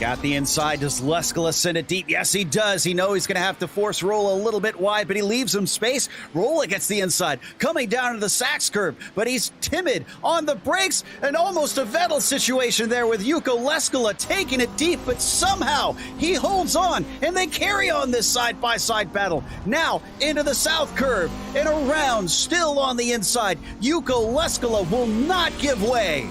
Got the inside. Does Leskola send it deep? Yes, he does. He knows he's going to have to force Rolla a little bit wide, but he leaves him space. Rolla gets the inside, coming down to the Sachs curve, but he's timid on the brakes, and almost a Vettel situation there with Yuko Leskola taking it deep, but somehow he holds on, and they carry on this side-by-side battle. Now into the south curve, and around, still on the inside. Yuko Leskola will not give way.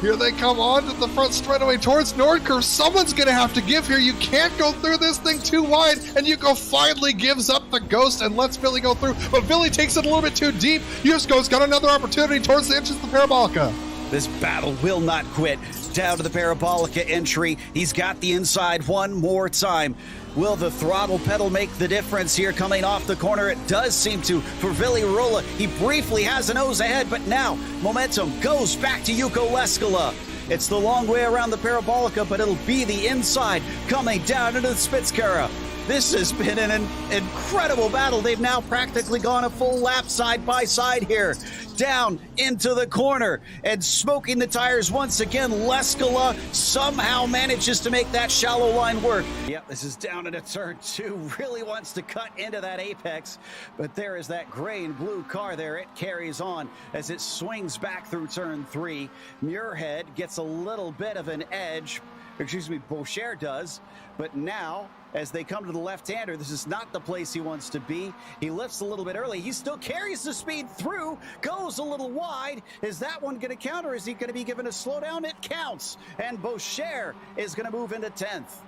Here they come on to the front straightaway towards Nord Curve. Someone's going to have to give here. You can't go through this thing too wide. And Yuko finally gives up the ghost and lets Billy go through. But Billy takes it a little bit too deep. Yusko's got another opportunity towards the entrance of the Parabolica. This battle will not quit. Down to the Parabolica entry. He's got the inside one more time. Will the throttle pedal make the difference here coming off the corner? It does seem to for Vili Rolla. He briefly has a nose ahead, but now momentum goes back to Yuko Leskola. It's the long way around the Parabolica, but it'll be the inside coming down into the Spitzkara. This has been an incredible battle. They've now practically gone a full lap side by side here. Down into the corner and smoking the tires once again. Leskola somehow manages to make that shallow line work. Yep, this is down into turn 2. Really wants to cut into that apex, but there is that gray and blue car there. It carries on as it swings back through turn 3. Muirhead gets a little bit of an edge. Excuse me, Boucher does, but now as they come to the left-hander, this is not the place he wants to be. He lifts a little bit early. He still carries the speed through, goes a little wide. Is that one going to count, or is he going to be given a slowdown? It counts, and Boucher is going to move into 10th.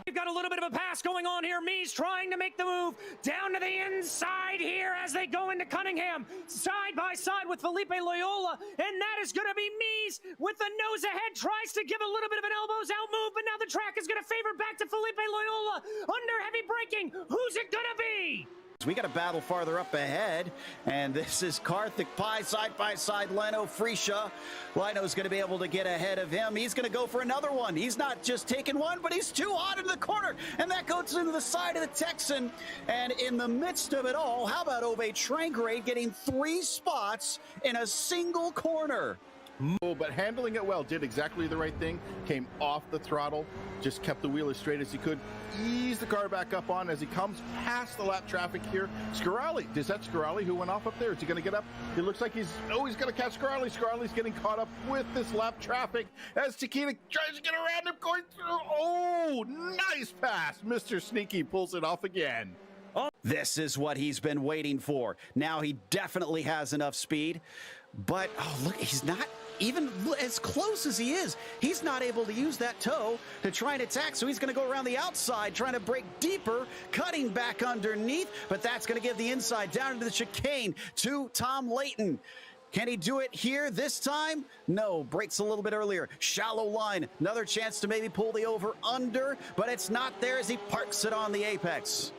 You've got a little bit of a pass going on here. Mies trying to make the move down to the inside here as they go into Cunningham. Side by side with Felipe Loyola. And that is going to be Mies with the nose ahead. Tries to give a little bit of an elbows out move. But now the track is going to favor back to Felipe Loyola. Under heavy braking. Who's it going to be? We got a battle farther up ahead, and this is Karthik Pai side by side Lino Frisha. Lino's going to be able to get ahead of him. He's going to go for another one. He's not just taking one, but he's too hot into the corner, and that goes into the side of the Texan. And in the midst of it all, how about Ove Trangray getting 3 spots in a single corner? But handling it well, did exactly the right thing, came off the throttle, just kept the wheel as straight as he could, ease the car back up on as he comes past the lap traffic here. Scarali, is that Scarali who went off up there? Is he going to get up? It looks like he's going to catch Scarali. Scarali's getting caught up with this lap traffic as Chiquita tries to get around him going through. Oh, nice pass. Mr. Sneaky pulls it off again. This is what he's been waiting for. Now he definitely has enough speed, but oh, look, he's not even as close as he is. He's not able to use that toe to try and attack, so he's going to go around the outside, trying to break deeper, cutting back underneath, but that's going to give the inside down into the chicane to Tom Layton. Can he do it here this time? No, breaks a little bit earlier. Shallow line, another chance to maybe pull the over-under, but it's not there as he parks it on the apex.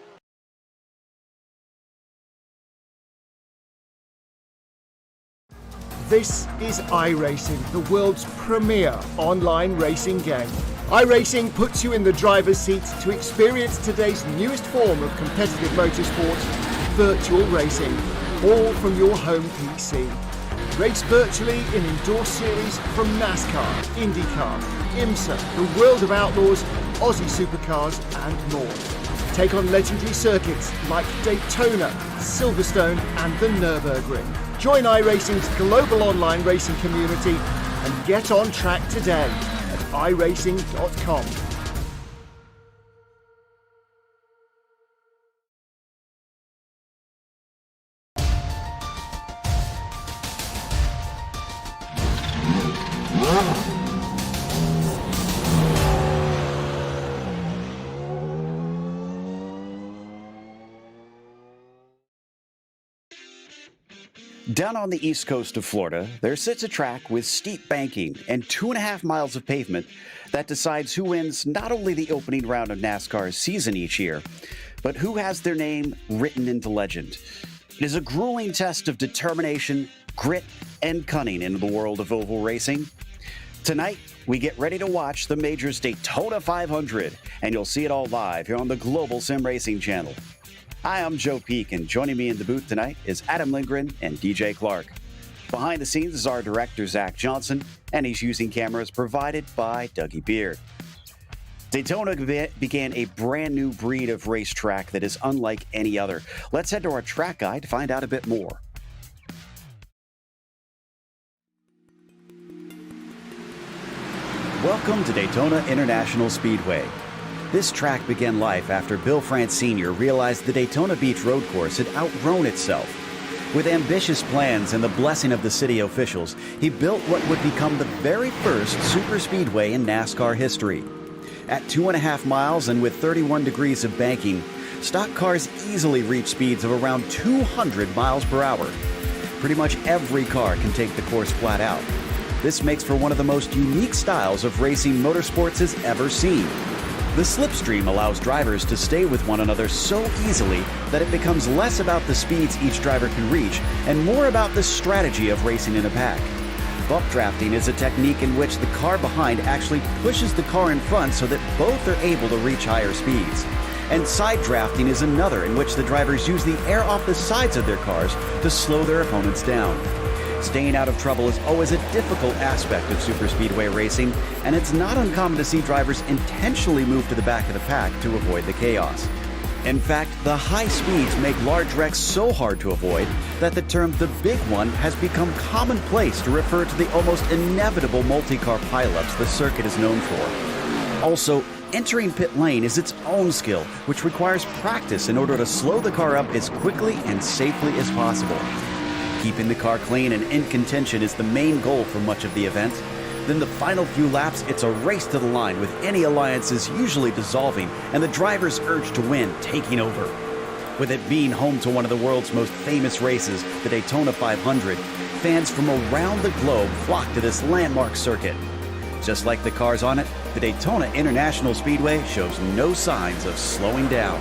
This is iRacing, the world's premier online racing game. iRacing puts you in the driver's seat to experience today's newest form of competitive motorsport, virtual racing, all from your home PC. Race virtually in indoor series from NASCAR, IndyCar, IMSA, the World of Outlaws, Aussie Supercars and more. Take on legendary circuits like Daytona, Silverstone and the Nürburgring. Join iRacing's global online racing community and get on track today at iRacing.com. Down on the east coast of Florida, there sits a track with steep banking and 2.5 miles of pavement that decides who wins not only the opening round of NASCAR's season each year, but who has their name written into legend. It is a grueling test of determination, grit, and cunning in the world of oval racing. Tonight, we get ready to watch the Majors Daytona 500, and you'll see it all live here on the Global Sim Racing channel. Hi, I'm Joe Peak, and joining me in the booth tonight is Adam Lindgren and DJ Clark. Behind the scenes is our director, Zach Johnson, and he's using cameras provided by Dougie Beard. Daytona began a brand new breed of racetrack that is unlike any other. Let's head to our track guide to find out a bit more. Welcome to Daytona International Speedway. This track began life after Bill France Sr. realized the Daytona Beach road course had outgrown itself. With ambitious plans and the blessing of the city officials, he built what would become the very first superspeedway in NASCAR history. At 2.5 miles and with 31 degrees of banking, stock cars easily reach speeds of around 200 miles per hour. Pretty much every car can take the course flat out. This makes for one of the most unique styles of racing motorsports has ever seen. The slipstream allows drivers to stay with one another so easily that it becomes less about the speeds each driver can reach and more about the strategy of racing in a pack. Bump drafting is a technique in which the car behind actually pushes the car in front so that both are able to reach higher speeds. And side drafting is another in which the drivers use the air off the sides of their cars to slow their opponents down. Staying out of trouble is always a difficult aspect of superspeedway racing, and it's not uncommon to see drivers intentionally move to the back of the pack to avoid the chaos. In fact, the high speeds make large wrecks so hard to avoid that the term "the big one" has become commonplace to refer to the almost inevitable multi-car pileups the circuit is known for. Also, entering pit lane is its own skill, which requires practice in order to slow the car up as quickly and safely as possible. Keeping the car clean and in contention is the main goal for much of the event. Then the final few laps, it's a race to the line with any alliances usually dissolving and the driver's urge to win taking over. With it being home to one of the world's most famous races, the Daytona 500, fans from around the globe flock to this landmark circuit. Just like the cars on it, the Daytona International Speedway shows no signs of slowing down.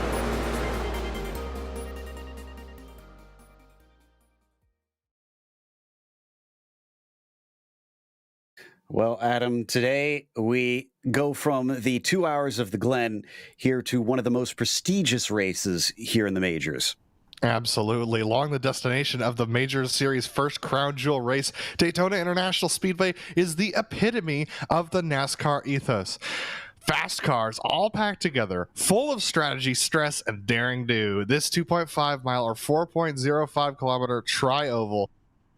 Well, Adam, today we go from the 2 hours of the Glen here to one of the most prestigious races here in the majors. Absolutely. Along the destination of the Majors Series first crown jewel race, Daytona International Speedway is the epitome of the NASCAR ethos. Fast cars all packed together, full of strategy, stress, and daring do. This 2.5 mile or 4.05 kilometer tri-oval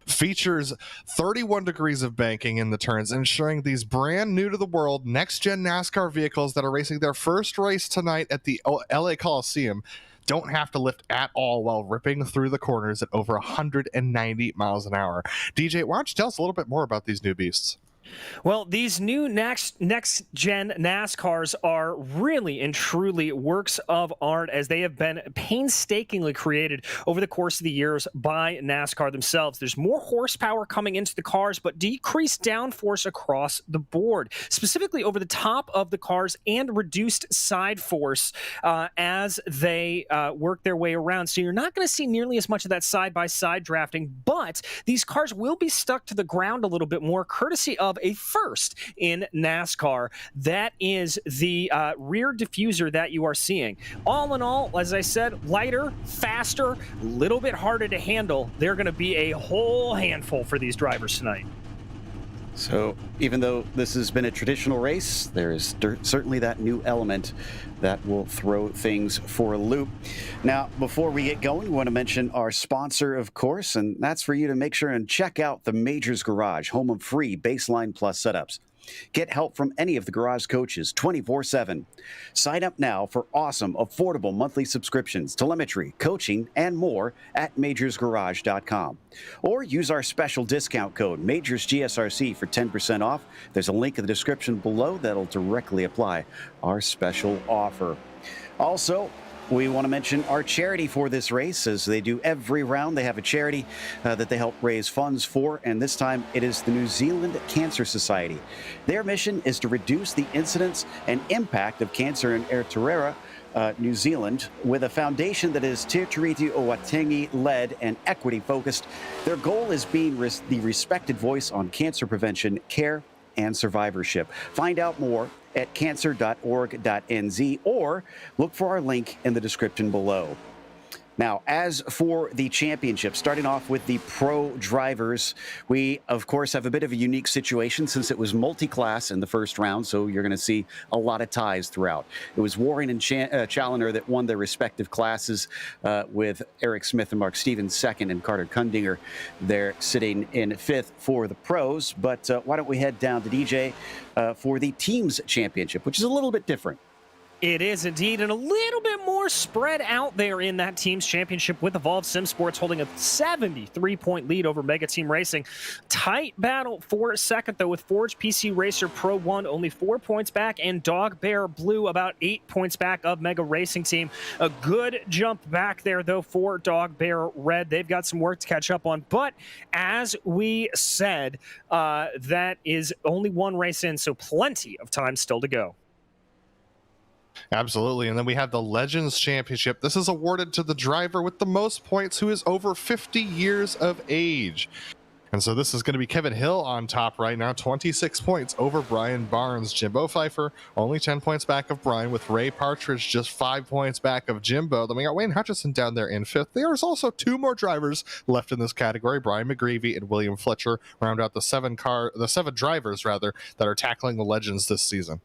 features 31 degrees of banking in the turns, ensuring these brand new to the world next-gen NASCAR vehicles that are racing their first race tonight at the LA Coliseum don't have to lift at all while ripping through the corners at over 190 miles an hour. DJ, why don't you tell us a little bit more about these new beasts? Well, these new next-gen NASCARs are really and truly works of art, as they have been painstakingly created over the course of the years by NASCAR themselves. There's more horsepower coming into the cars, but decreased downforce across the board, specifically over the top of the cars, and reduced side force as they work their way around. So you're not going to see nearly as much of that side-by-side drafting, but these cars will be stuck to the ground a little bit more, courtesy of a first in NASCAR. That is the rear diffuser that you are seeing. All in all, as I said, lighter, faster, a little bit harder to handle. They're going to be a whole handful for these drivers tonight. So even though this has been a traditional race, there is certainly that new element that will throw things for a loop. Now, before we get going, we want to mention our sponsor, of course, and that's for you to make sure and check out the Majors Garage, home of free Baseline Plus setups. Get help from any of the garage coaches 24/7. Sign up now for awesome, affordable monthly subscriptions, telemetry, coaching, and more at majorsgarage.com. Or use our special discount code MajorsGSRC for 10% off. There's a link in the description below that'll directly apply our special offer. Also, we want to mention our charity for this race. As they do every round, they have a charity that they help raise funds for, and this time it is the New Zealand Cancer Society. Their mission is to reduce the incidence and impact of cancer in Aotearoa, New Zealand, with a foundation that is Te Tiriti o Wātangi led and equity focused. Their goal is being the respected voice on cancer prevention, care, and survivorship. Find out more at cancer.org.nz or look for our link in the description below. Now, as for the championship, starting off with the pro drivers, we, of course, have a bit of a unique situation since it was multi-class in the first round, so you're going to see a lot of ties throughout. It was Warren and Challoner that won their respective classes, with Eric Smith and Mark Stevens second and Carter Kundinger there sitting in fifth for the pros. But why don't we head down to DJ for the teams championship, which is a little bit different. It is indeed, and a little bit more spread out there in that team's championship, with Evolve Sim Sports holding a 73-point lead over Mega Team Racing. Tight battle for second, though, with Forge PC Racer Pro 1 only 4 points back, and Dog Bear Blue about 8 points back of Mega Racing Team. A good jump back there, though, for Dog Bear Red. They've got some work to catch up on, but as we said, that is only one race in, so plenty of time still to go. Absolutely. And then we have the Legends Championship. This is awarded to the driver with the most points who is over 50 years of age. And so this is going to be Kevin Hill on top right now, 26 points over Brian Barnes. Jimbo Pfeiffer, only 10 points back of Brian, with Ray Partridge just 5 points back of Jimbo. Then we got Wayne Hutchison down there in fifth. There's also 2 more drivers left in this category. Brian McGreevy and William Fletcher round out the seven drivers that are tackling the Legends this season.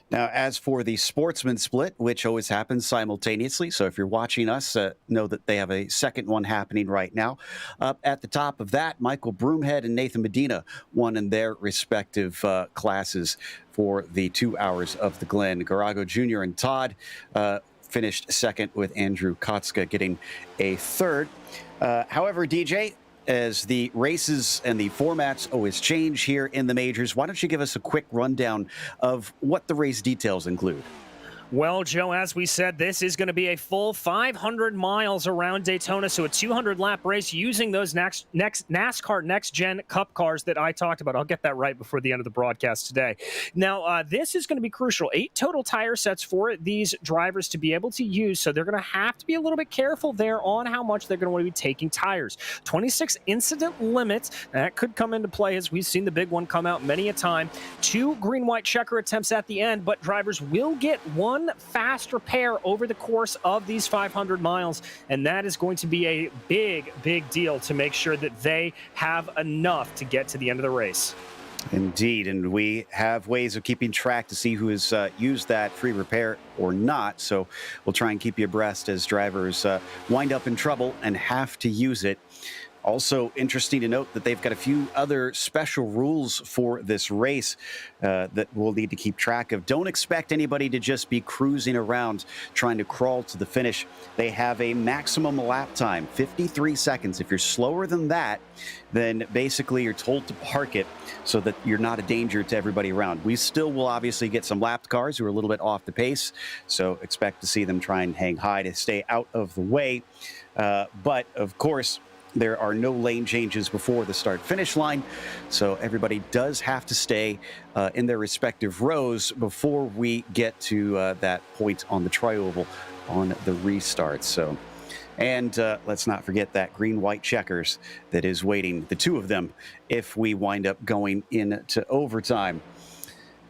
Now, as for the sportsman split, which always happens simultaneously, so if you're watching us, know that they have a second one happening right now. Up at the top of that, Michael Broomhead and Nathan Medina won in their respective classes for the 2 hours of the Glen. Garago Jr. and Todd finished second, with Andrew Kotska getting a third. However, DJ, as the races and the formats always change here in the majors, why don't you give us a quick rundown of what the race details include? Well, Joe, as we said, this is going to be a full 500 miles around Daytona, so a 200-lap race using those NASCAR Next-Gen Cup cars that I talked about. I'll get that right before the end of the broadcast today. Now, this is going to be crucial. 8 total tire sets for these drivers to be able to use, so they're going to have to be a little bit careful there on how much they're going to want to be taking tires. 26 incident limits. That could come into play, as we've seen the big one come out many a time. 2 green-white checker attempts at the end, but drivers will get one fast repair over the course of these 500 miles, and that is going to be a big deal to make sure that they have enough to get to the end of the race. Indeed, and we have ways of keeping track to see who has used that free repair or not, so we'll try and keep you abreast as drivers wind up in trouble and have to use it. Also interesting to note that they've got a few other special rules for this race that we'll need to keep track of. Don't expect anybody to just be cruising around trying to crawl to the finish. They have a maximum lap time, 53 seconds. If you're slower than that, then basically you're told to park it so that you're not a danger to everybody around. We still will obviously get some lapped cars who are a little bit off the pace, so expect to see them try and hang high to stay out of the way. But of course, there are no lane changes before the start-finish line, so everybody does have to stay in their respective rows before we get to that point on the tri-oval on the restart. So, and let's not forget that green-white checkers that is waiting, the 2 of them, if we wind up going into overtime.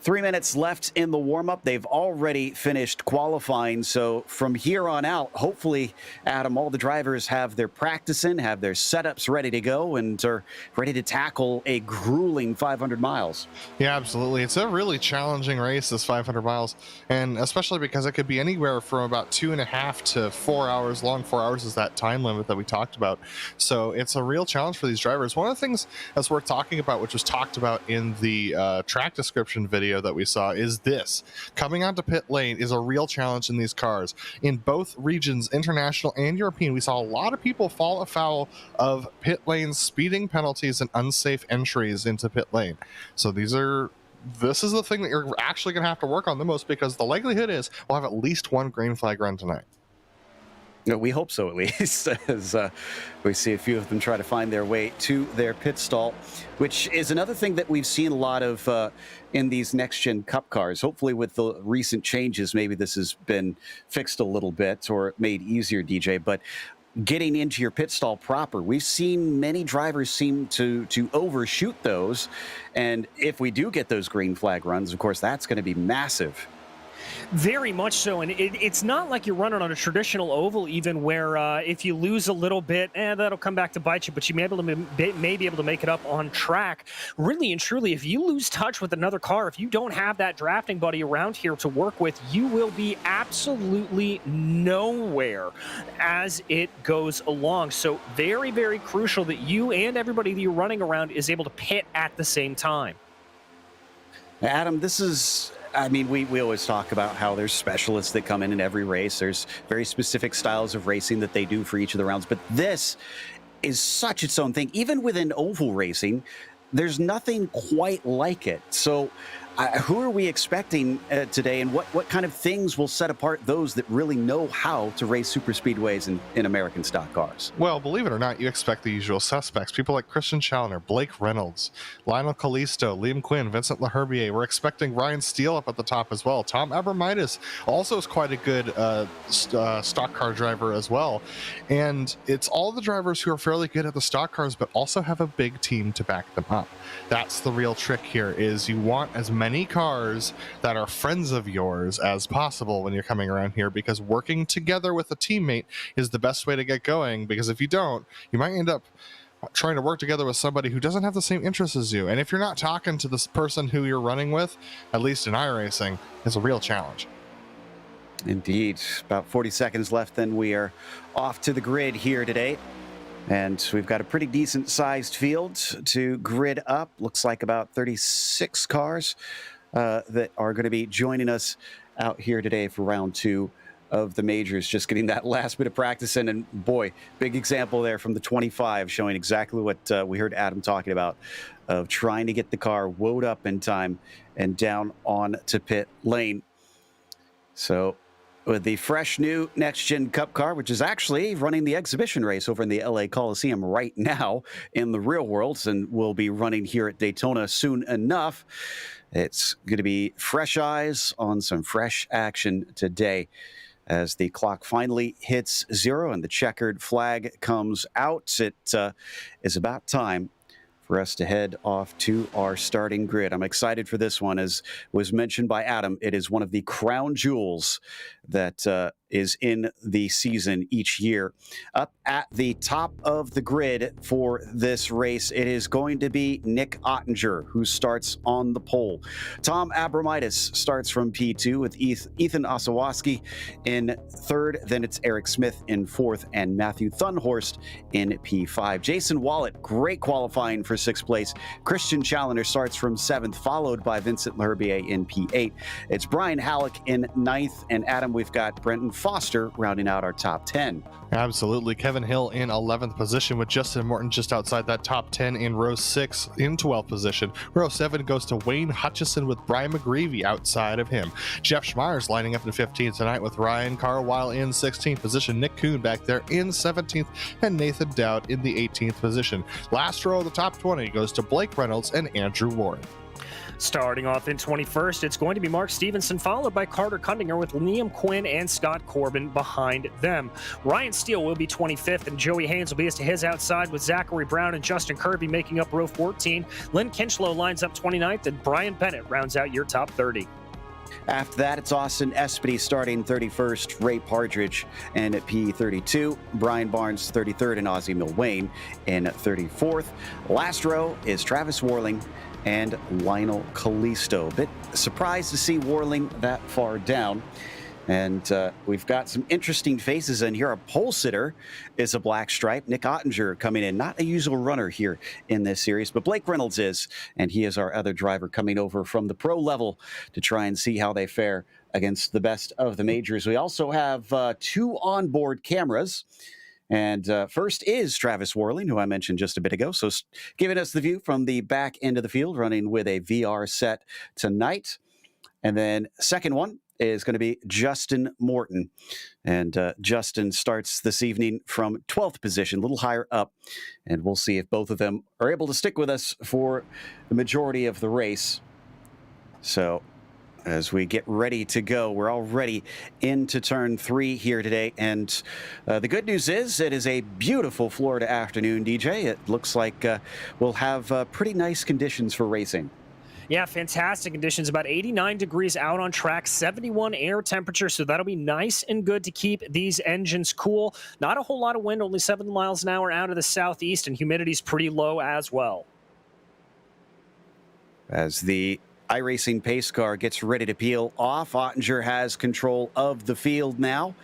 3 minutes left in the warm-up. They've already finished qualifying. So from here on out, hopefully, Adam, all the drivers have their practice in, have their setups ready to go, and are ready to tackle a grueling 500 miles. Yeah, absolutely. It's a really challenging race, this 500 miles, and especially because it could be anywhere from about 2.5 to 4 hours long. 4 hours is that time limit that we talked about. So it's a real challenge for these drivers. One of the things that's worth talking about, which was talked about in the track description video that we saw, is this. Coming onto pit lane is a real challenge in these cars. In both regions, international and European, we saw a lot of people fall afoul of pit lane speeding penalties and unsafe entries into pit lane. So this is the thing that you're actually going to have to work on the most, because the likelihood is we'll have at least one green flag run tonight. No, we hope so, at least, as we see a few of them try to find their way to their pit stall, which is another thing that we've seen a lot of in these next-gen Cup cars. Hopefully with the recent changes, maybe this has been fixed a little bit or made easier, DJ, but getting into your pit stall proper, we've seen many drivers seem to overshoot those, and if we do get those green flag runs, of course, that's going to be massive. Very much so, and it's not like you're running on a traditional oval, even where if you lose a little bit, that'll come back to bite you. But you may be able to make it up on track. Really and truly, if you lose touch with another car, if you don't have that drafting buddy around here to work with, you will be absolutely nowhere as it goes along. So very, very crucial that you and everybody that you're running around is able to pit at the same time. Adam, this is... I mean, we always talk about how there's specialists that come in every race. There's very specific styles of racing that they do for each of the rounds. But this is such its own thing. Even within oval racing, there's nothing quite like it. So who are we expecting today, and what kind of things will set apart those that really know how to race super speedways in American stock cars? Well, believe it or not, you expect the usual suspects. People like Christian Challoner, Blake Reynolds, Lionel Kalisto, Liam Quinn, Vincent Laherbier. We're expecting Ryan Steele up at the top as well. Tom Abramitis also is quite a good stock car driver as well. And it's all the drivers who are fairly good at the stock cars, but also have a big team to back them up. That's the real trick here, is you want as many cars that are friends of yours as possible when you're coming around here, because working together with a teammate is the best way to get going, because if you don't, you might end up trying to work together with somebody who doesn't have the same interests as you. And if you're not talking to this person who you're running with, at least in iRacing, it's a real challenge. Indeed. About 40 seconds left, then we are off to the grid here today. And we've got a pretty decent sized field to grid up. Looks like about 36 cars that are going to be joining us out here today for round 2 of the majors. Just getting that last bit of practice in. And boy, big example there from the 25, showing exactly what we heard Adam talking about, of trying to get the car woed up in time and down on to pit lane. So with the fresh new next-gen Cup car, which is actually running the exhibition race over in the LA Coliseum right now in the real world, and will be running here at Daytona soon enough. It's going to be fresh eyes on some fresh action today as the clock finally hits 0 and the checkered flag comes out. It is about time for us to head off to our starting grid. I'm excited for this one. As was mentioned by Adam, it is one of the crown jewels that is in the season each year. Up at the top of the grid for this race, it is going to be Nick Ottinger, who starts on the pole. Tom Abramitis starts from P2 with Ethan Osawoski in 3rd. Then it's Eric Smith in 4th and Matthew Thunhorst in P5. Jason Wallet, great qualifying for 6th place. Christian Challoner starts from 7th, followed by Vincent Laherbier in P8. It's Brian Halleck in 9th, and Adam, we've got Brenton Foster rounding out our top 10. Absolutely. Kevin Hill in 11th position, with Justin Morton just outside that top 10 in row 6 in 12th position. Row 7 goes to Wayne Hutchison with Brian McGreevy outside of him. Jeff Schmeyer's lining up in 15th tonight with Ryan Carwile in 16th position. Nick Kuhn back there in 17th, and Nathan Dowd in the 18th position. Last row of the top 20 goes to Blake Reynolds and Andrew Warren. Starting off in 21st, it's going to be Mark Stevenson, followed by Carter Kundinger with Liam Quinn and Scott Corbin behind them. Ryan Steele will be 25th, and Joey Haynes will be to his outside, with Zachary Brown and Justin Kirby making up row 14. Lynn Kinchlow lines up 29th, and Brian Bennett rounds out your top 30. After that, it's Austin Espedy starting 31st, Ray Partridge in P32, Brian Barnes 33rd, and Ozzie Milwane in 34th. Last row is Travis Warling and Lionel Kalisto. A bit surprised to see Warling that far down. And we've got some interesting faces in here. A pole sitter is a black stripe. Nick Ottinger coming in, not a usual runner here in this series, but Blake Reynolds is, and he is our other driver coming over from the pro level to try and see how they fare against the best of the majors. We also have 2 onboard cameras. And first is Travis Warling, who I mentioned just a bit ago. So giving us the view from the back end of the field, running with a VR set tonight. And then second one is going to be Justin Morton. And Justin starts this evening from 12th position, a little higher up. And we'll see if both of them are able to stick with us for the majority of the race. So as we get ready to go, we're already into turn 3 here today. And the good news is it is a beautiful Florida afternoon, DJ. It looks like we'll have pretty nice conditions for racing. Yeah, fantastic conditions. About 89 degrees out on track, 71 air temperature, so that'll be nice and good to keep these engines cool. Not a whole lot of wind, only 7 miles an hour out of the southeast, and humidity's pretty low as well. As the iRacing pace car gets ready to peel off, Ottinger has control of the field now.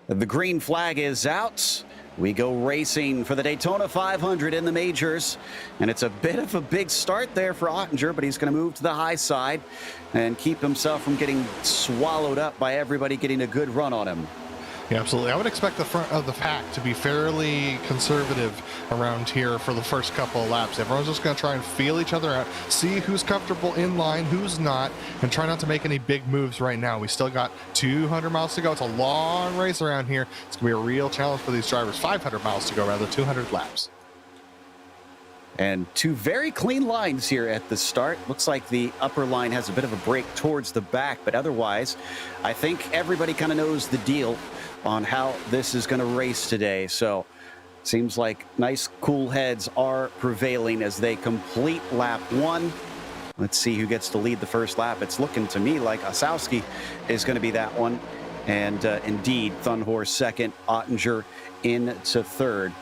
The green flag is out. We go racing for the Daytona 500 in the majors, and it's a bit of a big start there for Ottinger, but he's going to move to the high side and keep himself from getting swallowed up by everybody getting a good run on him. Yeah, absolutely. I would expect the front of the pack to be fairly conservative around here for the first couple of laps. Everyone's just going to try and feel each other out, see who's comfortable in line, who's not, and try not to make any big moves right now. We still got 200 miles to go. It's a long race around here. It's going to be a real challenge for these drivers. 500 miles to go, rather, 200 laps. And two very clean lines here at the start. Looks like the upper line has a bit of a break towards the back, but otherwise, I think everybody kind of knows the deal on how this is going to race today. So seems like nice cool heads are prevailing as they complete lap one. Let's see who gets to lead the first lap. It's looking to me like Osowski is going to be that one. And indeed, Thunhorse second, Ottinger into third.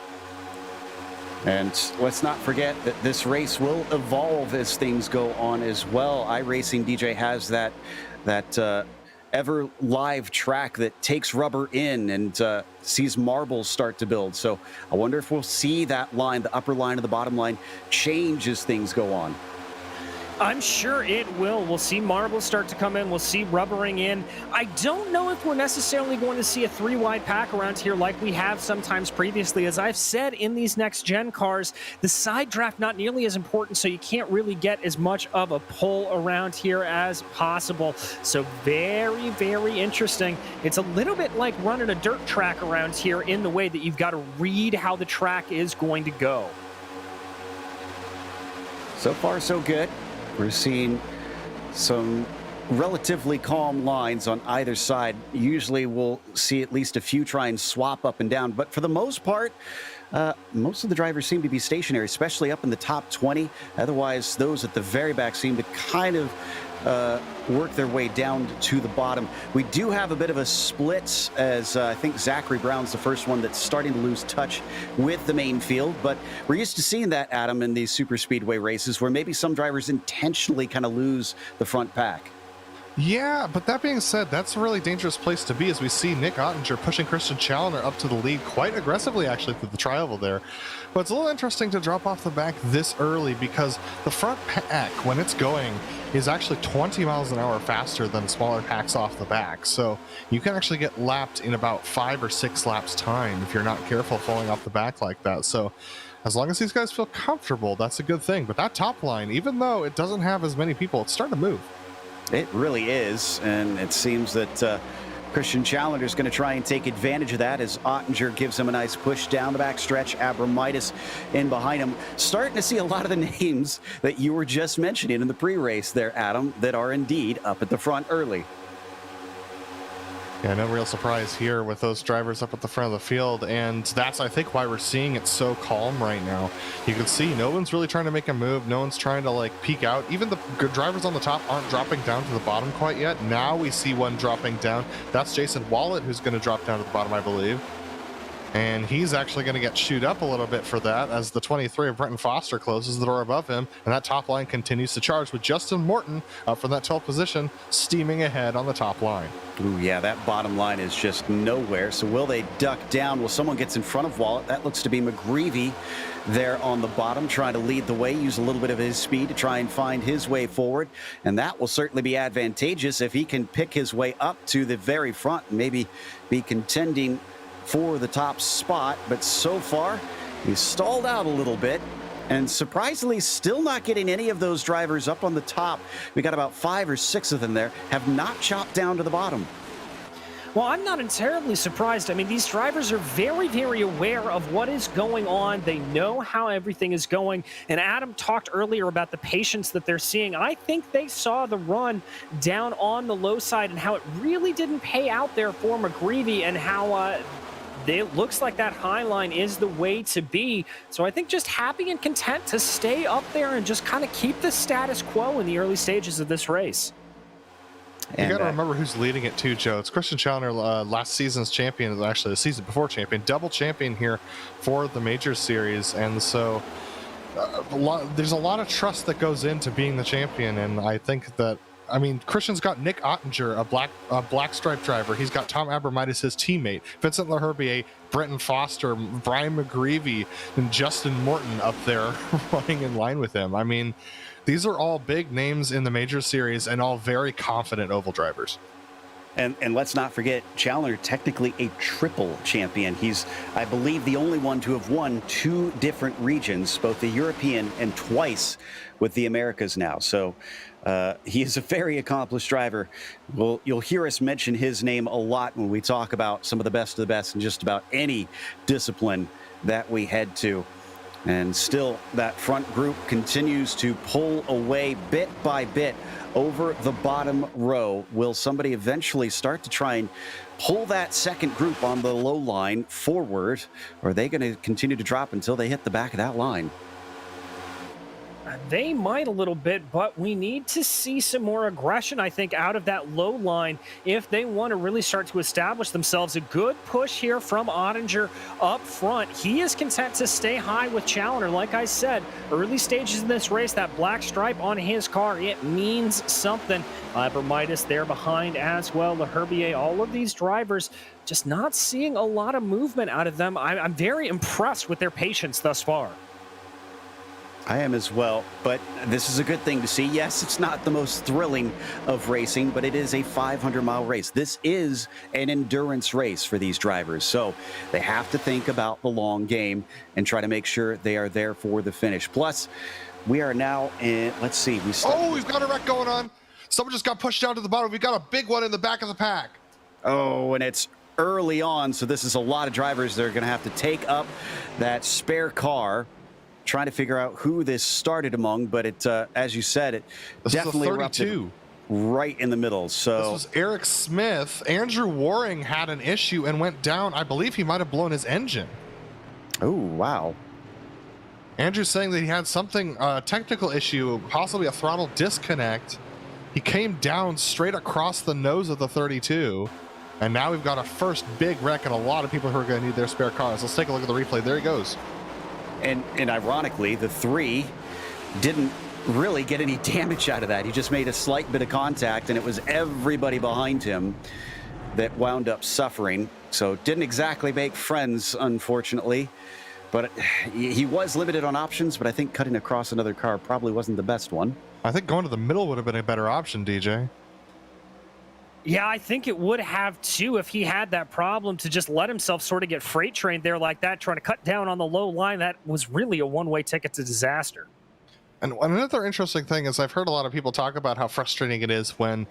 And let's not forget that this race will evolve as things go on as well. iRacing DJ has that ever live track that takes rubber in and sees marbles start to build. So I wonder if we'll see that line, the upper line and the bottom line, change as things go on. I'm sure it will. We'll see marbles start to come in. We'll see rubbering in. I don't know if we're necessarily going to see a 3-wide pack around here like we have sometimes previously. As I've said, in these next-gen cars, the side draft not nearly as important, so you can't really get as much of a pull around here as possible. So very, very interesting. It's a little bit like running a dirt track around here in the way that you've got to read how the track is going to go. So far, so good. We're seeing some relatively calm lines on either side. Usually we'll see at least a few try and swap up and down, but for the most part, most of the drivers seem to be stationary, especially up in the top 20. Otherwise, those at the very back seem to kind of work their way down to the bottom. We do have a bit of a split as I think Zachary Brown's the first one that's starting to lose touch with the main field, but we're used to seeing that, Adam, in these super speedway races where maybe some drivers intentionally kind of lose the front pack. Yeah, but that being said, that's a really dangerous place to be as we see Nick Ottinger pushing Christian Challoner up to the lead quite aggressively, actually, through the tri-oval there. But it's a little interesting to drop off the back this early because the front pack, when it's going, is actually 20 miles an hour faster than smaller packs off the back. So you can actually get lapped in about 5 or 6 laps time if you're not careful falling off the back like that. So as long as these guys feel comfortable, that's a good thing. But that top line, even though it doesn't have as many people, it's starting to move. It really is, and it seems that Christian Challoner is going to try and take advantage of that as Ottinger gives him a nice push down the back stretch. Abramitis in behind him. Starting to see a lot of the names that you were just mentioning in the pre-race there, Adam, that are indeed up at the front early. Yeah, no real surprise here with those drivers up at the front of the field, and that's, I think, why we're seeing it so calm right now. You can see no one's really trying to make a move. No one's trying to, like, peek out. Even the good drivers on the top aren't dropping down to the bottom quite yet. Now we see one dropping down. That's Jason Wallet who's going to drop down to the bottom, I believe. And he's actually going to get chewed up a little bit for that as the 23 of Brenton Foster closes the door above him. And that top line continues to charge with Justin Morton up from that 12th position, steaming ahead on the top line. Ooh, yeah, that bottom line is just nowhere. So will they duck down? Well, someone gets in front of Wallet. That looks to be McGreevy there on the bottom, trying to lead the way, use a little bit of his speed to try and find his way forward. And that will certainly be advantageous if he can pick his way up to the very front and maybe be contending for the top spot. But so far, he's stalled out a little bit. And surprisingly, still not getting any of those drivers up on the top. We got about 5 or 6 of them there, have not chopped down to the bottom. Well, I'm not terribly surprised. I mean, these drivers are very, very aware of what is going on. They know how everything is going. And Adam talked earlier about the patience that they're seeing. I think they saw the run down on the low side and how it really didn't pay out there for McGreevy and how it looks like that high line is the way to be. So I think just happy and content to stay up there and just kind of keep the status quo in the early stages of this race. You got to remember who's leading it too, Joe. It's Christian Challenger, last season's champion, actually the season before champion, double champion here for the Major Series. And so there's a lot of trust that goes into being the champion. And I think that, I mean, Christian's got Nick Ottinger, a black stripe driver. He's got Tom Abramitis, his teammate, Vincent Laherbier, Brenton Foster, Brian McGreevy, and Justin Morton up there running in line with him. I mean, these are all big names in the Major Series and all very confident oval drivers. And let's not forget, Challenger, technically a triple champion. He's, I believe, the only one to have won 2 different regions, both the European and twice with the Americas now. So he is a very accomplished driver. You'll hear us mention his name a lot when we talk about some of the best in just about any discipline that we head to. And still, that front group continues to pull away bit by bit over the bottom row. Will somebody eventually start to try and pull that second group on the low line forward? Or are they going to continue to drop until they hit the back of that line? They might a little bit, but we need to see some more aggression, I think, out of that low line if they want to really start to establish themselves. A good push here from Ottinger up front. He is content to stay high with Challenger. Like I said, early stages in this race, that black stripe on his car, it means something. Abramitis there behind as well. Laherbier, all of these drivers, just not seeing a lot of movement out of them. I'm very impressed with their patience thus far. I am as well, but this is a good thing to see. Yes, it's not the most thrilling of racing, but it is a 500-mile race. This is an endurance race for these drivers, so they have to think about the long game and try to make sure they are there for the finish. Plus, we are now in, let's see. We've got a wreck going on. Someone just got pushed down to the bottom. We've got a big one in the back of the pack. Oh, and it's early on, so this is a lot of drivers that are going to have to take up that spare car. Trying to figure out who this started among, but it, as you said, it this definitely is erupted right in the middle. So this was Eric Smith. Andrew Waring had an issue and went down. I believe he might have blown his engine. Oh, wow. Andrew's saying that he had something, technical issue, possibly a throttle disconnect. He came down straight across the nose of the 32. And now we've got a first big wreck and a lot of people who are going to need their spare cars. Let's take a look at the replay. There he goes. And ironically, the 3 didn't really get any damage out of that. He just made a slight bit of contact, and it was everybody behind him that wound up suffering. So didn't exactly make friends, unfortunately. But he was limited on options, but I think cutting across another car probably wasn't the best one. I think going to the middle would have been a better option, DJ. Yeah, I think it would have too if he had that problem to just let himself sort of get freight trained there like that, trying to cut down on the low line. That was really a one-way ticket to disaster. And another interesting thing is I've heard a lot of people talk about how frustrating it is when,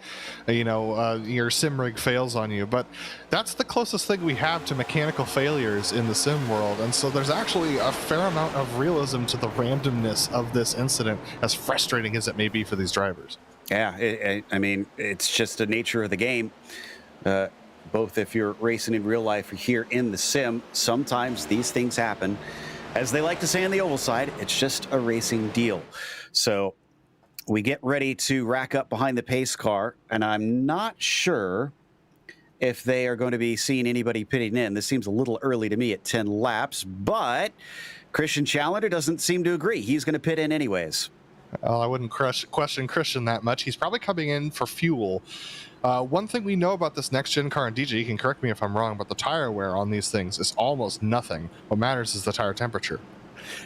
your sim rig fails on you. But that's the closest thing we have to mechanical failures in the sim world. And so there's actually a fair amount of realism to the randomness of this incident, as frustrating as it may be for these drivers. Yeah, I mean, it's just the nature of the game. Both if you're racing in real life or here in the sim, sometimes these things happen. As they like to say on the oval side, it's just a racing deal. So we get ready to rack up behind the pace car, and I'm not sure if they are going to be seeing anybody pitting in. This seems a little early to me at 10 laps, but Christian Challenger doesn't seem to agree. He's going to pit in anyways. I wouldn't question Christian that much. He's probably coming in for fuel. One thing we know about this next-gen car, and DJ, you can correct me if I'm wrong, but the tire wear on these things is almost nothing. What matters is the tire temperature.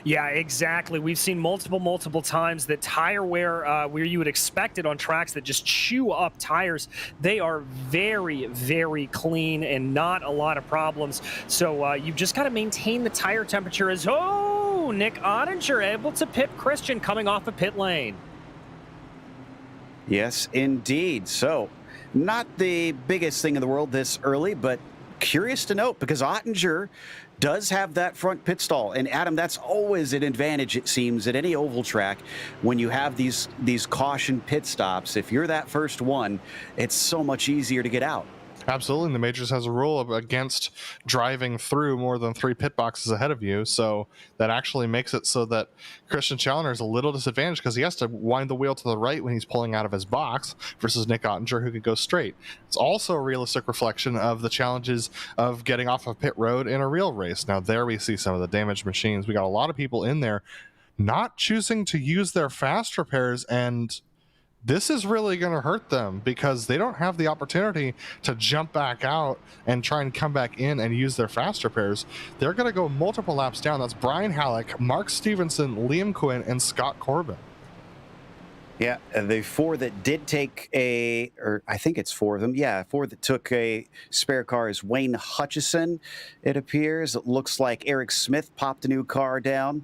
Yeah, exactly. We've seen multiple times that tire wear, where you would expect it on tracks that just chew up tires, they are very, very clean and not a lot of problems. So you've just got to maintain the tire temperature as, Nick Ottinger able to pit Christian coming off a pit lane. Yes, indeed. So not the biggest thing in the world this early, but curious to note because Ottinger does have that front pit stall. And Adam, that's always an advantage, it seems, at any oval track when you have these caution pit stops. If you're that first one, it's so much easier to get out. Absolutely. And the Majors has a rule against driving through more than 3 pit boxes ahead of you. So that actually makes it so that Christian Challener is a little disadvantaged because he has to wind the wheel to the right when he's pulling out of his box versus Nick Ottinger, who could go straight. It's also a realistic reflection of the challenges of getting off of pit road in a real race. Now, there we see some of the damaged machines. We got a lot of people in there not choosing to use their fast repairs, and this is really going to hurt them because they don't have the opportunity to jump back out and try and come back in and use their fast repairs. They're going to go multiple laps down. That's Brian Halleck, Mark Stevenson, Liam Quinn, and Scott Corbin. Yeah, the 4 that did take or I think it's 4 of them. Yeah, 4 that took a spare car is Wayne Hutchison, it appears. It looks like Eric Smith popped a new car down.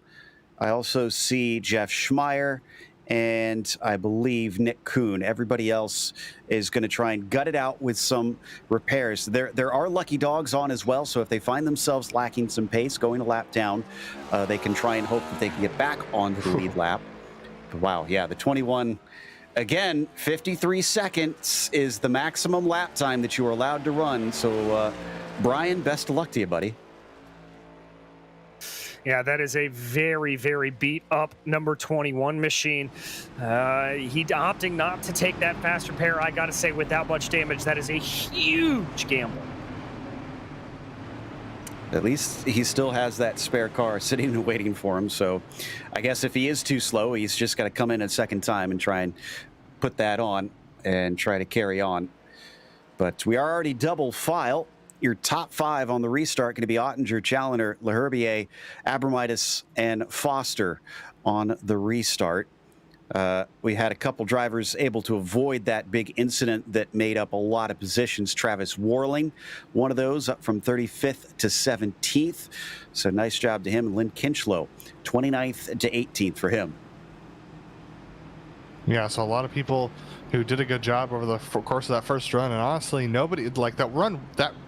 I also see Jeff Schmeier and I believe Nick Kuhn. Everybody else is going to try and gut it out with some repairs. There are lucky dogs on as well, so if they find themselves lacking some pace going a lap down, they can try and hope that they can get back onto the lead lap. But wow, yeah, the 21, again, 53 seconds is the maximum lap time that you are allowed to run. So, Brian, best of luck to you, buddy. Yeah, that is a very, very beat up number 21 machine. He opting not to take that fast repair. I got to say, without much damage, that is a huge gamble. At least he still has that spare car sitting and waiting for him. So I guess if he is too slow, he's just got to come in a second time and try and put that on and try to carry on. But we are already double file. Your top 5 on the restart going to be Ottinger, Challener, Leherbier, Abramitis, and Foster on the restart. We had a couple drivers able to avoid that big incident that made up a lot of positions. Travis Warling, one of those, up from 35th to 17th. So nice job to him. And Lynn Kinchlow, 29th to 18th for him. Yeah, so a lot of people who did a good job over the course of that first run, and honestly, nobody, like that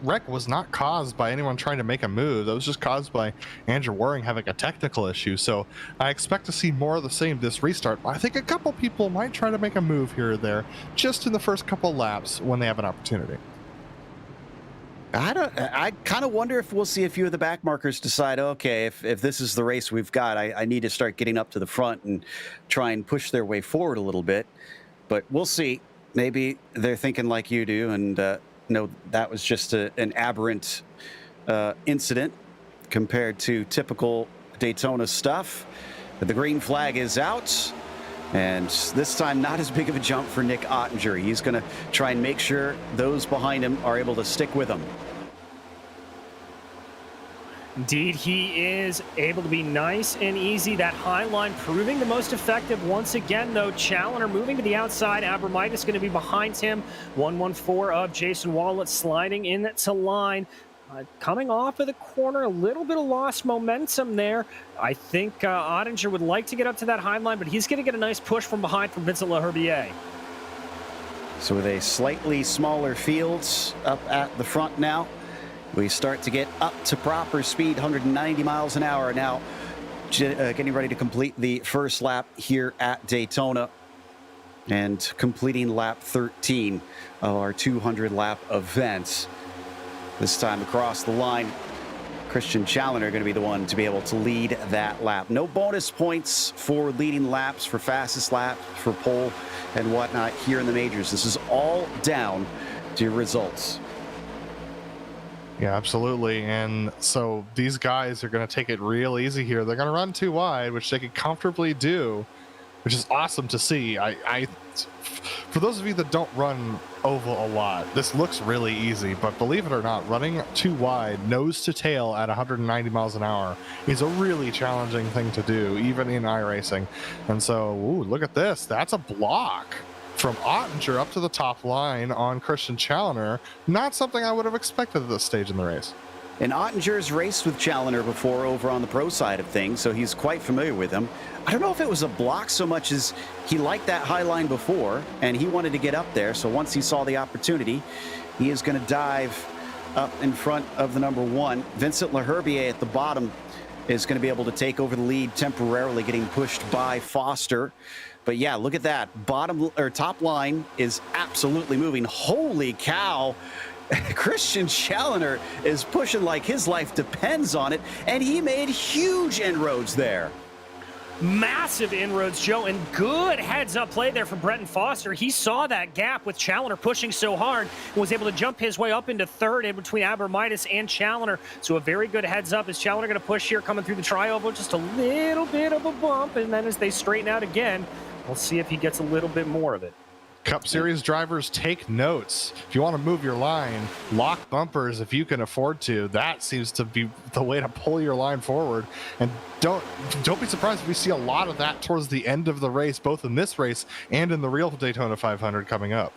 wreck was not caused by anyone trying to make a move. That was just caused by Andrew Waring having a technical issue. So I expect to see more of the same this restart. I think a couple people might try to make a move here or there just in the first couple laps when they have an opportunity. I kind of wonder if we'll see a few of the back markers decide, okay, if this is the race we've got, I need to start getting up to the front and try and push their way forward a little bit. But we'll see. Maybe they're thinking like you do, and no, that was just an aberrant incident compared to typical Daytona stuff. But the green flag is out, and this time not as big of a jump for Nick Ottinger. He's going to try and make sure those behind him are able to stick with him. Indeed, he is able to be nice and easy. That high line proving the most effective once again, though. Challener moving to the outside. Abramitis going to be behind him. 114 of Jason Wallet sliding into line. Coming off of the corner, a little bit of lost momentum there. I think Ottinger would like to get up to that high line, but he's going to get a nice push from behind from Vincent Leherbier. So with a slightly smaller fields up at the front now, we start to get up to proper speed, 190 miles an hour now, getting ready to complete the first lap here at Daytona and completing lap 13 of our 200-lap event. This time across the line, Christian Challener going to be the one to be able to lead that lap. No bonus points for leading laps, for fastest lap, for pole and whatnot here in the majors. This is all down to your results. Yeah, absolutely. And so these guys are going to take it real easy here. They're going to run too wide, which they could comfortably do, which is awesome to see. For those of you that don't run oval a lot, this looks really easy, but believe it or not, running too wide, nose to tail at 190 miles an hour is a really challenging thing to do, even in iRacing. And so, ooh, look at this. That's a block from Ottinger up to the top line on Christian Challener. Not something I would have expected at this stage in the race. And Ottinger's raced with Challener before over on the pro side of things, so he's quite familiar with him. I don't know if it was a block so much as he liked that high line before, and he wanted to get up there. So once he saw the opportunity, he is going to dive up in front of the number 1. Vincent Leherbier at the bottom is going to be able to take over the lead temporarily, getting pushed by Foster. But yeah, look at that. Top line is absolutely moving. Holy cow. Christian Challenger is pushing like his life depends on it, and he made huge inroads there. Massive inroads, Joe, and good heads-up play there from Bretton Foster. He saw that gap with Challenger pushing so hard and was able to jump his way up into third in between Abramitis and Challenger. So a very good heads-up. Is Challenger going to push here coming through the tri-oval? Just a little bit of a bump, and then as they straighten out again, we'll see if he gets a little bit more of it. Cup Series drivers, take notes. If you want to move your line, lock bumpers if you can afford to. That seems to be the way to pull your line forward. And don't be surprised if we see a lot of that towards the end of the race, both in this race and in the real Daytona 500 coming up.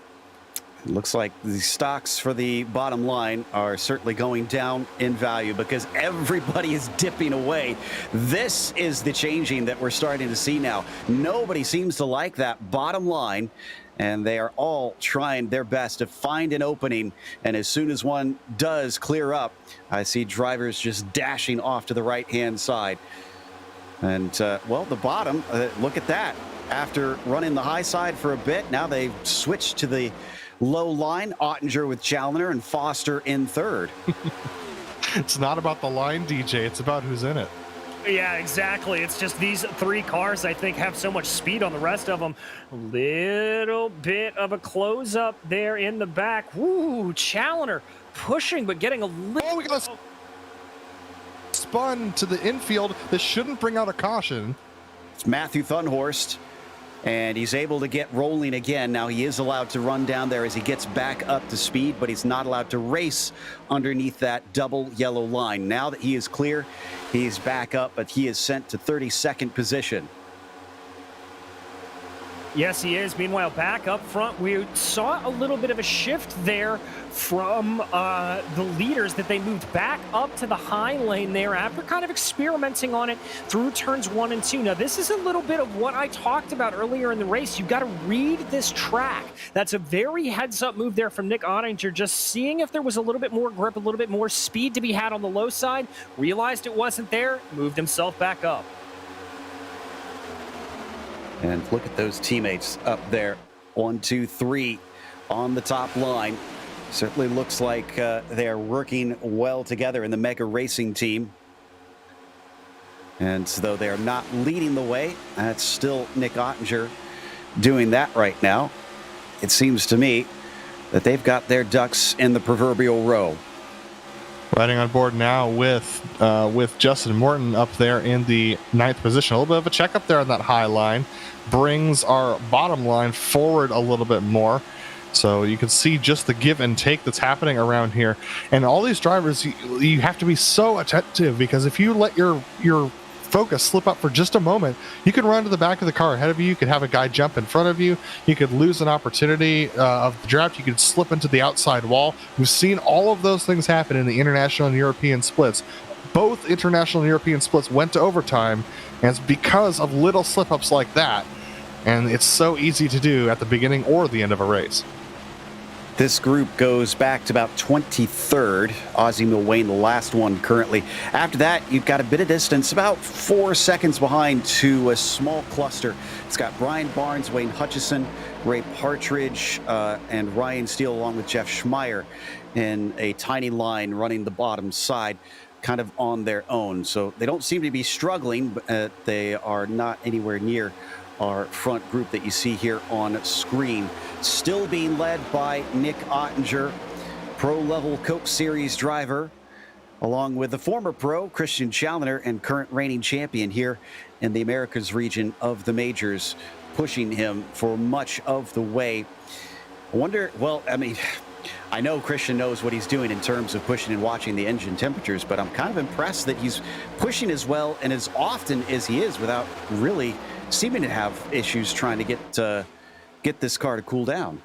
It looks like the stocks for the bottom line are certainly going down in value because everybody is dipping away. This is the changing that we're starting to see now. Nobody seems to like that bottom line, and they are all trying their best to find an opening. And as soon as one does clear up, I see drivers just dashing off to the right-hand side. And, well, the bottom, look at that. After running the high side for a bit, now they've switched to the low line. Ottinger with Challenger and Foster in third. It's not about the line, DJ. It's about who's in it. Yeah, exactly. It's just these three cars, I think, have so much speed on the rest of them. A little bit of a close-up there in the back. Woo, Challenger pushing, but getting a little... Oh, we got a spun to the infield. This shouldn't bring out a caution. It's Matthew Thunhorst, and he's able to get rolling again. Now he is allowed to run down there as he gets back up to speed, but he's not allowed to race underneath that double yellow line. Now that he is clear, he's back up, but he is sent to 32nd position. Yes, he is. Meanwhile, back up front, we saw a little bit of a shift there from the leaders, that they moved back up to the high lane there after kind of experimenting on it through turns 1 and 2. Now, this is a little bit of what I talked about earlier in the race. You've got to read this track. That's a very heads-up move there from Nick Ottinger, just seeing if there was a little bit more grip, a little bit more speed to be had on the low side, realized it wasn't there, moved himself back up. And look at those teammates up there. 1, 2, 3 on the top line. Certainly looks like they're working well together in the Mega Racing team. And though they're not leading the way, that's still Nick Ottinger doing that right now. It seems to me that they've got their ducks in the proverbial row. Riding on board now with Justin Morton up there in the 9th position. A little bit of a checkup there on that high line. Brings our bottom line forward a little bit more. So you can see just the give and take that's happening around here. And all these drivers, you have to be so attentive, because if you let your focus slip up for just a moment, you could run to the back of the car ahead of you. You could have a guy jump in front of you. You could lose an opportunity of the draft. You could slip into the outside wall. We've seen all of those things happen in the international and European splits. Both international and European splits went to overtime, and it's because of little slip-ups like that. And it's so easy to do at the beginning or the end of a race. This group goes back to about 23rd. Ozzie Milwain, the last one currently. After that, you've got a bit of distance, about 4 seconds behind, to a small cluster. It's got Brian Barnes, Wayne Hutchison, Ray Partridge, and Ryan Steele, along with Jeff Schmeier, in a tiny line running the bottom side, kind of on their own. So they don't seem to be struggling, but they are not anywhere near our front group that you see here on screen. Still being led by Nick Ottinger, pro-level Coke Series driver, along with the former pro Christian Challenger and current reigning champion here in the Americas region of the majors, pushing him for much of the way. I wonder, well, I mean, I know Christian knows what he's doing in terms of pushing and watching the engine temperatures, but I'm kind of impressed that he's pushing as well and as often as he is without really seeming to have issues trying to get this car to cool down.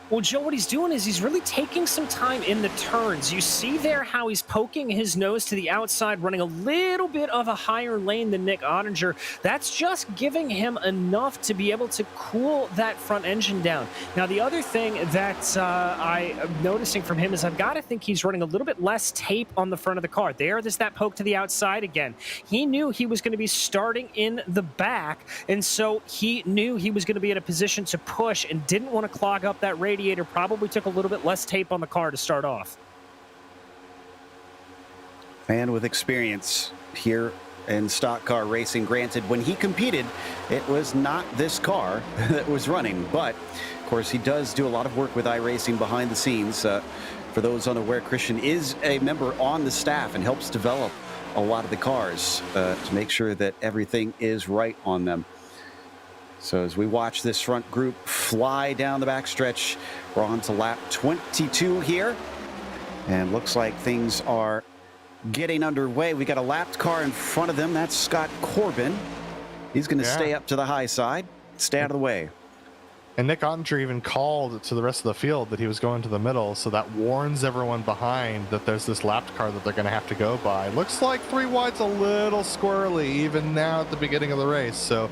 Well, Joe, what he's doing is he's really taking some time in the turns. You see there how he's poking his nose to the outside, running a little bit of a higher lane than Nick Ottinger. That's just giving him enough to be able to cool that front engine down. Now, the other thing that I'm noticing from him is I've got to think he's running a little bit less tape on the front of the car. There's that poke to the outside again. He knew he was going to be starting in the back, and so he knew he was going to be in a position to push and didn't want to clog up that radius radiator probably took a little bit less tape on the car to start off. Man with experience here in stock car racing. Granted, when he competed, it was not this car that was running, but of course he does do a lot of work with iRacing behind the scenes. For those unaware, Christian is a member on the staff and helps develop a lot of the cars to make sure that everything is right on them. So as we watch this front group fly down the backstretch, we're on to lap 22 here, and looks like things are getting underway. We got a lapped car in front of them. That's Scott Corbin. He's going to stay up to the high side, stay out of the way. And Nick Ottinger even called to the rest of the field that he was going to the middle, so that warns everyone behind that there's this lapped car that they're going to have to go by. Looks like 3 wide's a little squirrely even now at the beginning of the race, so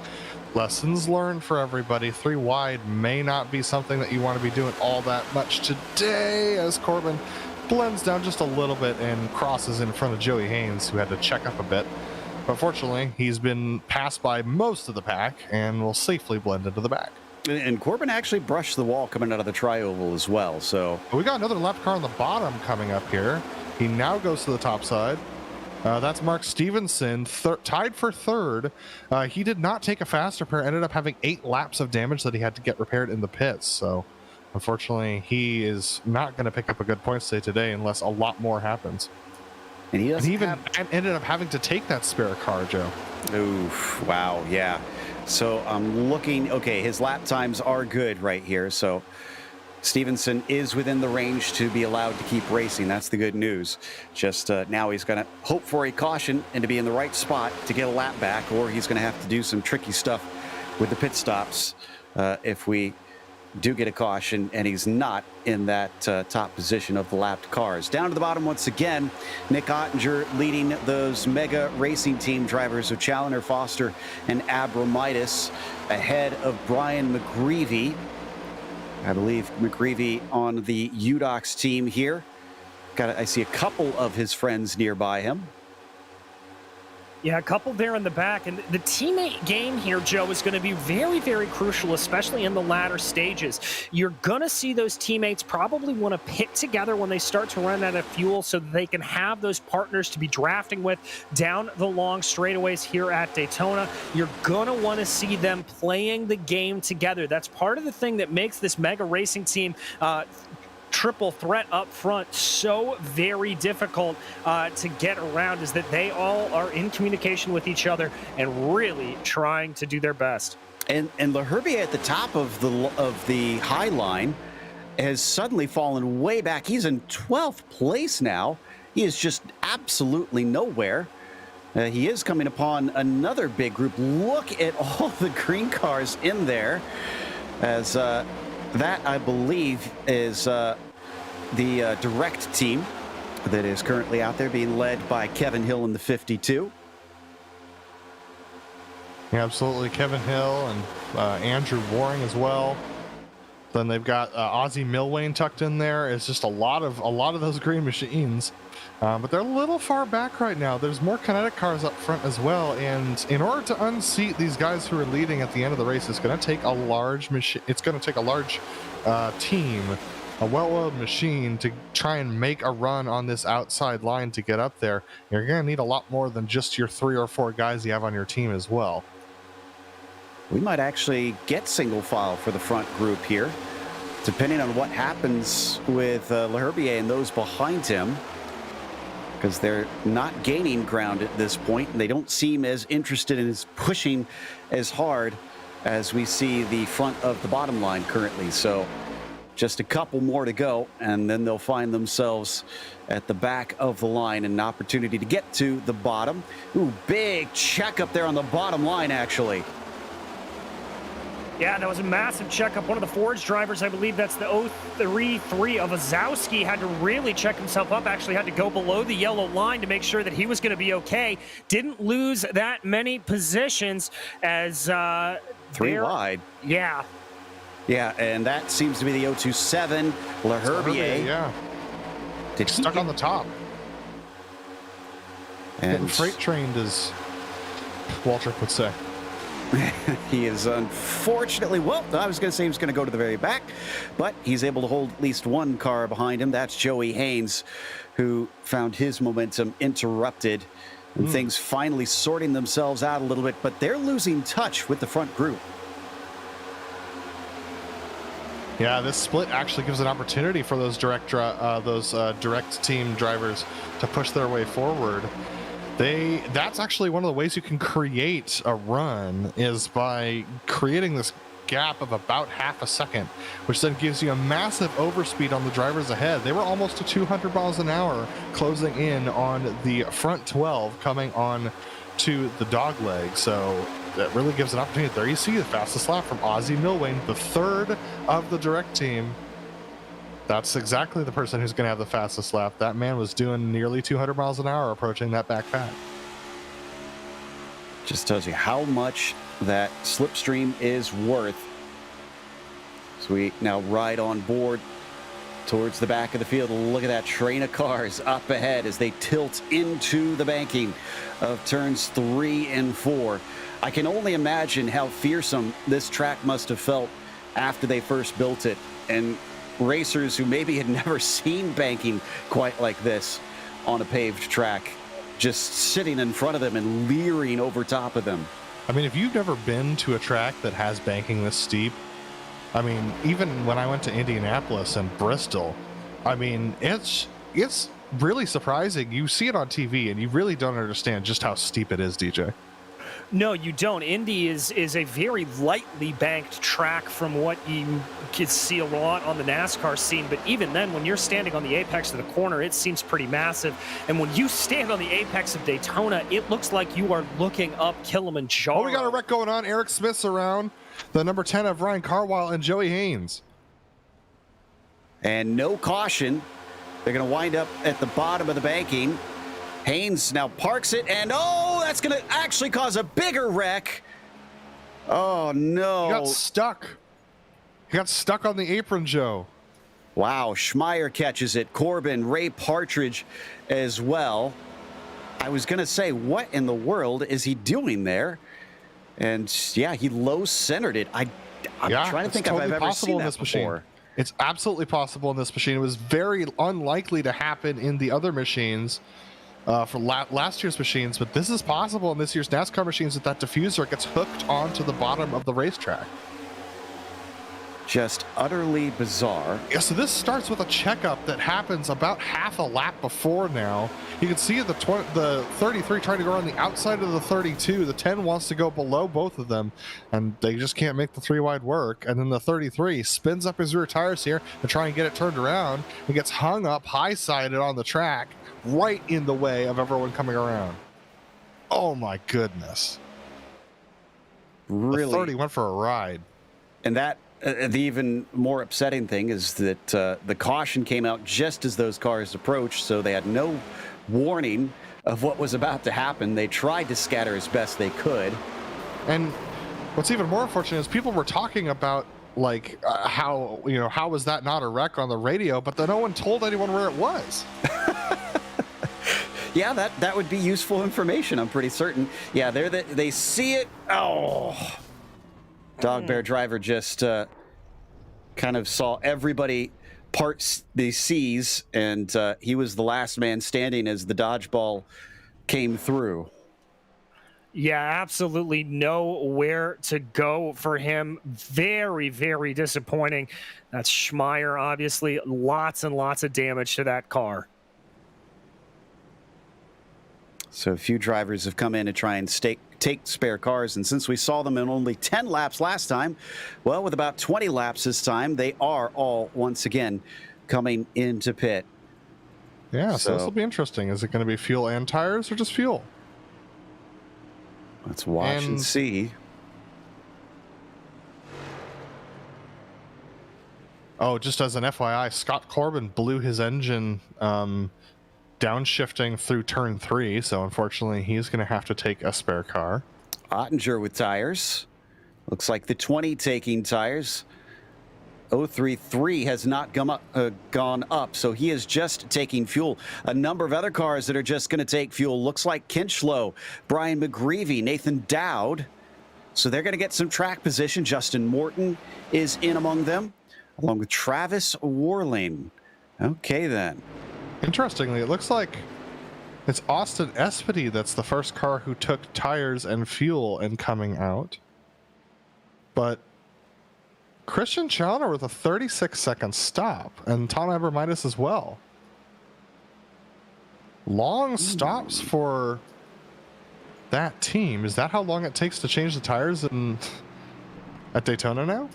lessons learned for everybody. 3 wide may not be something that you want to be doing all that much today, as Corbin blends down just a little bit and crosses in front of Joey Haynes, who had to check up a bit. But fortunately, he's been passed by most of the pack and will safely blend into the back. And Corbin actually brushed the wall coming out of the tri-oval as well. So we got another lap car on the bottom coming up here. He now goes to the top side. That's Mark Stevenson, tied for third. He did not take a fast repair, ended up having 8 laps of damage that he had to get repaired in the pits. So unfortunately, he is not going to pick up a good point stay today unless a lot more happens. And he ended up having to take that spare car, Joe. Oof, wow, yeah. So I'm looking, okay, his lap times are good right here. So Stevenson is within the range to be allowed to keep racing. That's the good news. Just now he's going to hope for a caution and to be in the right spot to get a lap back, or he's going to have to do some tricky stuff with the pit stops if we do get a caution and he's not in that top position of the lapped cars. Down to the bottom once again, Nick Ottinger leading those mega racing team drivers of Challenger, Foster, and Abramitis ahead of Brian McGreevy. I believe McGreevy on the UDOX team here. I see a couple of his friends nearby him. Yeah, a couple there in the back. And the teammate game here, Joe, is going to be very, very crucial, especially in the latter stages. You're going to see those teammates probably want to pit together when they start to run out of fuel so that they can have those partners to be drafting with down the long straightaways here at Daytona. You're going to want to see them playing the game together. That's part of the thing that makes this mega racing team triple threat up front so very difficult to get around, is that they all are in communication with each other and really trying to do their best. And LaHerbier at the top of the high line has suddenly fallen way back. He's in 12th place now. He is just absolutely nowhere. He is coming upon another big group. Look at all the green cars in there, as that, I believe, is the direct team that is currently out there being led by Kevin Hill in the 52. Yeah, absolutely. Kevin Hill and Andrew Waring as well. Then they've got Ozzie Milwain tucked in there. It's just a lot of those green machines. But they're a little far back right now. There's more kinetic cars up front as well, and in order to unseat these guys who are leading at the end of the race, it's going to take a large machine. It's going to take a large team, a well-oiled machine, to try and make a run on this outside line to get up there. You're going to need a lot more than just your 3 or 4 guys you have on your team as well. We might actually get single file for the front group here, depending on what happens with LaHerbier and those behind him, because they're not gaining ground at this point, and they don't seem as interested in pushing as hard as we see the front of the bottom line currently. So just a couple more to go, and then they'll find themselves at the back of the line and an opportunity to get to the bottom. Ooh, big check up there on the bottom line, actually. Yeah, that was a massive checkup. One of the Forge drivers, I believe that's the 033 of Azowski, had to really check himself up, actually had to go below the yellow line to make sure that he was going to be okay. Didn't lose that many positions as... 3 wide. Yeah. Yeah, and that seems to be the 027, LaHerbier. Yeah. Stuck on the top. And getting freight trained, as Waltrip would say. He is unfortunately, well, I was going to say he was going to go to the very back, but he's able to hold at least one car behind him. That's Joey Haynes, who found his momentum interrupted, and things finally sorting themselves out a little bit, but they're losing touch with the front group. Yeah, this split actually gives an opportunity for those direct team drivers to push their way forward. That's actually one of the ways you can create a run, is by creating this gap of about half a second, which then gives you a massive overspeed on the drivers ahead. They were almost to 200 miles an hour closing in on the front 12 coming on to the dog leg. So that really gives an opportunity. There you see the fastest lap from Ozzie Milwayne, the third of the direct team. That's exactly the person who's going to have the fastest lap. That man was doing nearly 200 miles an hour approaching that backpack. Just tells you how much that slipstream is worth. So we now ride on board towards the back of the field. Look at that train of cars up ahead as they tilt into the banking of turns 3 and 4. I can only imagine how fearsome this track must have felt after they first built it, and racers who maybe had never seen banking quite like this on a paved track just sitting in front of them and leering over top of them. I mean, if you've never been to a track that has banking this steep, I mean, even when I went to Indianapolis and Bristol, I mean, it's really surprising. You see it on TV and you really don't understand just how steep it is, DJ. No, you don't. Indy is a very lightly banked track from what you could see a lot on the NASCAR scene. But even then, when you're standing on the apex of the corner, it seems pretty massive. And when you stand on the apex of Daytona, it looks like you are looking up Kilimanjaro. Oh, we got a wreck going on. Eric Smith's around. The number 10 of Ryan Carwile and Joey Haynes. And no caution. They're going to wind up at the bottom of the banking. Haynes now parks it, and oh, that's going to actually cause a bigger wreck. Oh, no. He got stuck. He got stuck on the apron, Joe. Wow, Schmeier catches it. Corbin, Ray Partridge as well. I was going to say, what in the world is he doing there? And yeah, he low-centered it. I'm trying to think if I've ever seen that before. It's absolutely possible in this machine. It was very unlikely to happen in the other machines. For last year's machines, but this is possible in this year's NASCAR machines with that diffuser. It gets hooked onto the bottom of the racetrack. Just utterly bizarre. Yeah, so this starts with a checkup that happens about half a lap before now. You can see the 33 trying to go around the outside of the 32. The 10 wants to go below both of them, and they just can't make the 3 wide work. And then the 33 spins up his rear tires here to try and get it turned around. It gets hung up high-sided on the track, right in the way of everyone coming around. Oh my goodness. Really? The 30 went for a ride. And that, the even more upsetting thing is that the caution came out just as those cars approached, so they had no warning of what was about to happen. They tried to scatter as best they could. And what's even more unfortunate is people were talking about like how was that not a wreck on the radio, but then no one told anyone where it was. Yeah, that would be useful information, I'm pretty certain. Yeah, they see it. Oh. Dog Bear Driver just kind of saw everybody part the C's, and he was the last man standing as the dodgeball came through. Yeah, absolutely nowhere to go for him. Very, very disappointing. That's Schmeier, obviously. Lots and lots of damage to that car. So a few drivers have come in to try and take spare cars, and since we saw them in only 10 laps last time, well, with about 20 laps this time, they are all once again coming into pit. Yeah, so this will be interesting. Is it going to be fuel and tires or just fuel? Let's watch and see. Oh, just as an FYI, Scott Corbin blew his engine downshifting through turn 3, so unfortunately he's going to have to take a spare car. Ottinger with tires. Looks like the 20 taking tires. 033 has not gone up, so he is just taking fuel. A number of other cars that are just going to take fuel. Looks like Kinchlow, Brian McGreevy, Nathan Dowd. So they're going to get some track position. Justin Morton is in among them, along with Travis Warling. Okay, then. Interestingly, it looks like it's Austin Espedy that's the first car who took tires and fuel in coming out. But Christian Challoner with a 36-second stop, and Tom Abramitis as well. Long stops for that team. Is that how long it takes to change the tires at Daytona now?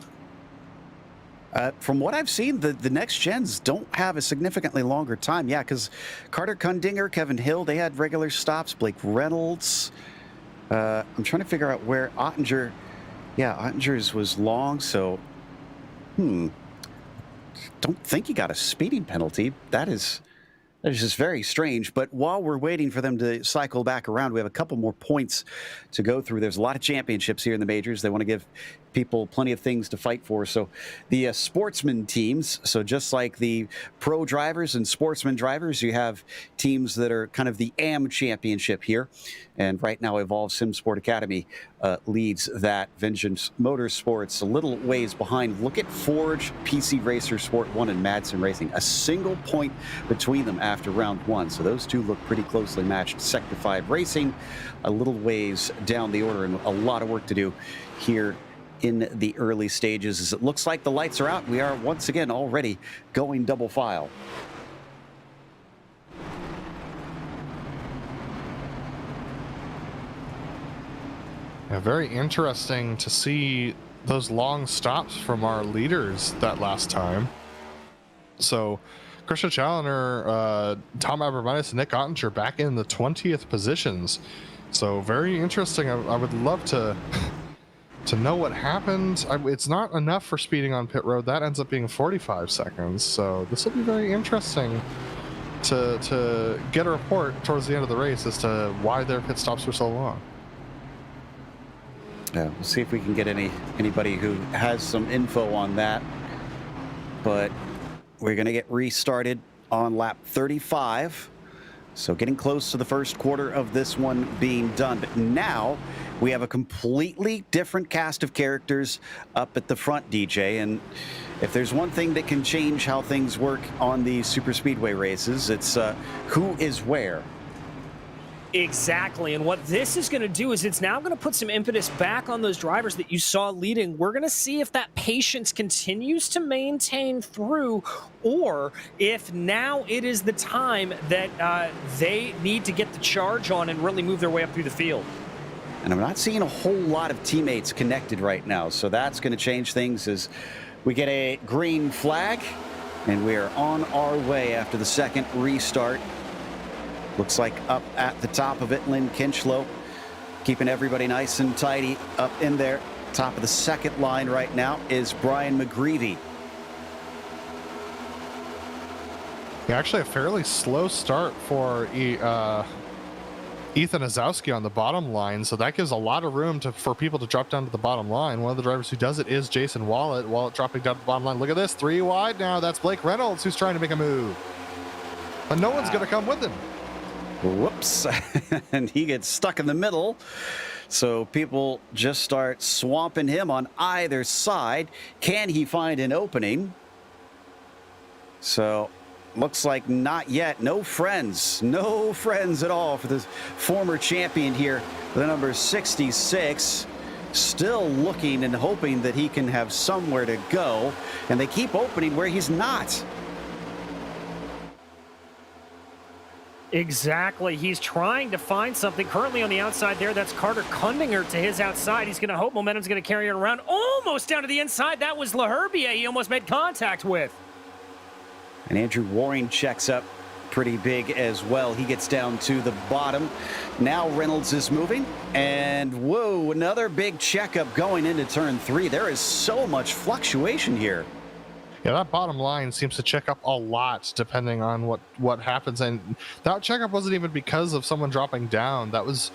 From what I've seen, the next gens don't have a significantly longer time. Yeah, because Carter Kundinger, Kevin Hill, they had regular stops. Blake Reynolds. I'm trying to figure out where Ottinger. Yeah, Ottinger's was long, so don't think he got a speeding penalty. That is just very strange. But while we're waiting for them to cycle back around, we have a couple more points to go through. There's a lot of championships here in the majors. They want to give people plenty of things to fight for. So the sportsman teams, so just like the pro drivers and sportsman drivers, you have teams that are kind of the AM championship here. And right now, Evolve Sim Sport Academy leads that. Vengeance Motorsports a little ways behind. Look at Forge, PC Racer Sport 1, and Mad Sim Racing. A single point between them after round 1. So those two look pretty closely matched. Sector 5 Racing a little ways down the order, and a lot of work to do here in the early stages. As it looks like the lights are out, we are once again already going double file. Yeah, very interesting to see those long stops from our leaders that last time. So Christian Challoner, Tom Abramitis, and Nick Ottinger back in the 20th positions. So very interesting. I would love to know what happened. It's not enough for speeding on pit road. That ends up being 45 seconds. So this will be very interesting to get a report towards the end of the race as to why their pit stops were so long. Yeah, we'll see if we can get anybody who has some info on that. But we're going to get restarted on lap 35. So getting close to the first quarter of this one being done. But now we have a completely different cast of characters up at the front, DJ. And if there's one thing that can change how things work on these super speedway races, it's who is where. Exactly, and what this is going to do is it's now going to put some impetus back on those drivers that you saw leading. We're going to see if that patience continues to maintain through, or if now it is the time that they need to get the charge on and really move their way up through the field. And I'm not seeing a whole lot of teammates connected right now, so that's going to change things as we get a green flag, and we are on our way after the second restart. Looks like up at the top of it, Lynn Kinchlow keeping everybody nice and tidy up in there. Top of the second line right now is Brian McGreevy. Yeah, actually a fairly slow start for Ethan Azowski on the bottom line, so that gives a lot of room for people to drop down to the bottom line. One of the drivers who does it is Jason Wallet. Wallet dropping down to the bottom line. Look at this, 3 wide now. That's Blake Reynolds who's trying to make a move. But no one's going to come with him. Whoops. And he gets stuck in the middle. So people just start swamping him on either side. Can he find an opening? So looks like not yet. No friends. No friends at all for the former champion here. The number 66. Still looking and hoping that he can have somewhere to go. And they keep opening where he's not. Exactly. He's trying to find something. Currently on the outside there, that's Carter Kundinger to his outside. He's going to hope momentum's going to carry it around. Almost down to the inside. That was LaHerbier he almost made contact with. And Andrew Waring checks up pretty big as well. He gets down to the bottom. Now Reynolds is moving. And whoa, another big checkup going into turn 3. There is so much fluctuation here. Yeah, that bottom line seems to check up a lot depending on what happens. And that checkup wasn't even because of someone dropping down. That was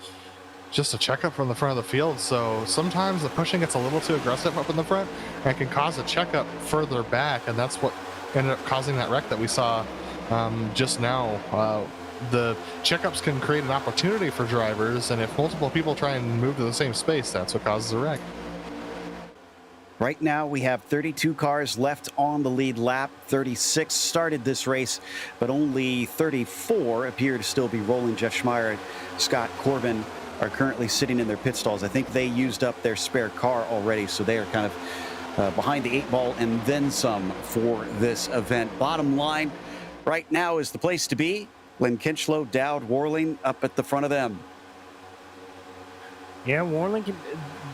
just a checkup from the front of the field. So sometimes the pushing gets a little too aggressive up in the front and can cause a checkup further back. And that's what ended up causing that wreck that we saw just now the checkups can create an opportunity for drivers, and if multiple people try and move to the same space, that's what causes a wreck. Right now, we have 32 cars left on the lead lap. 36 started this race, but only 34 appear to still be rolling. Jeff Schmeier and Scott Corbin are currently sitting in their pit stalls. I think they used up their spare car already, so they are kind of behind the 8 ball and then some for this event. Bottom line right now is the place to be. Lynn Kinchlow, Dowd, Warling up at the front of them. Yeah, Warling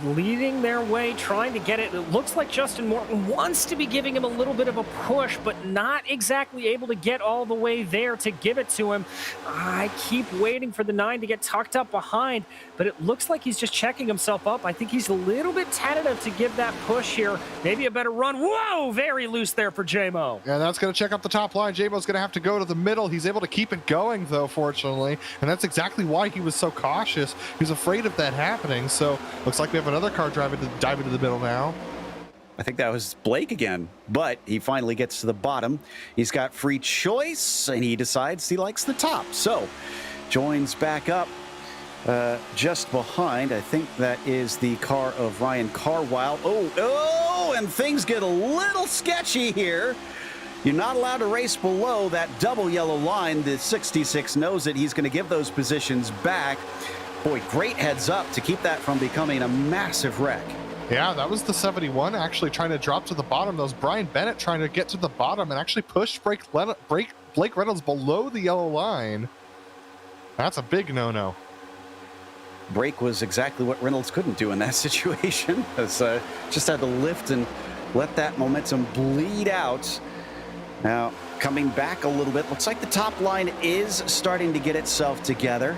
leading their way, trying to get it. It looks like Justin Morton wants to be giving him a little bit of a push, but not exactly able to get all the way there to give it to him. I keep waiting for the 9 to get tucked up behind, but it looks like he's just checking himself up. I think he's a little bit tentative to give that push here. Maybe a better run. Whoa, very loose there for J-Mo. Yeah, that's going to check up the top line. J-Mo's going to have to go to the middle. He's able to keep it going, though, fortunately, and that's exactly why he was so cautious. He was afraid of that happening, so looks like we have another car driving to dive into the middle now. I think that was Blake again, but he finally gets to the bottom. He's got free choice, and he decides he likes the top. So, joins back up just behind. I think that is the car of Ryan Carwile. Oh, and things get a little sketchy here. You're not allowed to race below that double yellow line. The 66 knows it. He's going to give those positions back. Boy, great heads up to keep that from becoming a massive wreck. Yeah, that was the 71 actually trying to drop to the bottom. That was Brian Bennett trying to get to the bottom and actually push Blake Reynolds below the yellow line. That's a big no-no. Brake was exactly what Reynolds couldn't do in that situation. Just had to lift and let that momentum bleed out. Now, coming back a little bit, looks like the top line is starting to get itself together.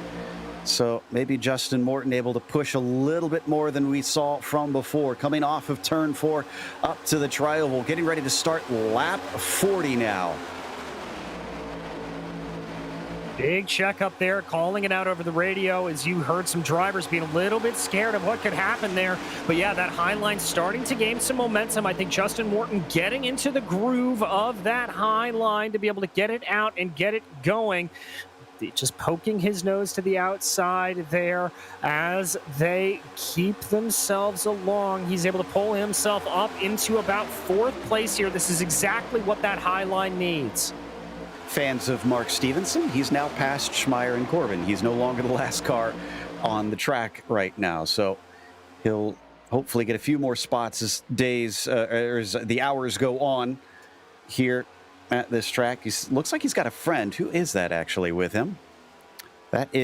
So maybe Justin Morton able to push a little bit more than we saw from before. Coming off of turn 4 up to the tri-oval, getting ready to start lap 40 now. Big check up there, calling it out over the radio as you heard some drivers being a little bit scared of what could happen there. But yeah, that high line starting to gain some momentum. I think Justin Morton getting into the groove of that high line to be able to get it out and get it going. Just poking his nose to the outside there as they keep themselves along. He's able to pull himself up into about 4th place here. This is exactly what that high line needs. Fans of Mark Stevenson, he's now past Schmeier and Corbin. He's no longer the last car on the track right now. So he'll hopefully get a few more spots as the hours go on here at this track. Looks like he's got a friend. Who is that actually with him? That's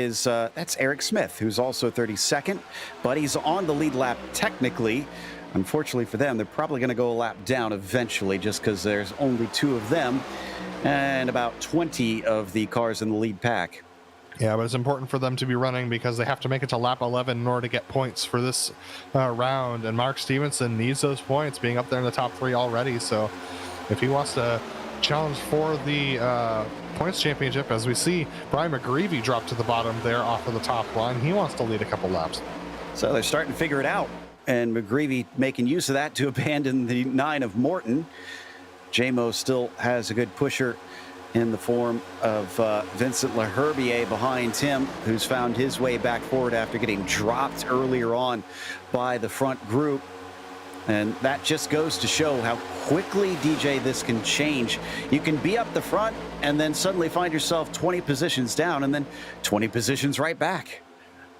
Eric Smith, who's also 32nd, but he's on the lead lap technically. Unfortunately for them, they're probably going to go a lap down eventually just because there's only 2 of them and about 20 of the cars in the lead pack. Yeah, but it's important for them to be running because they have to make it to lap 11 in order to get points for this round, and Mark Stevenson needs those points, being up there in the top 3 already. So if he wants to challenge for the points championship, as we see Brian McGreevy drop to the bottom there off of the top line, he wants to lead a couple laps. So they're starting to figure it out, and McGreevy making use of that to abandon the 9 of Morton. J-Mo still has a good pusher in the form of Vincent Laherbier behind him, who's found his way back forward after getting dropped earlier on by the front group. And that just goes to show how quickly, DJ, this can change. You can be up the front and then suddenly find yourself 20 positions down and then 20 positions right back.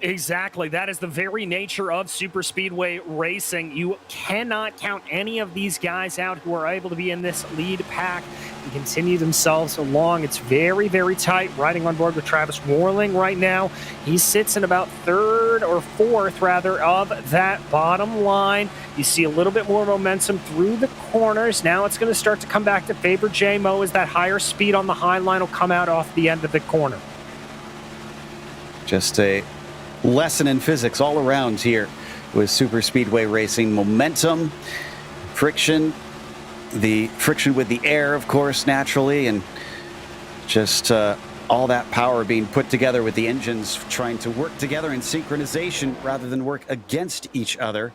Exactly. That is the very nature of super speedway racing. You cannot count any of these guys out who are able to be in this lead pack and continue themselves along. It's very, very tight. Riding on board with Travis Warling right now. He sits in about 3rd or 4th, rather, of that bottom line. You see a little bit more momentum through the corners. Now it's going to start to come back to favor J-Mo as that higher speed on the high line will come out off the end of the corner. Just a lesson in physics all around here with super speedway racing. Momentum, friction, the friction with the air, of course, naturally, and just all that power being put together with the engines trying to work together in synchronization rather than work against each other.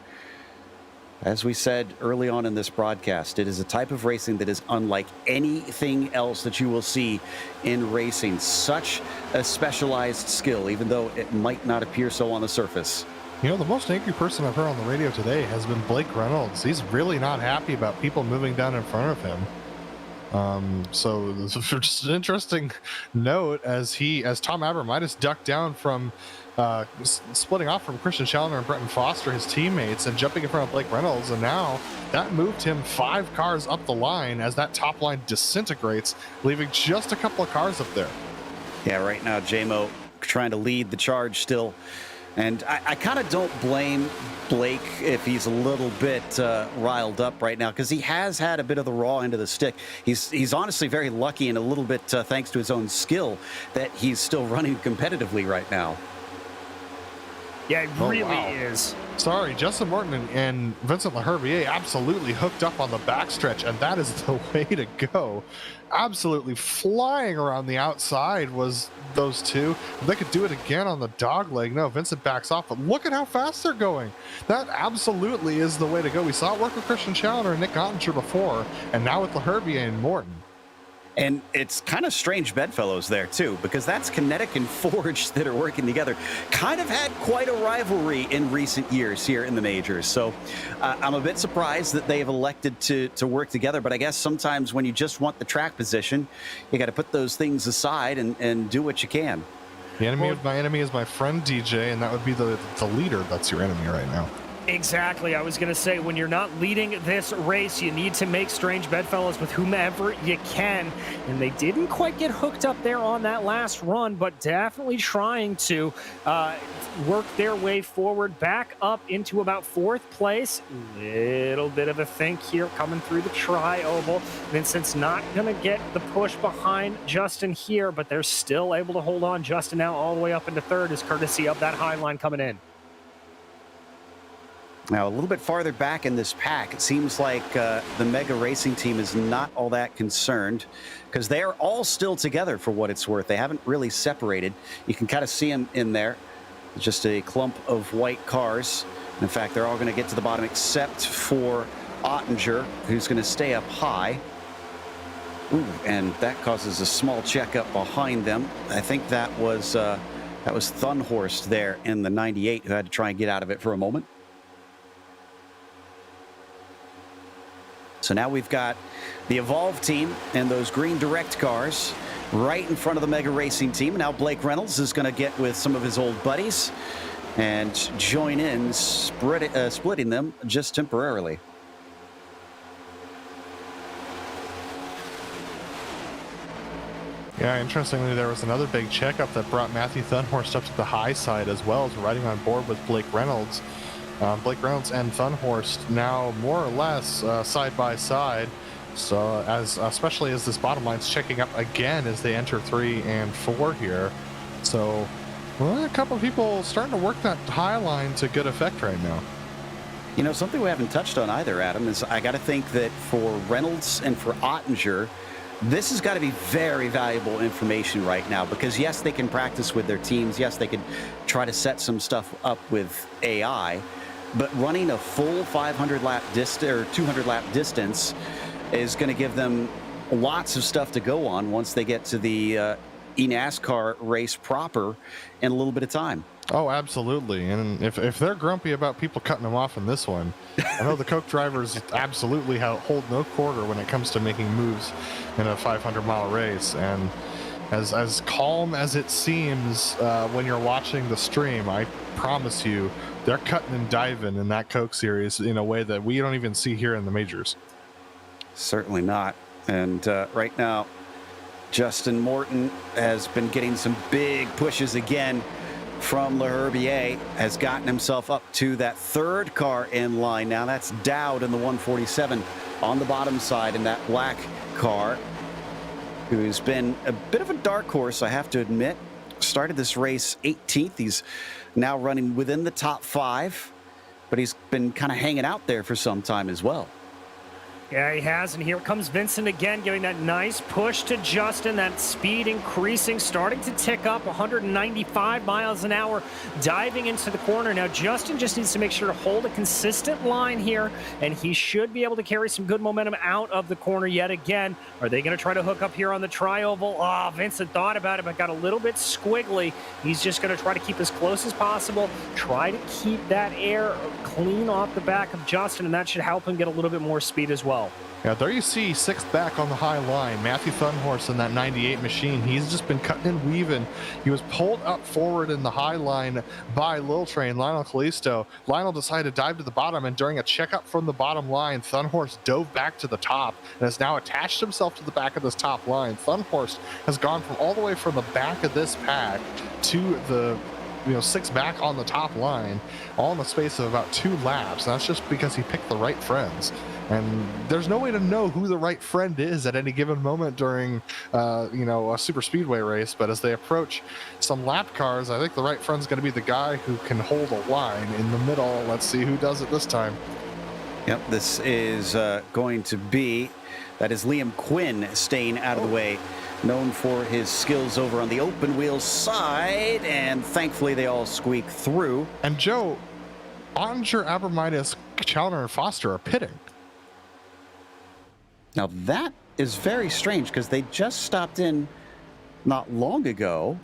As we said early on in this broadcast, it is a type of racing that is unlike anything else that you will see in racing. Such a specialized skill, even though it might not appear so on the surface. You know, the most angry person I've heard on the radio today has been Blake Reynolds. He's really not happy about people moving down in front of him. So this is just an interesting note as Tom Abramitis ducked down from splitting off from Christian Challenger and Brenton Foster, his teammates, and jumping in front of Blake Reynolds, and now that moved him 5 cars up the line as that top line disintegrates, leaving just a couple of cars up there. Yeah, right now JMO trying to lead the charge still. And I kind of don't blame Blake if he's a little bit riled up right now, because he has had a bit of the raw end of the stick. He's honestly very lucky, and a little bit thanks to his own skill, that he's still running competitively right now. Yeah, it really is. Sorry, Justin Morton and Vincent Laherbier absolutely hooked up on the backstretch, and that is the way to go. Absolutely flying around the outside was those two. If they could do it again on the dog leg. No, Vincent backs off, but look at how fast they're going. That absolutely is the way to go. We saw it work with Christian Challenger and Nick Ottinger before, and now with Laherbier and Morton. And it's kind of strange bedfellows there, too, because that's Kinetic and Forge that are working together. Kind of had quite a rivalry in recent years here in the majors. So I'm a bit surprised that they have elected to work together. But I guess sometimes when you just want the track position, you got to put those things aside and do what you can. The enemy of my enemy is my friend, DJ, and that would be the leader that's your enemy right now. Exactly. I was going to say, when you're not leading this race, you need to make strange bedfellows with whomever you can. And they didn't quite get hooked up there on that last run, but definitely trying to work their way forward back up into about 4th place. Little bit of a think here coming through the tri-oval. Vincent's not going to get the push behind Justin here, but they're still able to hold on. Justin now all the way up into 3rd is courtesy of that high line coming in. Now, a little bit farther back in this pack, it seems like the Mega Racing team is not all that concerned, because they are all still together for what it's worth. They haven't really separated. You can kind of see them in there. Just a clump of white cars. In fact, they're all going to get to the bottom except for Ottinger, who's going to stay up high. Ooh, and that causes a small checkup behind them. I think that was Thunhorst there in the 98 who had to try and get out of it for a moment. So now we've got the Evolve team and those green direct cars right in front of the Mega Racing team. Now Blake Reynolds is going to get with some of his old buddies and join in, splitting them just temporarily. Yeah, interestingly, there was another big checkup that brought Matthew Thunhorst up to the high side as well as riding on board with Blake Reynolds. Blake Reynolds and Thunhorst now more or less side by side. So especially as this bottom line's checking up again as they enter 3 and 4 here. So a couple of people starting to work that high line to good effect right now. You know, something we haven't touched on either, Adam, is I got to think that for Reynolds and for Ottinger, this has got to be very valuable information right now, because yes, they can practice with their teams. Yes, they can try to set some stuff up with AI. But running a full 500-lap distance or 200-lap distance is going to give them lots of stuff to go on once they get to the eNASCAR race proper in a little bit of time. Oh, absolutely. And if they're grumpy about people cutting them off in this one, I know the Coke drivers absolutely hold no quarter when it comes to making moves in a 500-mile race. And as calm as it seems when you're watching the stream, I promise you, they're cutting and diving in that Coke series in a way that we don't even see here in the majors. Certainly not. And right now, Justin Morton has been getting some big pushes again from Laherbier, has gotten himself up to that 3rd car in line. Now that's Dowd in the 147 on the bottom side in that black car, who's been a bit of a dark horse, I have to admit. Started this race 18th. He's now running within the top 5, but he's been kind of hanging out there for some time as well. Yeah, he has, and here comes Vincent again, giving that nice push to Justin, that speed increasing, starting to tick up, 195 miles an hour, diving into the corner. Now, Justin just needs to make sure to hold a consistent line here, and he should be able to carry some good momentum out of the corner yet again. Are they going to try to hook up here on the tri-oval? Oh, Vincent thought about it, but got a little bit squiggly. He's just going to try to keep as close as possible, try to keep that air clean off the back of Justin, and that should help him get a little bit more speed as well. Yeah, there you see sixth back on the high line. Matthew Thunhorse in that 98 machine. He's just been cutting and weaving. He was pulled up forward in the high line by Lil Train, Lionel Callisto. Lionel decided to dive to the bottom, and during a checkup from the bottom line, Thunhorse dove back to the top and has now attached himself to the back of this top line. Thunhorse has gone from all the way from the back of this pack to the six back on the top line, all in the space of about 2 laps. And that's just because he picked the right friends. And there's no way to know who the right friend is at any given moment during, a super speedway race. But as they approach some lap cars, I think the right friend's going to be the guy who can hold a line in the middle. Let's see who does it this time. Yep, this is going to be, that is Liam Quinn staying out of the way, known for his skills over on the open wheel side, and thankfully they all squeak through. And Joe, Onger, Abramitis, Challoner, and Foster are pitting. Now that is very strange because they just stopped in not long ago.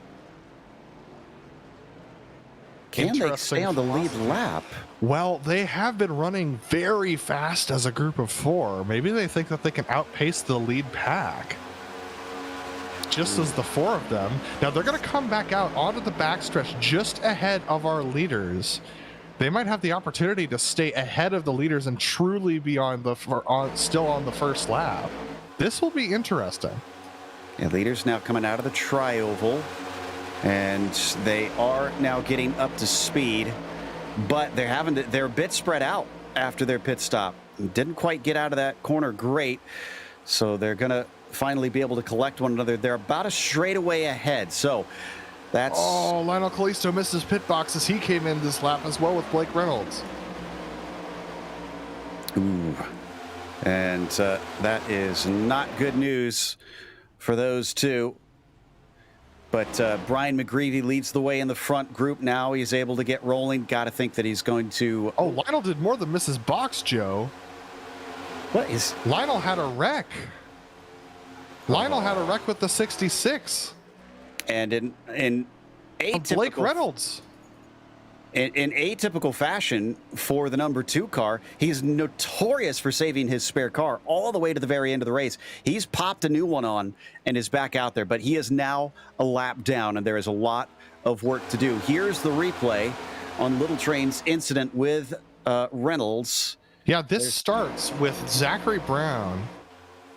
Can they stay on the lead lap? Well, they have been running very fast as a group of 4. Maybe they think that they can outpace the lead pack. Just as the 4 of them. Now they're going to come back out onto the backstretch just ahead of our leaders. They might have the opportunity to stay ahead of the leaders and truly be still on the first lap. This will be interesting. Yeah, leaders now coming out of the tri-oval, and they are now getting up to speed, but they're a bit spread out after their pit stop. Didn't quite get out of that corner great, so they're going to finally be able to collect one another. They're about a straightaway ahead, so that's... Oh, Lionel Callisto missed his pit box as he came in this lap as well with Blake Reynolds. Ooh. And that is not good news for those two. But Brian McGreevy leads the way in the front group now. He's able to get rolling. Got to think that he's going to... Oh, Lionel did more than miss his box, Joe. What is... Lionel had a wreck. Lionel had a wreck with the 66. And in atypical... Blake Reynolds. In atypical fashion for the number 2 car, he's notorious for saving his spare car all the way to the very end of the race. He's popped a new one on and is back out there, but he is now a lap down, and there is a lot of work to do. Here's the replay on Little Train's incident with Reynolds. Yeah, this starts with Zachary Brown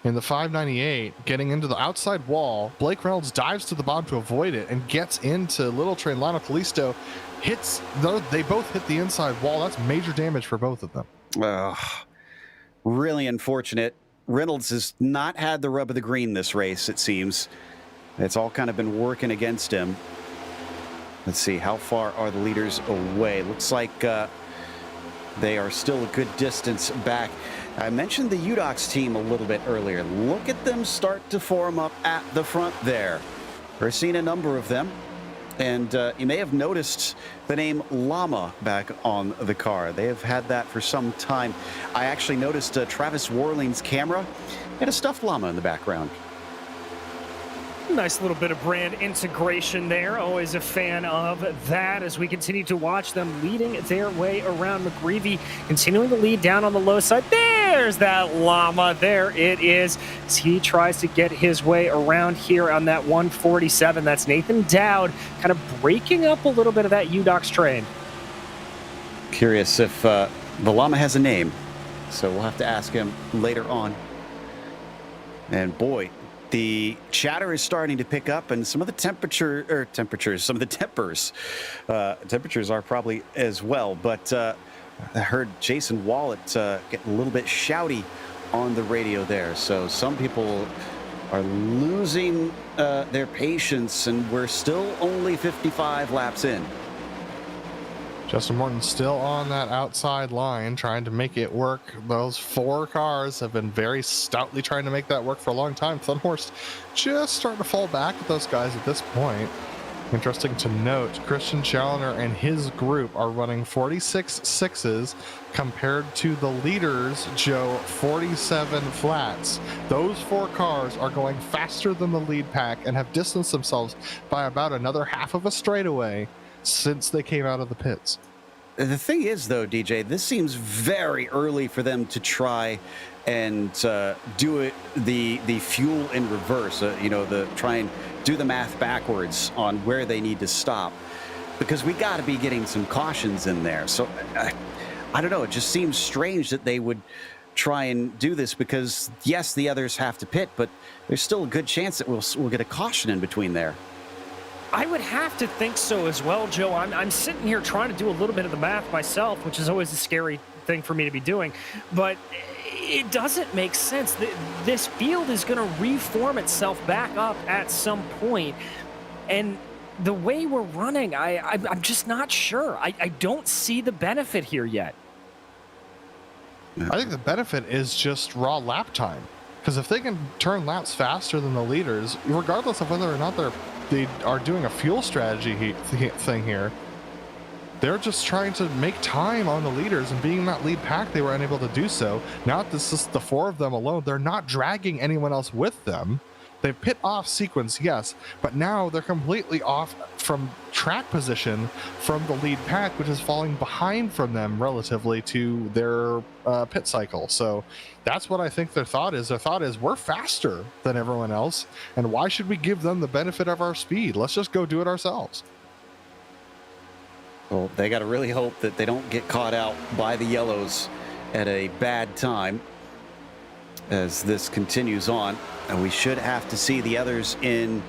in the 598 getting into the outside wall. Blake Reynolds dives to the bottom to avoid it and gets into Little Train. Lionel Callisto hits, they both hit the inside wall. That's major damage for both of them. Really unfortunate. Reynolds has not had the rub of the green this race, it seems. It's all kind of been working against him. Let's see, how far are the leaders away? Looks like they are still a good distance back. I mentioned the UDOX team a little bit earlier. Look at them start to form up at the front there. We're seeing a number of them. And you may have noticed the name Llama back on the car. They have had that for some time. I actually noticed Travis Warling's camera had a stuffed llama in the background. Nice little bit of brand integration there. Always a fan of that as we continue to watch them leading their way around. McGreevy continuing to lead down on the low side. There's that llama. There it is as he tries to get his way around here on that 147. That's Nathan Dowd kind of breaking up a little bit of that UDOX train. Curious if the llama has a name. So we'll have to ask him later on. And boy, the chatter is starting to pick up, and some of the temperatures are probably as well. But I heard Jason Wallet get a little bit shouty on the radio there. So some people are losing their patience, and we're still only 55 laps in. Justin Morton still on that outside line, trying to make it work. Those 4 cars have been very stoutly trying to make that work for a long time. Thunhorst just starting to fall back with those guys at this point. Interesting to note, Christian Challoner and his group are running 46 sixes compared to the leaders, Joe, 47 flats. Those 4 cars are going faster than the lead pack and have distanced themselves by about another half of a straightaway since they came out of the pits. The thing is, though, DJ, this seems very early for them to try and do it the fuel in reverse. Try and do the math backwards on where they need to stop, because we got to be getting some cautions in there. So I don't know. It just seems strange that they would try and do this, because yes, the others have to pit, but there's still a good chance that we'll get a caution in between there. I would have to think so as well, Joe. I'm sitting here trying to do a little bit of the math myself, which is always a scary thing for me to be doing, but it doesn't make sense. This field is going to reform itself back up at some point, and the way we're running, I'm just not sure. I don't see the benefit here yet. I think the benefit is just raw lap time, because if they can turn laps faster than the leaders, regardless of whether or not they are doing a fuel strategy thing here, they're just trying to make time on the leaders, and being that lead pack, they were unable to do so. Now this is the 4 of them alone. They're not dragging anyone else with them. They pit off sequence, yes, but now they're completely off from track position from the lead pack, which is falling behind from them relatively to their pit cycle. So that's what I think their thought is. Their thought is, we're faster than everyone else, and why should we give them the benefit of our speed? Let's just go do it ourselves. Well, they got to really hope that they don't get caught out by the yellows at a bad time as this continues on. And we should have to see the others in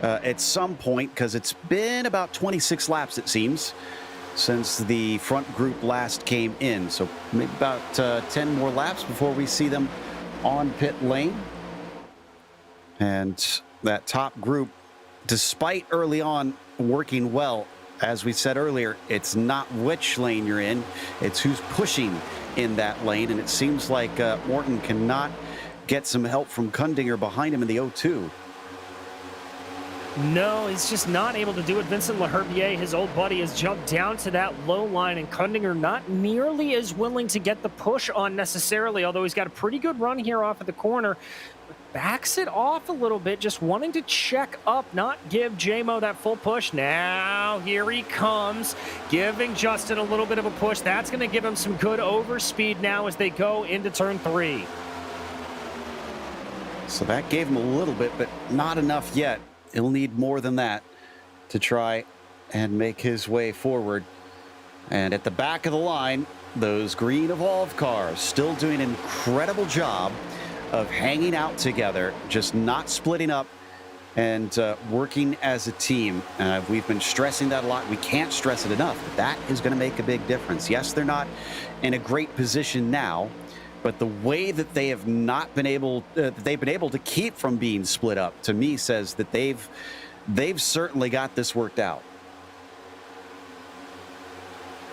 at some point, because it's been about 26 laps, it seems, since the front group last came in. So maybe about 10 more laps before we see them on pit lane. And that top group, despite early on working well, as we said earlier, it's not which lane you're in, it's who's pushing in that lane. And it seems like Morton cannot get some help from Kundinger behind him in the 0-2. No, he's just not able to do it. Vincent Laherbier, his old buddy, has jumped down to that low line, and Kundinger not nearly as willing to get the push on necessarily, although he's got a pretty good run here off of the corner. Backs it off a little bit, just wanting to check up, not give JMO that full push. Now, here he comes, giving Justin a little bit of a push. That's going to give him some good overspeed now as they go into turn 3. So that gave him a little bit, but not enough yet. He'll need more than that to try and make his way forward. And at the back of the line, those green Evolve cars still doing an incredible job of hanging out together, just not splitting up and working as a team. We've been stressing that a lot. We can't stress it enough. That is going to make a big difference. Yes, they're not in a great position now, but the way that they have not been able, they've been able to keep from being split up, to me says that they've certainly got this worked out.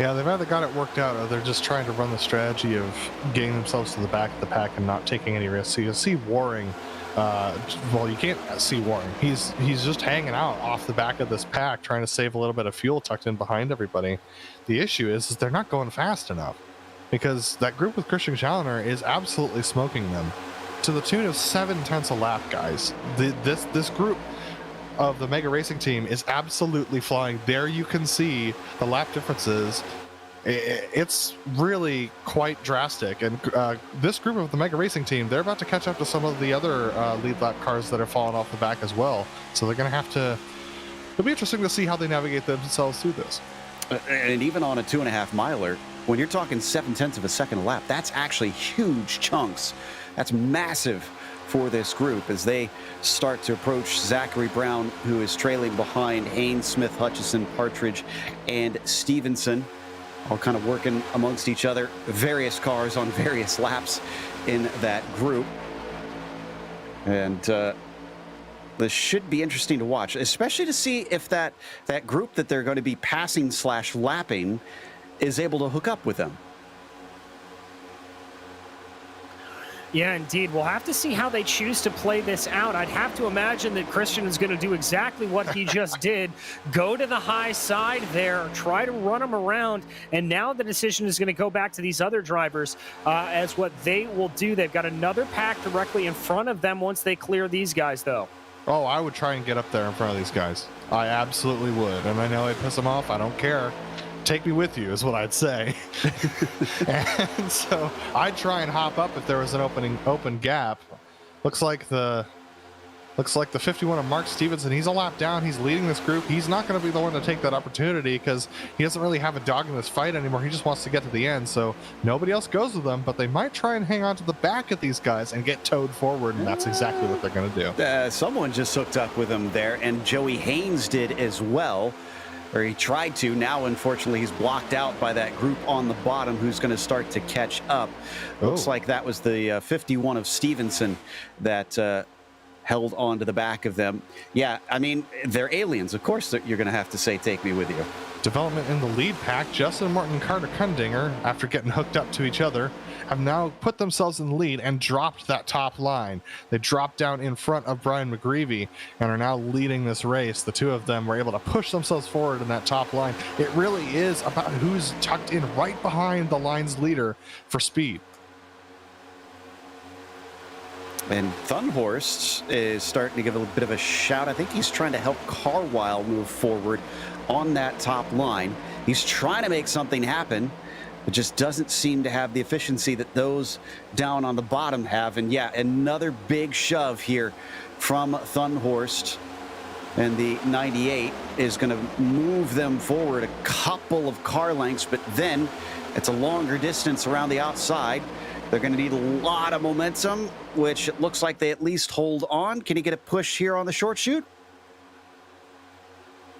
Yeah, they've either got it worked out, or they're just trying to run the strategy of getting themselves to the back of the pack and not taking any risks. So you'll see Waring. Well, you can't see Waring. He's just hanging out off the back of this pack, trying to save a little bit of fuel tucked in behind everybody. The issue is they're not going fast enough, because that group with Christian Challoner is absolutely smoking them to the tune of 7/10 a lap, guys. This group of the Mega Racing team is absolutely flying. There you can see the lap differences. It's really quite drastic, and this group of the Mega Racing team, they're about to catch up to some of the other lead lap cars that are falling off the back as well. So they're going to have to, it'll be interesting to see how they navigate themselves through this. And even on a 2.5 miler, when you're talking 7/10 of a second a lap, that's actually huge chunks. That's massive for this group as they start to approach Zachary Brown, who is trailing behind Haynes, Smith, Hutchison, Partridge, and Stevenson, all kind of working amongst each other. Various cars on various laps in that group. And this should be interesting to watch, especially to see if that group that they're going to be passing / lapping is able to hook up with them. Yeah, indeed. We'll have to see how they choose to play this out. I'd have to imagine that Christian is going to do exactly what he just did. Go to the high side there, try to run them around, and now the decision is going to go back to these other drivers as what they will do. They've got another pack directly in front of them once they clear these guys, though. Oh, I would try and get up there in front of these guys. I absolutely would, and I know I'd piss them off. I don't care. Take me with you is what I'd say. And so I'd try and hop up if there was an open gap. Looks like the 51 of Mark Stevenson. He's a lap down. He's leading this group. He's not going to be the one to take that opportunity because he doesn't really have a dog in this fight anymore. He just wants to get to the end. So nobody else goes with them, but they might try and hang on to the back of these guys and get towed forward, and that's exactly what they're going to do. Someone just hooked up with him there, and Joey Haynes did as well. Or he tried to. Now, unfortunately, he's blocked out by that group on the bottom who's going to start to catch up. Looks like that was the 51 of Stevenson that held on to the back of them. Yeah, I mean, they're aliens. Of course, you're going to have to say, take me with you. Development in the lead pack. Justin Martin and Carter Kundinger, after getting hooked up to each other, have now put themselves in the lead and dropped that top line. They dropped down in front of Brian McGreevy and are now leading this race. The two of them were able to push themselves forward in that top line. It really is about who's tucked in right behind the line's leader for speed. And Thunhorst is starting to give a bit of a shout. I think he's trying to help Carwile move forward on that top line. He's trying to make something happen. It just doesn't seem to have the efficiency that those down on the bottom have. And yeah, another big shove here from Thunhorst. And the 98 is going to move them forward a couple of car lengths, but then it's a longer distance around the outside. They're going to need a lot of momentum, which it looks like they at least hold on. Can he get a push here on the short chute?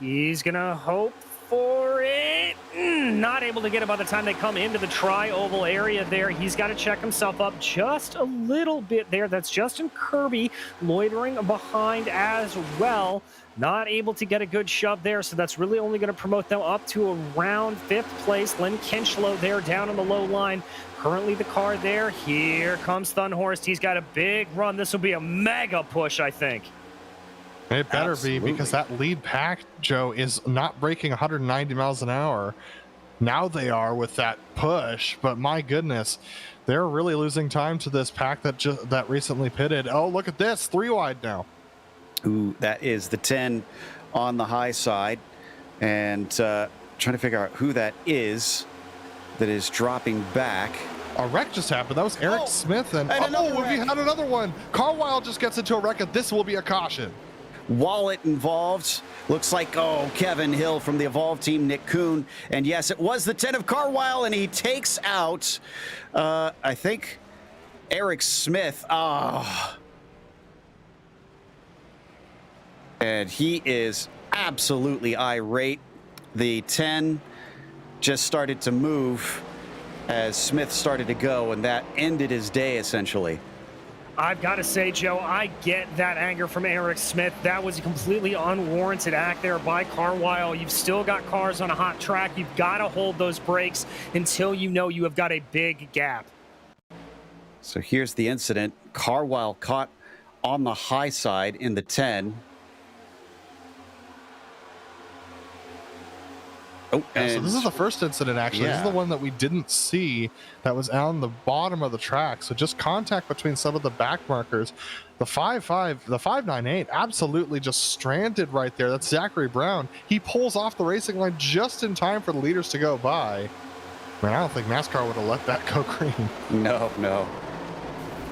He's going to hope for it. Not able to get it by the time they come into the tri-oval area there. He's got to check himself up just a little bit there. That's Justin Kirby loitering behind as well. Not able to get a good shove there, so that's really only going to promote them up to around 5th place. Len Kinchlow there down on the low line. Currently the car there. Here comes Thunhorst. He's got a big run. This will be a mega push, I think. It better be, because that lead pack, Joe, is not breaking 190 miles an hour. Now they are with that push, but my goodness, they're really losing time to this pack that recently pitted. Oh, look at this, 3 wide now. Ooh, that is the 10 on the high side, and trying to figure out who that is that is dropping back. A wreck just happened. That was Eric Smith, and we had another one. Carwile just gets into a wreck, and this will be a caution. Wallet involved. Looks like, Kevin Hill from the Evolve team, Nick Kuhn. And yes, it was the 10 of Carwile, and he takes out, I think, Eric Smith. And he is absolutely irate. The 10 just started to move as Smith started to go, and that ended his day, essentially. I've got to say, Joe, I get that anger from Eric Smith. That was a completely unwarranted act there by Carwile. You've still got cars on a hot track. You've got to hold those brakes until you know you have got a big gap. So here's the incident. Carwile caught on the high side in the 10. Oh, so this is the first incident, actually. Yeah. This is the one that we didn't see that was on the bottom of the track. So just contact between some of the back markers. The 598 absolutely just stranded right there. That's Zachary Brown. He pulls off the racing line just in time for the leaders to go by. Man, I don't think NASCAR would have let that go green. No.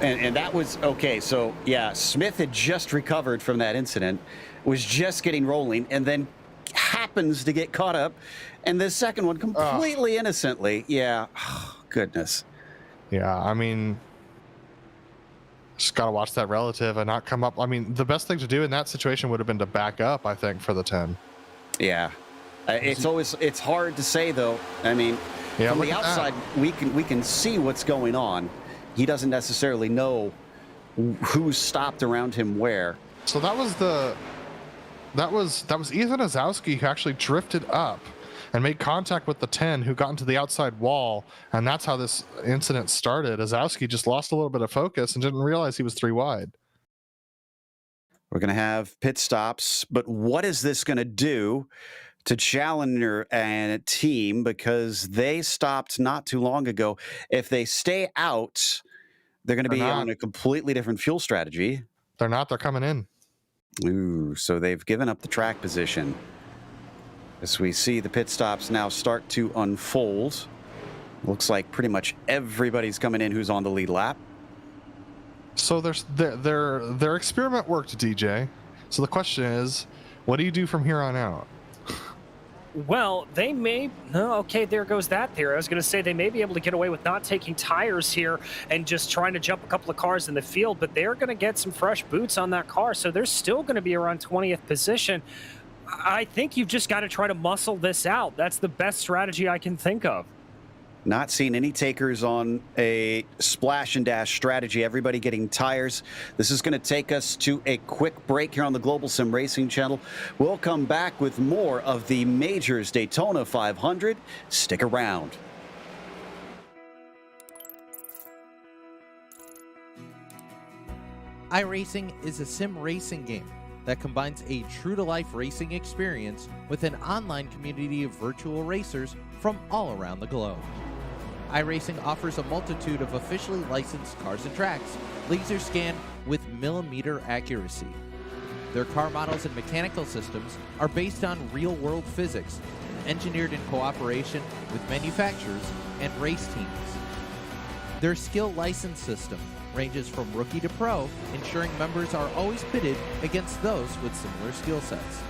And that was, okay, so yeah, Smith had just recovered from that incident, was just getting rolling, and then happens to get caught up, and the second one completely innocently. Yeah, goodness. Yeah, I mean, just got to watch that relative and not come up. I mean, the best thing to do in that situation would have been to back up, I think, for the 10. Yeah. It's hard to say, though. I mean, from the outside, we can see what's going on. He doesn't necessarily know who's stopped around him where. So that was Ethan Ozowski who actually drifted up and made contact with the 10, who got into the outside wall, and that's how this incident started. Ozowski just lost a little bit of focus and didn't realize he was 3 wide. We're going to have pit stops, but what is this going to do to Challenger and team, because they stopped not too long ago? If they stay out, they're going to be on a completely different fuel strategy. They're not. They're coming in. Ooh, so they've given up the track position. As we see the pit stops now start to unfold. Looks like pretty much everybody's coming in who's on the lead lap. So their experiment worked, DJ. So the question is, what do you do from here on out? Well, they may... No, okay, there goes that theory. I was going to say they may be able to get away with not taking tires here and just trying to jump a couple of cars in the field, but they're going to get some fresh boots on that car, so they're still going to be around 20th position. I think you've just got to try to muscle this out. That's the best strategy I can think of. Not seeing any takers on a splash and dash strategy. Everybody getting tires. This is going to take us to a quick break here on the Global Sim Racing channel. We'll come back with more of the Majors Daytona 500. Stick around. iRacing is a sim racing game that combines a true-to-life racing experience with an online community of virtual racers from all around the globe. iRacing offers a multitude of officially licensed cars and tracks, laser scanned with millimeter accuracy. Their car models and mechanical systems are based on real-world physics, engineered in cooperation with manufacturers and race teams. Their skill license system ranges from rookie to pro, ensuring members are always pitted against those with similar skill sets.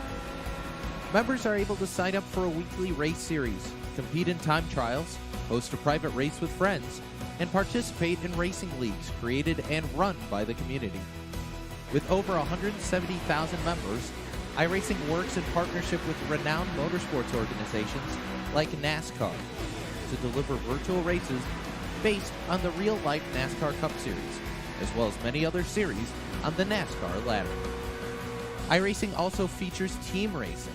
Members are able to sign up for a weekly race series, compete in time trials, host a private race with friends, and participate in racing leagues created and run by the community. With over 170,000 members, iRacing works in partnership with renowned motorsports organizations like NASCAR to deliver virtual races based on the real-life NASCAR Cup Series, as well as many other series on the NASCAR ladder. iRacing also features team racing,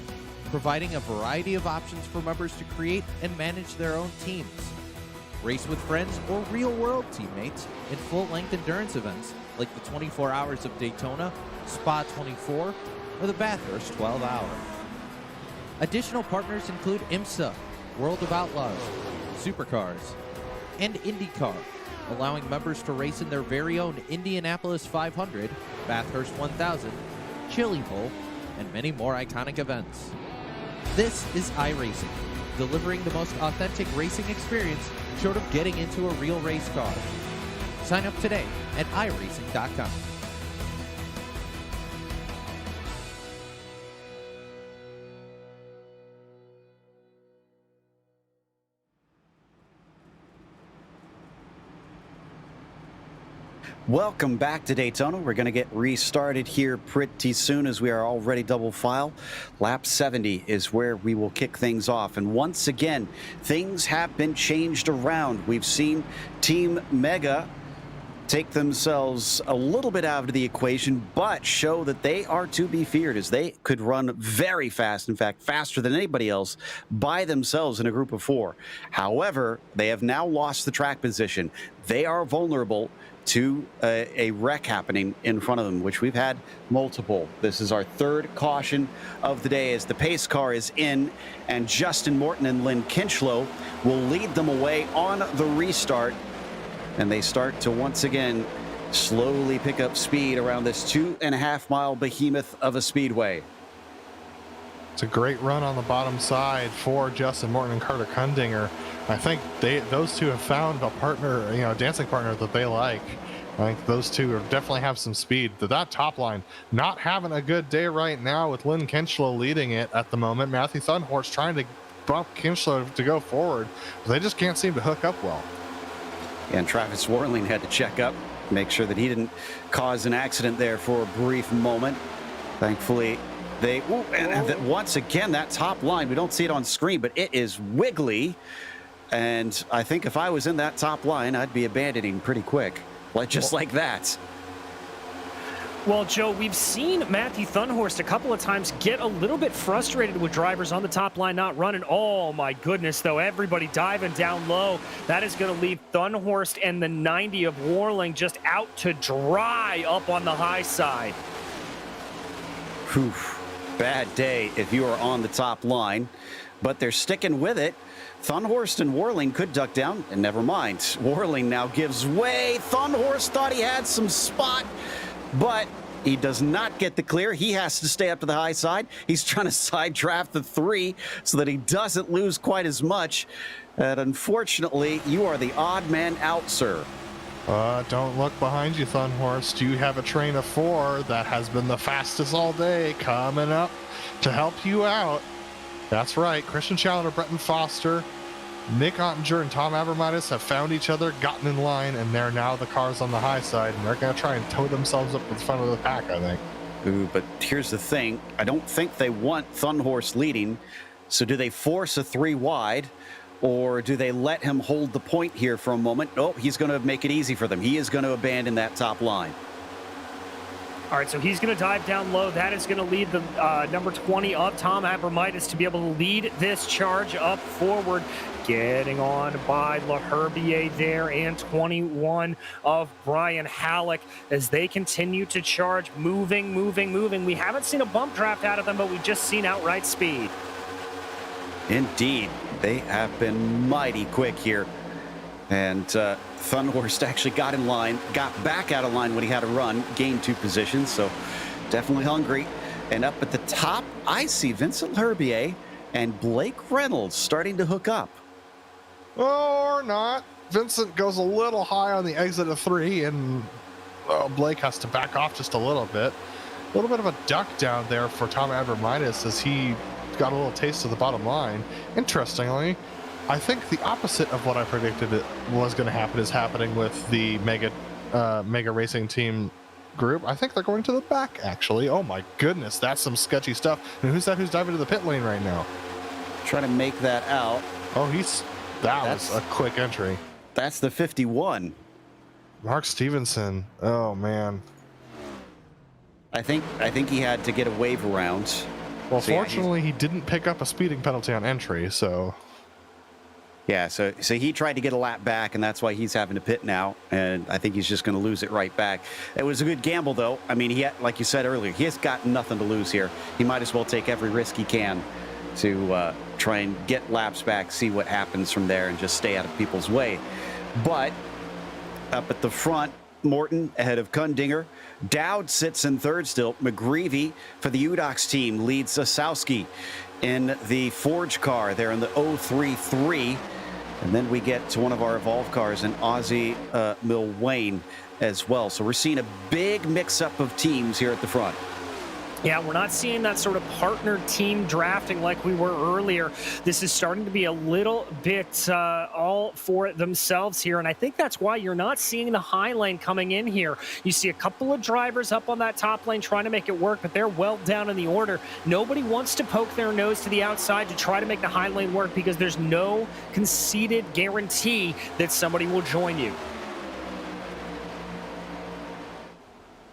providing a variety of options for members to create and manage their own teams. Race with friends or real-world teammates in full-length endurance events like the 24 Hours of Daytona, Spa 24, or the Bathurst 12 Hour. Additional partners include IMSA, World of Outlaws, Supercars, and IndyCar, allowing members to race in their very own Indianapolis 500, Bathurst 1000, Chili Bowl, and many more iconic events. This is iRacing, delivering the most authentic racing experience short of getting into a real race car. Sign up today at iRacing.com. Welcome back to Daytona. We're going to get restarted here pretty soon, as we are already double file. Lap 70 is where we will kick things off. And once again, things have been changed around. We've seen Team Mega take themselves a little bit out of the equation, but show that they are to be feared, as they could run very fast, in fact, faster than anybody else, by themselves in a group of 4. However, they have now lost the track position. They are vulnerable to a wreck happening in front of them, which we've had multiple. This is our third caution of the day, as the pace car is in, and Justin Morton and Lynn Kinchlow will lead them away on the restart, and they start to once again slowly pick up speed around this 2.5-mile behemoth of a speedway. It's a great run on the bottom side for Justin Morton and Carter Kundinger. I think those two have found a partner, a dancing partner that they like. I think those two definitely have some speed. That top line not having a good day right now, with Lynn Kinchlow leading it at the moment. Matthew Thunhorst trying to bump Kinchlow to go forward, but they just can't seem to hook up well. And Travis Warling had to check up, make sure that he didn't cause an accident there for a brief moment. Thankfully, and once again, that top line, we don't see it on screen, but it is wiggly. And I think if I was in that top line, I'd be abandoning pretty quick, just like that. Well, Joe, we've seen Matthew Thunhorst a couple of times get a little bit frustrated with drivers on the top line not running. Oh, my goodness, though. Everybody diving down low. That is going to leave Thunhorst and the 90 of Warling just out to dry up on the high side. Whew. Bad day if you are on the top line, but they're sticking with it. Thunhorst and Warling could duck down, and never mind. Warling now gives way. Thunhorst thought he had some spot, but he does not get the clear. He has to stay up to the high side. He's trying to side draft the 3 so that he doesn't lose quite as much. And unfortunately, you are the odd man out, sir. Don't look behind you, Thunhorst. You have a train of 4 that has been the fastest all day coming up to help you out. That's right. Christian Chandler, Bretton Foster, Nick Ottinger, and Tom Abramitis have found each other, gotten in line, and they're now the cars on the high side, and they're going to try and tow themselves up to the front of the pack, I think. Ooh, but here's the thing. I don't think they want Thunhorst leading. So do they force a 3 wide, or do they let him hold the point here for a moment? Nope, he's going to make it easy for them. He is going to abandon that top line. All right, so he's going to dive down low. That is going to lead the number 20 of Tom Abramitis to be able to lead this charge up forward. Getting on by LaHerbier there, and 21 of Brian Halleck as they continue to charge, moving. We haven't seen a bump draft out of them, but we've just seen outright speed. Indeed, they have been mighty quick here. And Thunhorst actually got in line, got back out of line when he had to run, gained 2 positions, so definitely hungry. And up at the top, I see Vincent Herbier and Blake Reynolds starting to hook up. Or not. Vincent goes a little high on the exit of 3, and Blake has to back off just a little bit. A little bit of a duck down there for Tom Abramitis as he got a little taste of the bottom line. Interestingly, I think the opposite of what I predicted it was going to happen is happening with the Mega Racing Team group. I think they're going to the back, actually. Oh my goodness, that's some sketchy stuff. And who's that who's diving to the pit lane right now? Trying to make that out. Oh, that was a quick entry. That's the 51. Mark Stevenson. Oh man. I think he had to get a wave around. Well, so, fortunately, he didn't pick up a speeding penalty on entry, so... Yeah, so he tried to get a lap back, and that's why he's having to pit now, and I think he's just going to lose it right back. It was a good gamble, though. I mean, like you said earlier, he has got nothing to lose here. He might as well take every risk he can to try and get laps back, see what happens from there, and just stay out of people's way. But up at the front, Morton ahead of Kundinger. Dowd sits in third still. McGreevy for the Udox team leads Osowski in the Forge car there in the 033. And then we get to one of our Evolve cars in Ozzy Milwane as well. So we're seeing a big mix-up of teams here at the front. Yeah, we're not seeing that sort of partner team drafting like we were earlier. This is starting to be a little bit all for themselves here, and I think that's why you're not seeing the high lane coming in here. You see a couple of drivers up on that top lane trying to make it work, but they're well down in the order. Nobody wants to poke their nose to the outside to try to make the high lane work because there's no conceded guarantee that somebody will join you.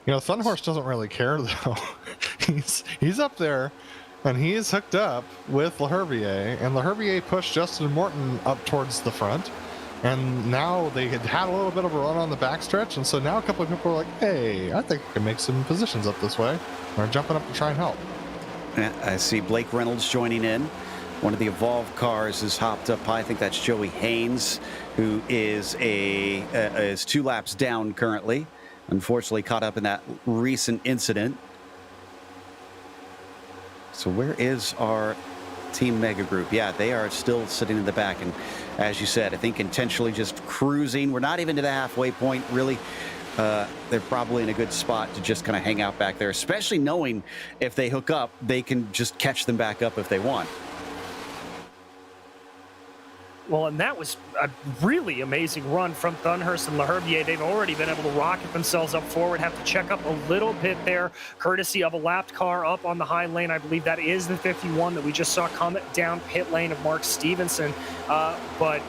You know, Thunhorst doesn't really care, though. he's up there, and he is hooked up with LaHerbier, and LaHerbier pushed Justin Morton up towards the front, and now they had a little bit of a run on the backstretch, and so now a couple of people are like, hey, I think we can make some positions up this way. They're jumping up to try and help. I see Blake Reynolds joining in. One of the Evolve cars is hopped up high. I think that's Joey Haynes, who is is 2 laps down currently. Unfortunately caught up in that recent incident. So where is our Team Mega Group? Yeah, they are still sitting in the back. And as you said, I think intentionally just cruising. We're not even to the halfway point, really. They're probably in a good spot to just kind of hang out back there, especially knowing if they hook up, they can just catch them back up if they want. Well, and that was a really amazing run from Thunhorst and LaHerbier. They've already been able to rocket themselves up forward, have to check up a little bit there, courtesy of a lapped car up on the high lane. I believe that is the 51 that we just saw come down pit lane of Mark Stevenson. But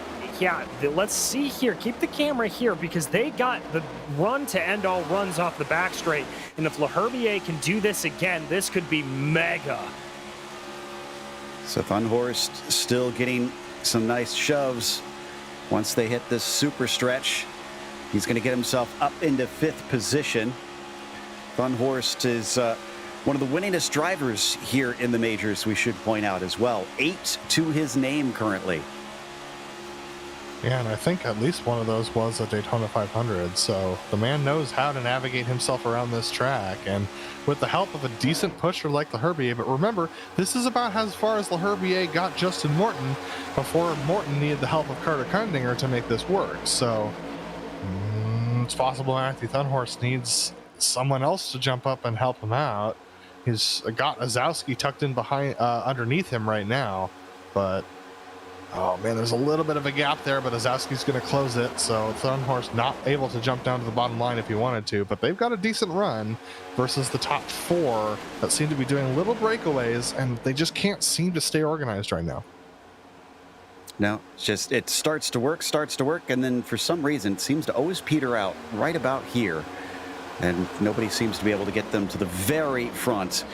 yeah, let's see here. Keep the camera here because they got the run to end all runs off the back straight. And if Leherbier can do this again, this could be mega. So Thunhorst still getting some nice shoves. Once they hit this super stretch, he's going to get himself up into 5th position. Thunhorst is one of the winningest drivers here in the majors, we should point out as well. 8 to his name currently. Yeah, and I think at least one of those was a Daytona 500, so the man knows how to navigate himself around this track, and with the help of a decent pusher like Leherbier. But remember, this is about as far as Leherbier got Justin Morton before Morton needed the help of Carter Kundinger to make this work. So it's possible Matthew Thunhorst needs someone else to jump up and help him out. He's got Ozowski tucked in behind, underneath him right now, but oh man, there's a little bit of a gap there, but Ozowski's going to close it, so Thunhorst not able to jump down to the bottom line if he wanted to, but they've got a decent run versus the top 4 that seem to be doing little breakaways, and they just can't seem to stay organized right now. No, it's just it starts to work, and then for some reason it seems to always peter out right about here, and nobody seems to be able to get them to the very front.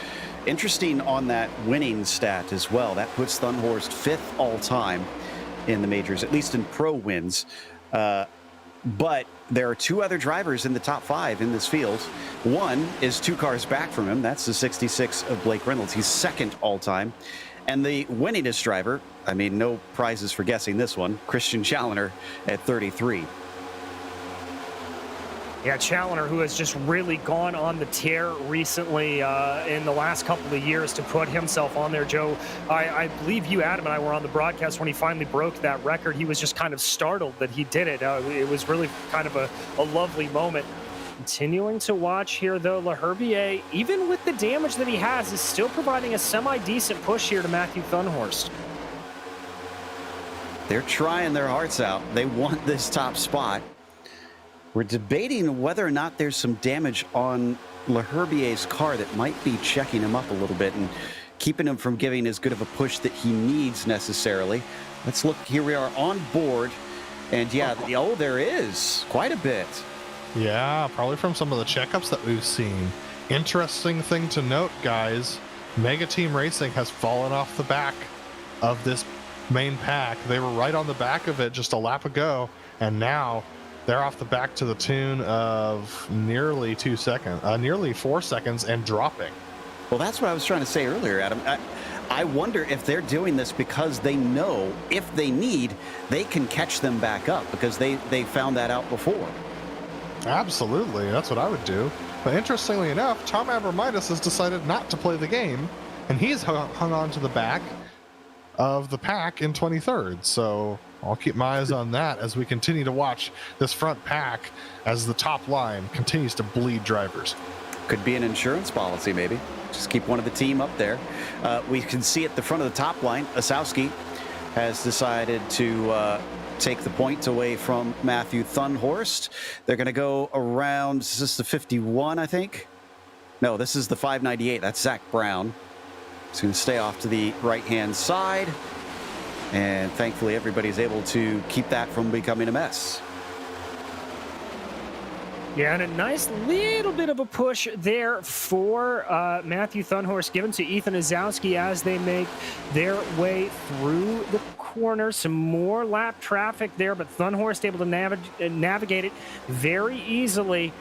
Interesting on that winning stat as well. That puts Thunhorst 5th all-time in the majors, at least in pro wins. But there are 2 other drivers in the top 5 in this field. One is 2 cars back from him. That's the 66 of Blake Reynolds. He's 2nd all-time. And the winningest driver, I mean, no prizes for guessing this one, Christian Challener at 33. Yeah, Challener, who has just really gone on the tear recently in the last couple of years to put himself on there. Joe, I believe you, Adam, and I were on the broadcast when he finally broke that record. He was just kind of startled that he did it. It was really kind of a lovely moment. Continuing to watch here, though, Leherbier, even with the damage that he has, is still providing a semi-decent push here to Matthew Thunhorst. They're trying their hearts out. They want this top spot. We're debating whether or not there's some damage on Leherbier's car that might be checking him up a little bit and keeping him from giving as good of a push that he needs necessarily. Let's look. Here we are on board. And yeah, oh, there is quite a bit. Yeah, probably from some of the checkups that we've seen. Interesting thing to note, guys, Mega Team Racing has fallen off the back of this main pack. They were right on the back of it just a lap ago, and now they're off the back to the tune of nearly 4 seconds and dropping. Well, that's what I was trying to say earlier, Adam. I wonder if they're doing this because they know if they need, they can catch them back up because they found that out before. Absolutely, that's what I would do. But interestingly enough, Tom Abramitis has decided not to play the game, and he's hung on to the back of the pack in 23rd. So I'll keep my eyes on that as we continue to watch this front pack as the top line continues to bleed drivers. Could be an insurance policy, maybe. Just keep one of the team up there. We can see at the front of the top line, Ozowski has decided to take the point away from Matthew Thunhorst. They're going to go around, is this the 51, I think? No, this is the 598. That's Zach Brown. He's going to stay off to the right-hand side. And thankfully, everybody's able to keep that from becoming a mess. Yeah, and a nice little bit of a push there for Matthew Thunhorst given to Ethan Ozowski as they make their way through the corner. Some more lap traffic there, but Thunhorst able to navigate it very easily.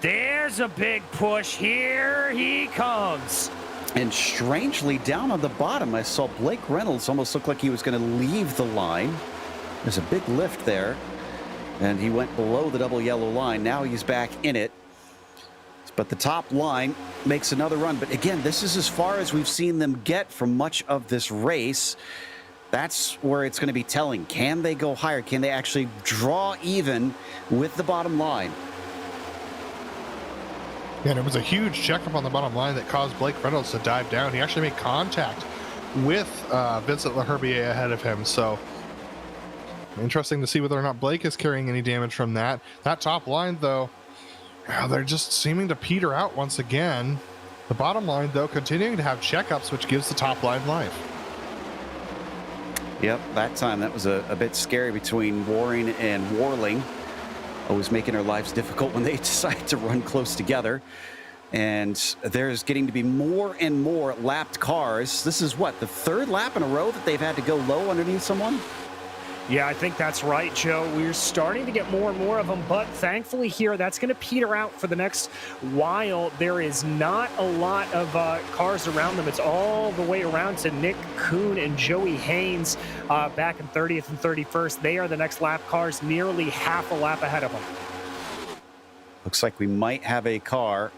There's a big push. Here he comes. And strangely, down on the bottom, I saw Blake Reynolds almost look like he was going to leave the line. There's a big lift there. And he went below the double yellow line. Now he's back in it. But the top line makes another run. But again, this is as far as we've seen them get from much of this race. That's where it's going to be telling. Can they go higher? Can they actually draw even with the bottom line? Yeah, and it was a huge checkup on the bottom line that caused Blake Reynolds to dive down. He actually made contact with Vincent Leherbier ahead of him. So interesting to see whether or not Blake is carrying any damage from that. That top line, though, they're just seeming to peter out once again. The bottom line, though, continuing to have checkups, which gives the top line life. Yep, that time that was a bit scary between Waring and Warling. Always making our lives difficult when they decide to run close together. And there's getting to be more and more lapped cars. This is what, the third lap in a row that they've had to go low underneath someone? Yeah, I think that's right, Joe. We're starting to get more and more of them, but thankfully here, that's going to peter out for the next while. There is not a lot of cars around them. It's all the way around to Nick Kuhn and Joey Haynes back in 30th and 31st. They are the next lap cars, nearly half a lap ahead of them. Looks like we might have a car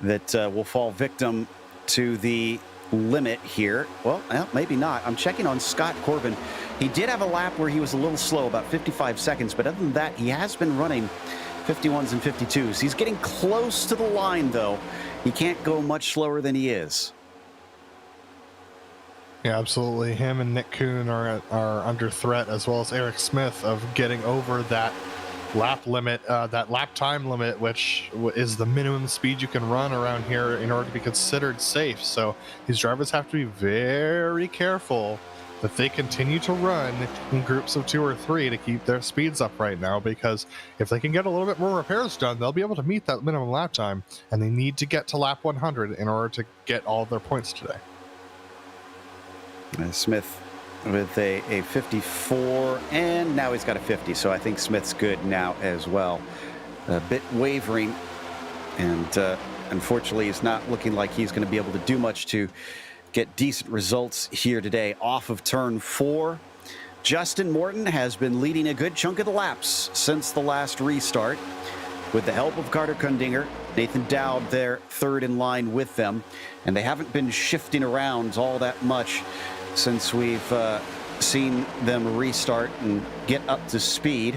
that will fall victim to the limit here. Well, maybe not. I'm checking on Scott Corbin. He did have a lap where he was a little slow, about 55 seconds, but other than that, he has been running 51s and 52s. He's getting close to the line, though. He can't go much slower than he is. Yeah, absolutely. Him and Nick Kuhn are under threat, as well as Eric Smith, of getting over that lap limit, that lap time limit, which is the minimum speed you can run around here in order to be considered safe. So these drivers have to be very careful that they continue to run in groups of 2 or 3 to keep their speeds up right now, because if they can get a little bit more repairs done, they'll be able to meet that minimum lap time, and they need to get to lap 100 in order to get all of their points today. Smith with a 54, and now he's got a 50, so I think Smith's good now as well. A bit wavering, and unfortunately it's not looking like he's going to be able to do much to get decent results here today. Off of turn 4, Justin Morton has been leading a good chunk of the laps since the last restart, with the help of Carter Kundinger. Nathan Dowd there third in line with them, and they haven't been shifting around all that much since we've seen them restart and get up to speed.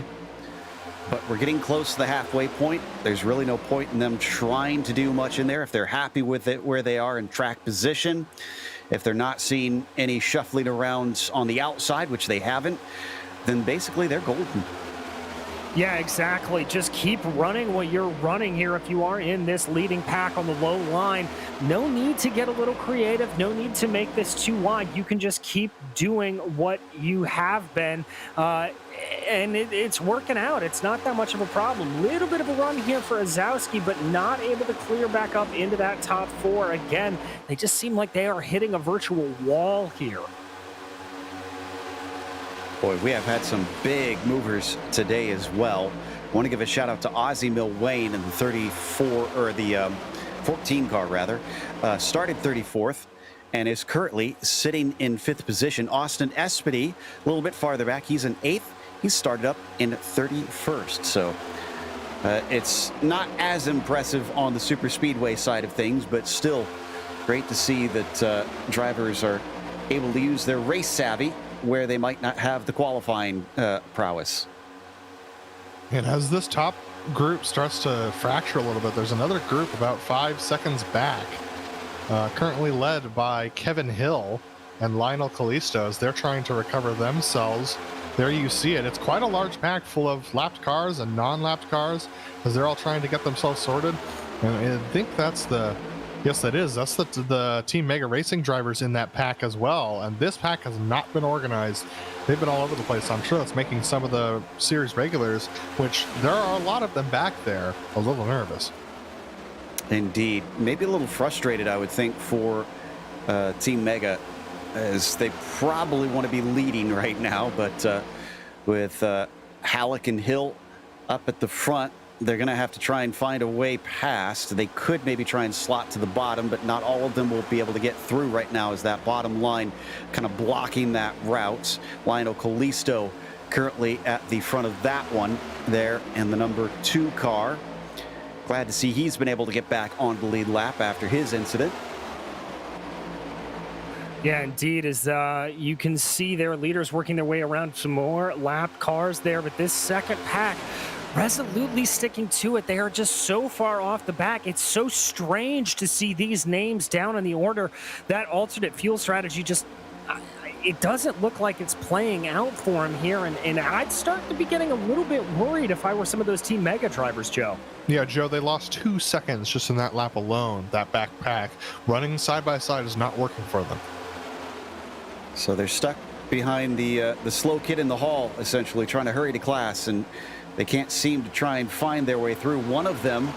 But we're getting close to the halfway point. There's really no point in them trying to do much in there if they're happy with it where they are in track position. If they're not seeing any shuffling around on the outside, which they haven't, then basically they're golden. Yeah, exactly. Just keep running what you're running here if you are in this leading pack on the low line. No need to get a little creative. No need to make this too wide. You can just keep doing what you have been. And it's working out. It's not that much of a problem. Little bit of a run here for Ozowski, but not able to clear back up into that top 4. Again, they just seem like they are hitting a virtual wall here. Boy, we have had some big movers today as well. I want to give a shout out to Ozzie Milwayne in the 34, or the 14 car rather. Started 34th and is currently sitting in 5th position. Austin Espedy, a little bit farther back, he's in 8th. He started up in 31st. So it's not as impressive on the super speedway side of things, but still great to see that drivers are able to use their race savvy where they might not have the qualifying prowess. And as this top group starts to fracture a little bit, there's another group about 5 seconds back, currently led by Kevin Hill and Lionel Callisto, as they're trying to recover themselves. There you see it. It's quite a large pack full of lapped cars and non-lapped cars, as they're all trying to get themselves sorted. And I think that's the... Yes, that is. That's the Team Mega Racing drivers in that pack as well. And this pack has not been organized. They've been all over the place. I'm sure that's making some of the series regulars, which there are a lot of them back there, a little nervous. Indeed. Maybe a little frustrated, I would think, for Team Mega, as they probably want to be leading right now. But with Halleck and Hill up at the front, they're going to have to try and find a way past. They could maybe try and slot to the bottom, but not all of them will be able to get through right now, as that bottom line kind of blocking that route. Lionel Callisto currently at the front of that one there in the number 2 car. Glad to see he's been able to get back on the lead lap after his incident. Yeah, indeed, as you can see their leaders working their way around some more lapped cars there, but this second pack resolutely sticking to it. They are just so far off the back. It's so strange to see these names down in the order. That alternate fuel strategy just, it doesn't look like it's playing out for him here. And I'd start to be getting a little bit worried if I were some of those Team Mega drivers, Joe. Yeah, Joe, they lost 2 seconds just in that lap alone. That back pack running side by side is not working for them. So they're stuck behind the slow kid in the hall, essentially trying to hurry to class, and they can't seem to try and find their way through. One of them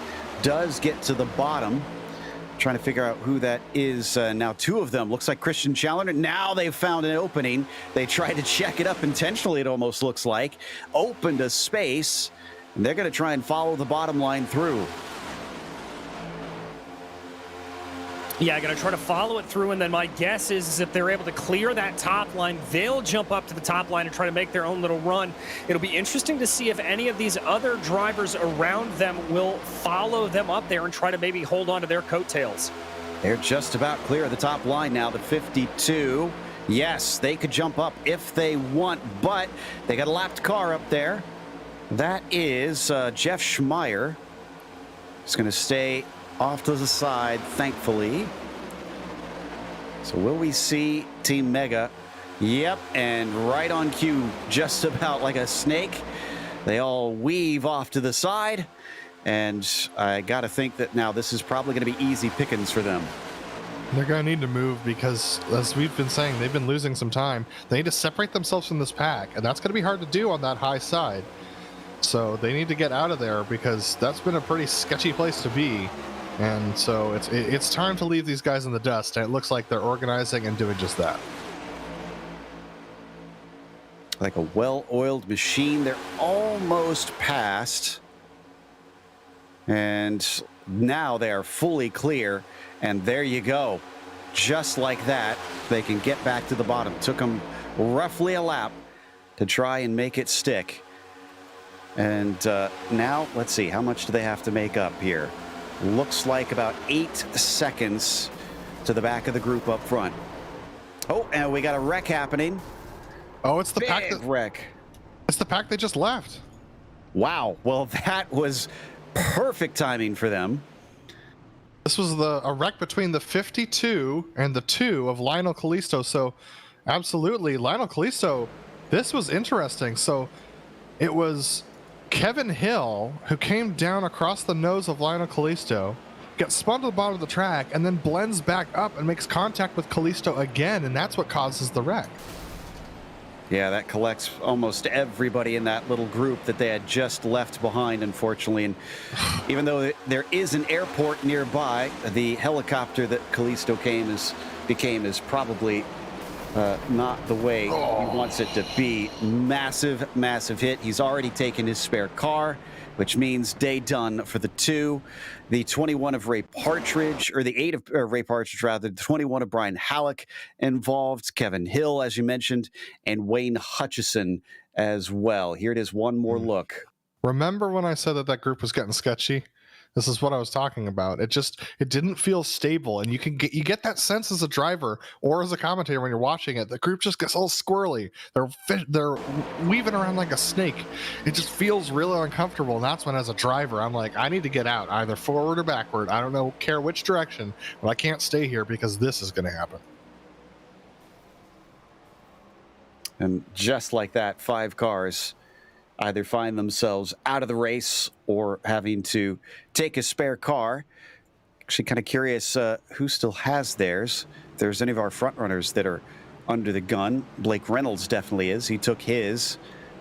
does get to the bottom, trying to figure out who that is. Now two of them, looks like Christian Challenger. Now they've found an opening. They tried to check it up intentionally, it almost looks like. Opened a space, and they're going to try and follow the bottom line through. Yeah, I'm going to try to follow it through, and then my guess is if they're able to clear that top line, they'll jump up to the top line and try to make their own little run. It'll be interesting to see if any of these other drivers around them will follow them up there and try to maybe hold on to their coattails. They're just about clear of the top line now, the 52. Yes, they could jump up if they want, but they got a lapped car up there. That is Jeff Schmeier. He's going to stay off to the side, thankfully. So will we see Team Mega? Yep, and right on cue, just about like a snake. They all weave off to the side, and I got to think that now this is probably going to be easy pickings for them. They're going to need to move because, as we've been saying, they've been losing some time. They need to separate themselves from this pack, and that's going to be hard to do on that high side. So they need to get out of there because that's been a pretty sketchy place to be. And so it's time to leave these guys in the dust, and it looks like they're organizing and doing just that. Like a well-oiled machine. They're almost past. And now they are fully clear. And there you go. Just like that, they can get back to the bottom. Took them roughly a lap to try and make it stick. And now, let's see, how much do they have to make up here? Looks like about 8 seconds to the back of the group up front. Oh, and we got a wreck happening. Oh, it's the pack wreck. It's the pack they just left. Wow. Well, that was perfect timing for them. This was a wreck between the 52 and the 2 of Lionel Callisto. So, absolutely, Lionel Callisto. This was interesting. So, it was Kevin Hill, who came down across the nose of Lionel Callisto, gets spun to the bottom of the track, and then blends back up and makes contact with Callisto again, and that's what causes the wreck. Yeah, that collects almost everybody in that little group that they had just left behind, unfortunately. And even though there is an airport nearby, the helicopter that Callisto became is probably not the way he wants it to be. Massive, massive hit. He's already taken his spare car, which means day done for the 2. The 21 of Ray Partridge, or the 8 of Ray Partridge, rather, the 21 of Brian Halleck involved, Kevin Hill, as you mentioned, and Wayne Hutchison as well. Here it is, one more look. Remember when I said that group was getting sketchy? This is what I was talking about. It didn't feel stable, and you get that sense as a driver or as a commentator when you're watching it. The group just gets all squirrely. They're weaving around like a snake. It just feels really uncomfortable, and that's when, as a driver, I'm like, I need to get out, either forward or backward. I don't care which direction, but I can't stay here because this is going to happen. And just like that, 5 cars either find themselves out of the race or having to take a spare car. Actually, kind of curious who still has theirs. If there's any of our front runners that are under the gun. Blake Reynolds definitely is. He took his.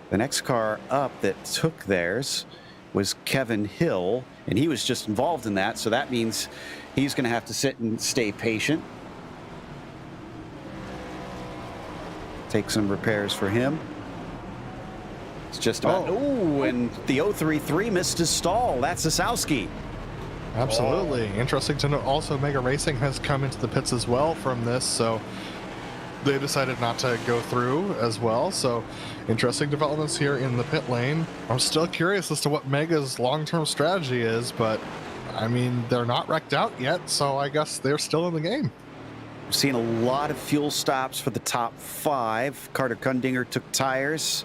The next car up that took theirs was Kevin Hill, and he was just involved in that, so that means he's going to have to sit and stay patient. Take some repairs for him. It's just about, and the 033 missed his stall. That's Zasowski. Absolutely. Interesting to note also, Mega Racing has come into the pits as well from this, so they decided not to go through as well. So interesting developments here in the pit lane. I'm still curious as to what Mega's long-term strategy is, but I mean, they're not wrecked out yet, so I guess they're still in the game. We've seen a lot of fuel stops for the top 5. Carter Kundinger took tires.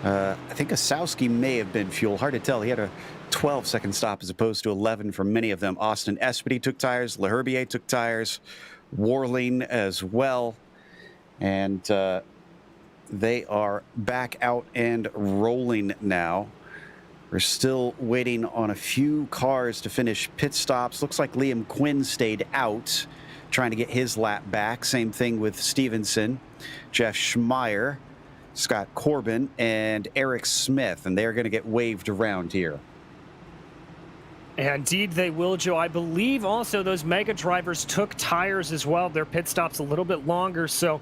I think Asowski may have been fuel. Hard to tell. He had a 12-second stop as opposed to 11 for many of them. Austin Espedy took tires. LaHerbier took tires. Warling as well. And they are back out and rolling now. We're still waiting on a few cars to finish pit stops. Looks like Liam Quinn stayed out. trying to get his lap back. Same thing with Stevenson, Jeff Schmeier, Scott Corbin, and Eric Smith, and they're going to get waved around here. Indeed, they will, Joe. I believe also those mega drivers took tires as well. Their pit stops a little bit longer, so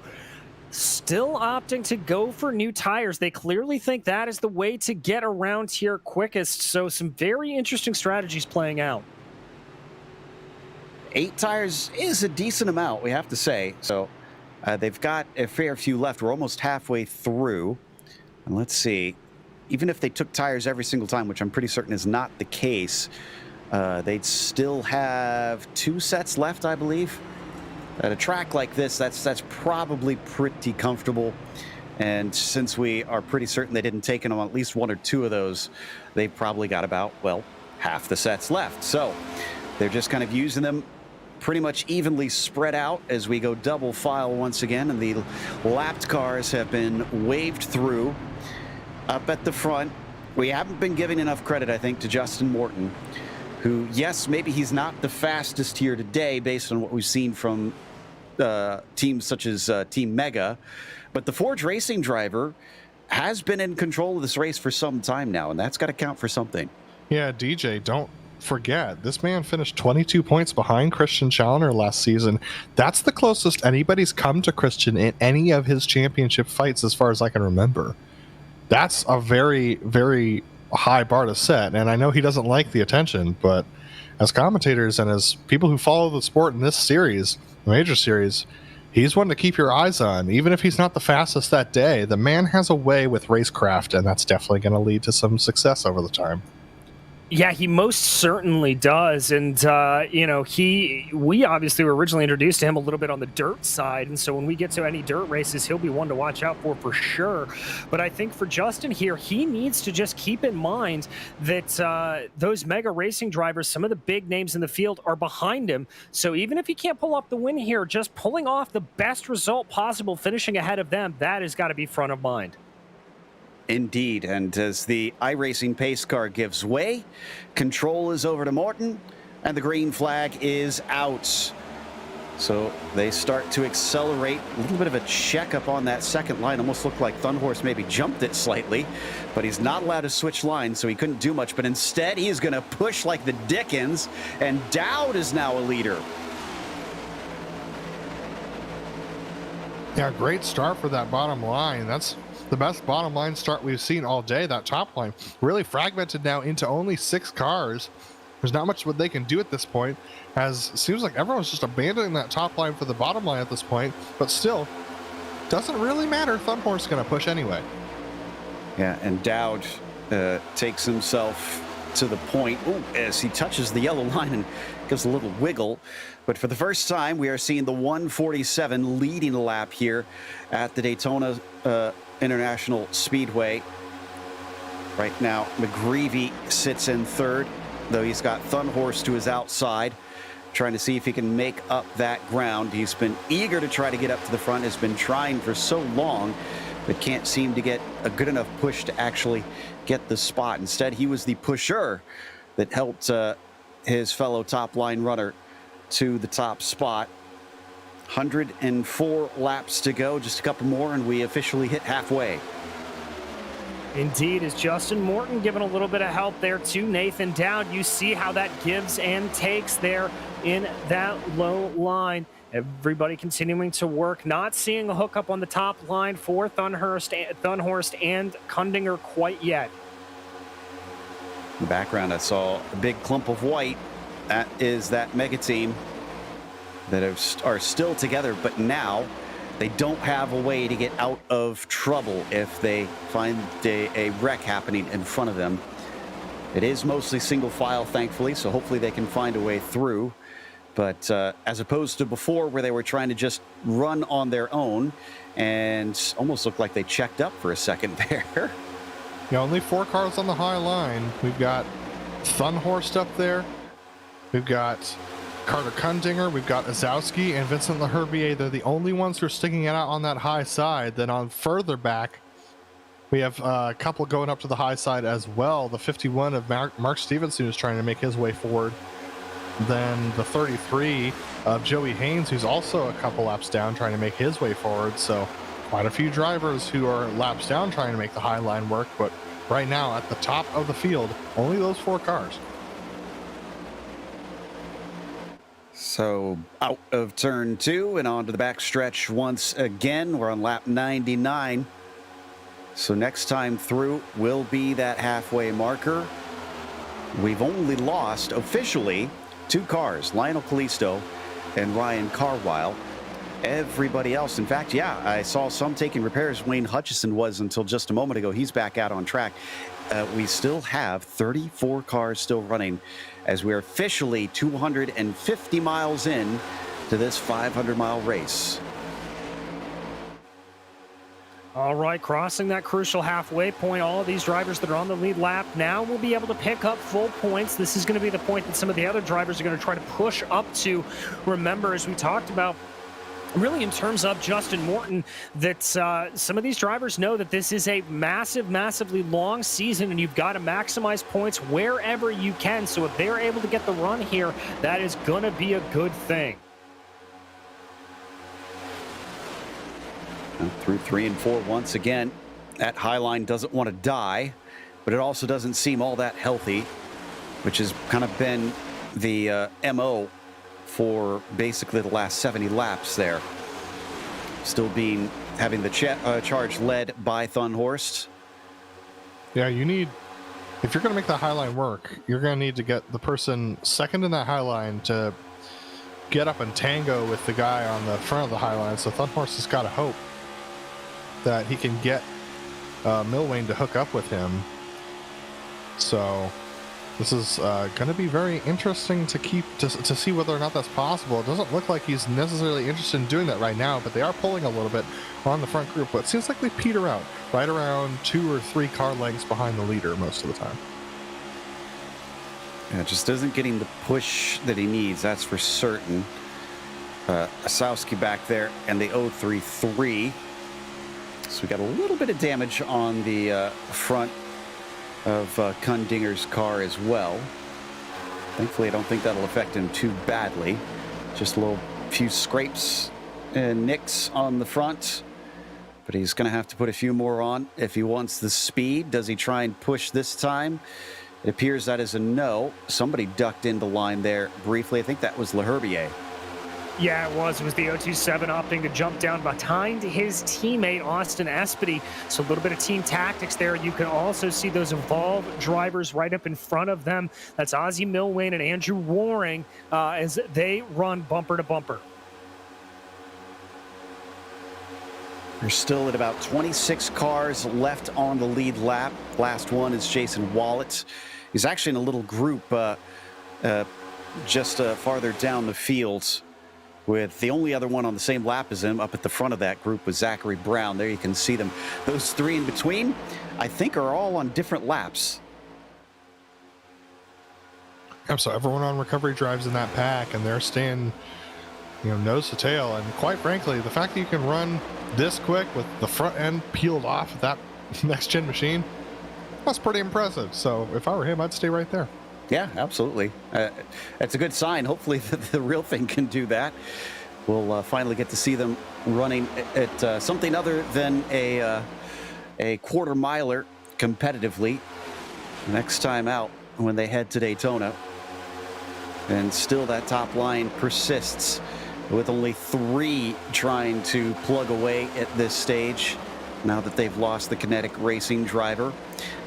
still opting to go for new tires. They clearly think that is the way to get around here quickest, so some very interesting strategies playing out. 8 tires is a decent amount, we have to say. So they've got a fair few left. We're almost halfway through. And let's see. Even if they took tires every single time, which I'm pretty certain is not the case, they'd still have 2 sets left, I believe. At a track like this, that's probably pretty comfortable. And since we are pretty certain they didn't take on at least 1 or 2 of those, they've probably got about, well, half the sets left. So they're just kind of using them pretty much evenly spread out as we go double file once again. And the lapped cars have been waved through. Up at the front, we haven't been giving enough credit, I think, to Justin Morton, who, yes, maybe he's not the fastest here today based on what we've seen from teams such as Team Mega, but the Forge Racing driver has been in control of this race for some time now, and that's got to count for something. Yeah, DJ, don't forget, this man finished 22 points behind Christian Challenger last season. That's the closest anybody's come to Christian in any of his championship fights as far as I can remember. That's a very, very high bar to set, and I know he doesn't like the attention, but as commentators and as people who follow the sport in this series, the major series, he's one to keep your eyes on. Even if he's not the fastest that day, the man has a way with racecraft, and that's definitely going to lead to some success over the time. Yeah, he most certainly does. And, we obviously were originally introduced to him a little bit on the dirt side. And so when we get to any dirt races, he'll be one to watch out for sure. But I think for Justin here, he needs to just keep in mind that those mega racing drivers, some of the big names in the field are behind him. So even if he can't pull off the win here, just pulling off the best result possible, finishing ahead of them, that has got to be front of mind. Indeed, and as the iRacing pace car gives way, control is over to Morton, and the green flag is out. So they start to accelerate. A little bit of a check up on that second line. Almost looked like Thunhorse maybe jumped it slightly, but he's not allowed to switch lines, so he couldn't do much. But instead, he's going to push like the Dickens, and Dowd is now a leader. Yeah, great start for that bottom line. That's the best bottom line start we've seen all day. That top line really fragmented now into only 6 cars. There's not much what they can do at this point, as it seems like everyone's just abandoning that top line for the bottom line at this point. But still, doesn't really matter. Thunhorse is going to push anyway. Yeah, and Dowd takes himself to the point as he touches the yellow line and gives a little wiggle. But for the first time, we are seeing the 147 leading a lap here at the Daytona International Speedway. Right now, McGreevy sits in third, though he's got Thunhorse to his outside, trying to see if he can make up that ground. He's been eager to try to get up to the front, has been trying for so long, but can't seem to get a good enough push to actually get the spot. Instead, he was the pusher that helped his fellow top line runner to the top spot. 104 laps to go, just a couple more, and we officially hit halfway. Indeed, is Justin Morton giving a little bit of help there to Nathan Dowd. You see how that gives and takes there in that low line. Everybody continuing to work, not seeing a hookup on the top line for Thunhorst and Kundinger quite yet. In the background, I saw a big clump of white. That is that mega team that are still together, but now they don't have a way to get out of trouble if they find a wreck happening in front of them. It is mostly single file, thankfully, so hopefully they can find a way through. But as opposed to before, where they were trying to just run on their own and almost looked like they checked up for a second there. Yeah, only 4 cars on the high line. We've got Thunhorst up there. We've got Carter Kundinger, we've got Azowski, and Vincent Leherbier. They're the only ones who are sticking it out on that high side. Then on further back, we have a couple going up to the high side as well. The 51 of Mark Stevenson is trying to make his way forward. than the 33 of Joey Haynes, who's also a couple laps down trying to make his way forward. So quite a few drivers who are laps down trying to make the high line work, but right now at the top of the field, only those 4 cars. So out of turn 2 and onto the backstretch once again. We're on lap 99. So next time through will be that halfway marker. We've only lost officially 2 cars, Lionel Callisto and Ryan Carwile. Everybody else, in fact, yeah, I saw some taking repairs. Wayne Hutchison was until just a moment ago. He's back out on track. We still have 34 cars still running as we're officially 250 miles in to this 500-mile race. All right, crossing that crucial halfway point, all of these drivers that are on the lead lap now will be able to pick up full points. This is going to be the point that some of the other drivers are going to try to push up to. Remember, as we talked about, really in terms of Justin Morton, that some of these drivers know that this is a massively long season, and you've got to maximize points wherever you can. So if they're able to get the run here, that is going to be a good thing. Through 3 and 4 once again. That high line doesn't want to die, but it also doesn't seem all that healthy, which has kind of been the MO for basically the last 70 laps there. Still having the charge led by Thunhorst. Yeah, you need, if you're going to make that high line work, you're going to need to get the person second in that high line to get up and tango with the guy on the front of the high line. So Thunhorst has got to hope that he can get Milwane to hook up with him. So this is going to be very interesting to see whether or not that's possible. It doesn't look like he's necessarily interested in doing that right now, but they are pulling a little bit on the front group. But it seems like they peter out right around 2 or 3 car lengths behind the leader most of the time. Yeah, just isn't getting the push that he needs, that's for certain. Asowski back there and the 033. So we got a little bit of damage on the front of Kundinger's car as well. Thankfully, I don't think that'll affect him too badly. Just a few scrapes and nicks on the front. But he's going to have to put a few more on if he wants the speed. Does he try and push this time? It appears that is a no. Somebody ducked into line there briefly. I think that was LaHerbier. Yeah, it was. It was the 027 opting to jump down behind his teammate, Austin Espedy. So a little bit of team tactics there. You can also see those Evolve drivers right up in front of them. That's Ozzie Milwane and Andrew Waring as they run bumper to bumper. There's still at about 26 cars left on the lead lap. Last one is Jason Wallet. He's actually in a little group just farther down the field, with the only other one on the same lap as him up at the front of that group was Zachary Brown. There you can see them. Those 3 in between, I think, are all on different laps. So everyone on recovery drives in that pack, and they're staying, nose to tail. And quite frankly, the fact that you can run this quick with the front end peeled off of that next-gen machine, that's pretty impressive. So if I were him, I'd stay right there. Yeah, absolutely. That's a good sign. Hopefully the real thing can do that. We'll finally get to see them running at something other than a quarter miler competitively next time out when they head to Daytona. And still that top line persists with only 3 trying to plug away at this stage now that they've lost the Kinetic Racing driver.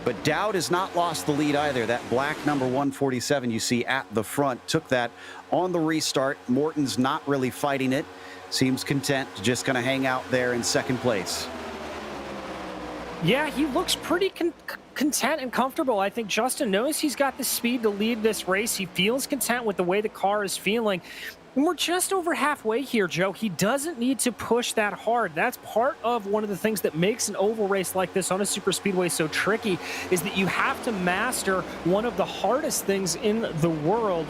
But Dowd has not lost the lead either. That black number 147 you see at the front took that on the restart. Morton's not really fighting it. Seems content, just going to hang out there in second place. Yeah, he looks pretty content and comfortable. I think Justin knows he's got the speed to lead this race. He feels content with the way the car is feeling. And we're just over halfway here, Joe. He doesn't need to push that hard. That's part of one of the things that makes an oval race like this on a super speedway so tricky, is that you have to master one of the hardest things in the world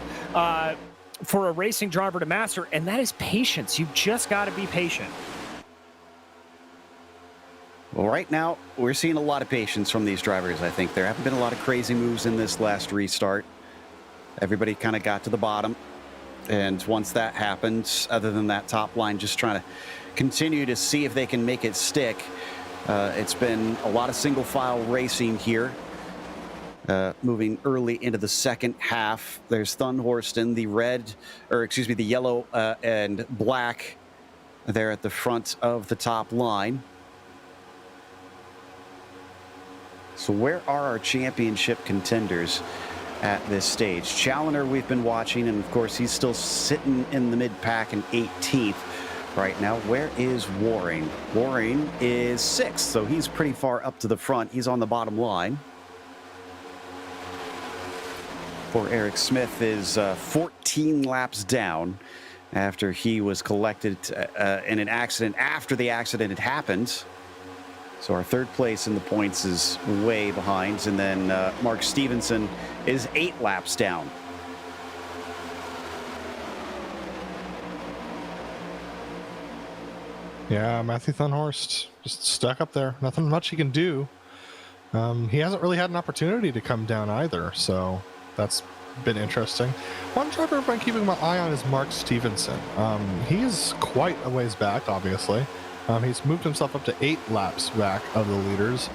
for a racing driver to master, and that is patience. You've just got to be patient. Well, right now, we're seeing a lot of patience from these drivers, I think. There haven't been a lot of crazy moves in this last restart. Everybody kind of got to the bottom. And once that happened, other than that top line, just trying to continue to see if they can make it stick. It's been a lot of single file racing here. Moving early into the second half. There's Thunhorsten, the yellow and black there at the front of the top line. So where are our championship contenders at this stage? Challenger we've been watching, and of course he's still sitting in the mid-pack in 18th right now. Where is Waring? Waring is 6th, so he's pretty far up to the front. He's on the bottom line. Poor Eric Smith is 14 laps down after he was collected in an accident after the accident had happened. So our third place in the points is way behind. And then Mark Stevenson is 8 laps down. Yeah, Matthew Thunhorst just stuck up there. Nothing much he can do. He hasn't really had an opportunity to come down either, so that's been interesting. One driver I've been keeping my eye on is Mark Stevenson. He's quite a ways back, obviously. He's moved himself up to 8 laps back of the leaders,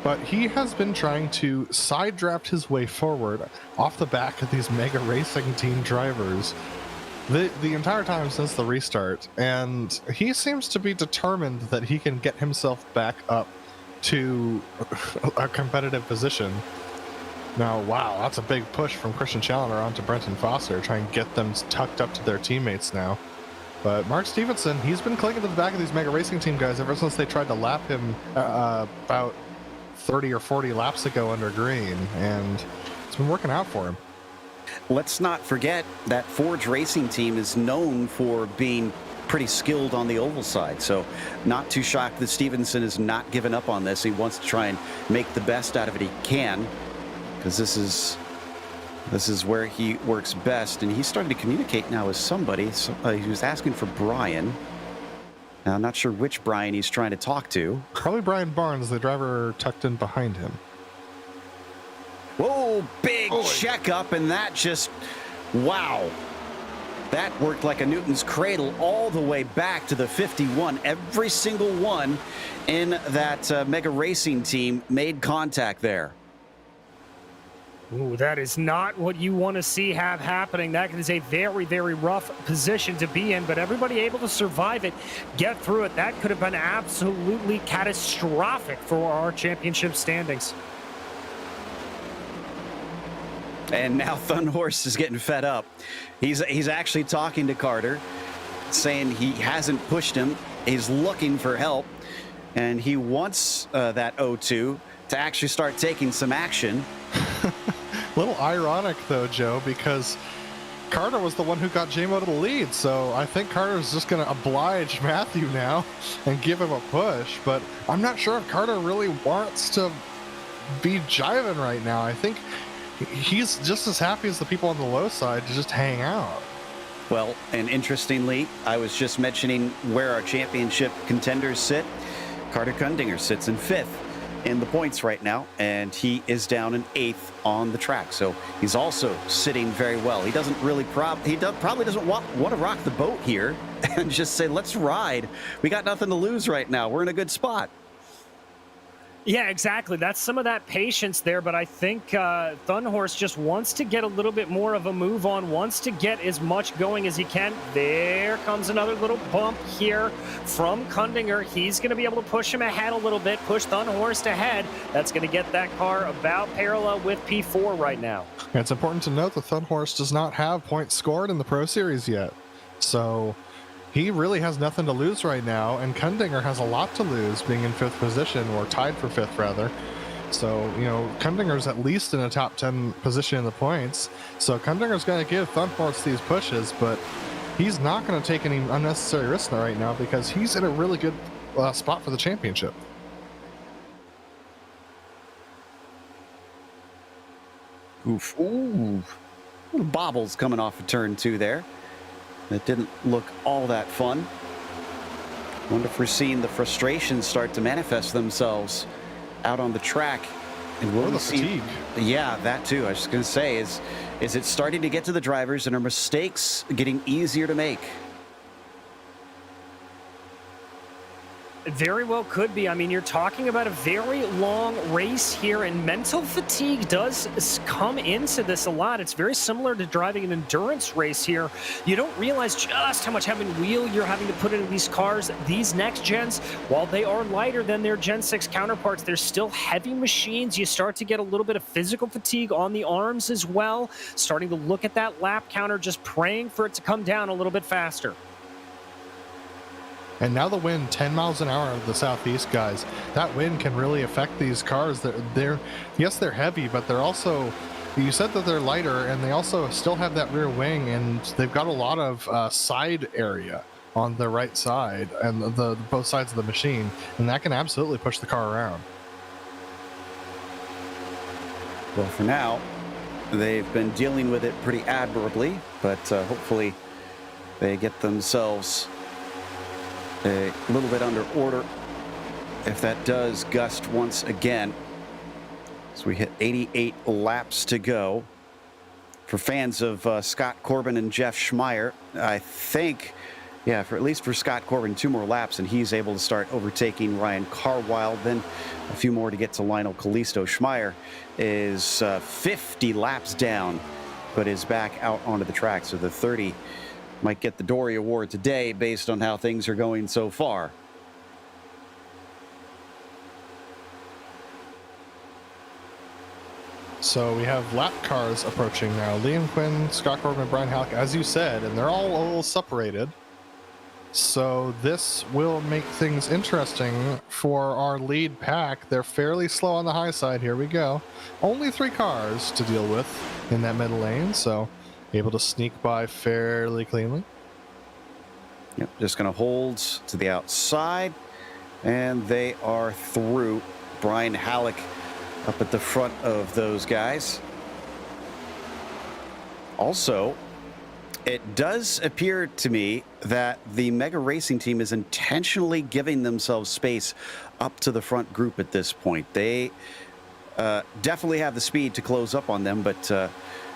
but he has been trying to side draft his way forward off the back of these Mega Racing Team drivers the entire time since the restart, and he seems to be determined that he can get himself back up to a competitive position. Now, wow, that's a big push from Christian Challenger onto Brenton Foster, trying to get them tucked up to their teammates now. But Mark Stevenson, he's been clinging to the back of these Mega Racing Team guys ever since they tried to lap him about 30 or 40 laps ago under green, and it's been working out for him. Let's not forget that Forge Racing Team is known for being pretty skilled on the oval side, so not too shocked that Stevenson has not given up on this. He wants to try and make the best out of it he can, because this is where he works best. And he's starting to communicate now with somebody. So, he was asking for Brian. Now, I'm not sure which Brian he's trying to talk to. Probably Brian Barnes, the driver tucked in behind him. Whoa, big checkup, and that just, wow. That worked like a Newton's cradle all the way back to the 51. Every single one in that Mega Racing Team made contact there. Ooh, that is not what you want to see have happening. That is a very, very rough position to be in, but everybody able to survive it, get through it. That could have been absolutely catastrophic for our championship standings. And now Thunhorst is getting fed up. He's actually talking to Carter, saying he hasn't pushed him. He's looking for help, and he wants that O2 to actually start taking some action. A little ironic, though, Joe, because Carter was the one who got J-Mo to the lead, so I think Carter's just going to oblige Matthew now and give him a push, but I'm not sure if Carter really wants to be jiving right now. I think he's just as happy as the people on the low side to just hang out. Well, and interestingly, I was just mentioning where our championship contenders sit. Carter Kundinger sits in 5th in the points right now, and he is down in 8th on the track. So he's also sitting very well. He doesn't really probably doesn't want to rock the boat here and just say, let's ride. We got nothing to lose right now. We're in a good spot. Yeah, exactly. That's some of that patience there, but I think Thunhorst just wants to get a little bit more of a move on, wants to get as much going as he can. There comes another little bump here from Kundinger. He's going to be able to push him ahead a little bit, push Thunhorst ahead. That's going to get that car about parallel with P4 right now. It's important to note that Thunhorst does not have points scored in the Pro Series yet, so he really has nothing to lose right now, and Kundinger has a lot to lose being in 5th position, or tied for 5th rather. So, you know, Kundinger's at least in a top 10 position in the points. So Kundinger's going to give Thunhorst these pushes, but he's not going to take any unnecessary risks right now because he's in a really good spot for the championship. Oof. Ooh. Little bobbles coming off of turn 2 there. That didn't look all that fun. Wonder if we're seeing the frustrations start to manifest themselves out on the track And will Or we the see? fatigue. Yeah, that too. I was just going to say, is it starting to get to the drivers and are mistakes getting easier to make? Very well could be. I mean, you're talking about a very long race here, and mental fatigue does come into this a lot. It's very similar to driving an endurance race here. You don't realize just how much heavy wheel you're having to put into these cars. These next gens, while they are lighter than their Gen 6 counterparts, they're still heavy machines. You start to get a little bit of physical fatigue on the arms as well, starting to look at that lap counter, just praying for it to come down a little bit faster. And now the wind, 10 miles an hour of the southeast, guys. That wind can really affect these cars. Yes, they're heavy, but they're also, you said that they're lighter, and they also still have that rear wing, and they've got a lot of side area on the right side and both sides of the machine, and that can absolutely push the car around. Well, for now, they've been dealing with it pretty admirably, but hopefully they get themselves a little bit under order if that does gust once again. So we hit 88 laps to go. For fans of Scott Corbin and Jeff Schmeier, I think, yeah, at least for Scott Corbin, 2 more laps and he's able to start overtaking Ryan Carwile. Then a few more to get to Lionel Kalisto. Schmeier is 50 laps down, but is back out onto the track. So the 30 might get the Dory Award today based on how things are going so far. So we have lap cars approaching now. Liam Quinn, Scott Corbin, and Brian Halleck, as you said, and they're all a little separated. So this will make things interesting for our lead pack. They're fairly slow on the high side. Here we go. Only 3 cars to deal with in that middle lane, so able to sneak by fairly cleanly. Yep, just going to hold to the outside, and they are through. Brian Halleck up at the front of those guys. Also, it does appear to me that the Mega Racing team is intentionally giving themselves space up to the front group at this point. They definitely have the speed to close up on them, but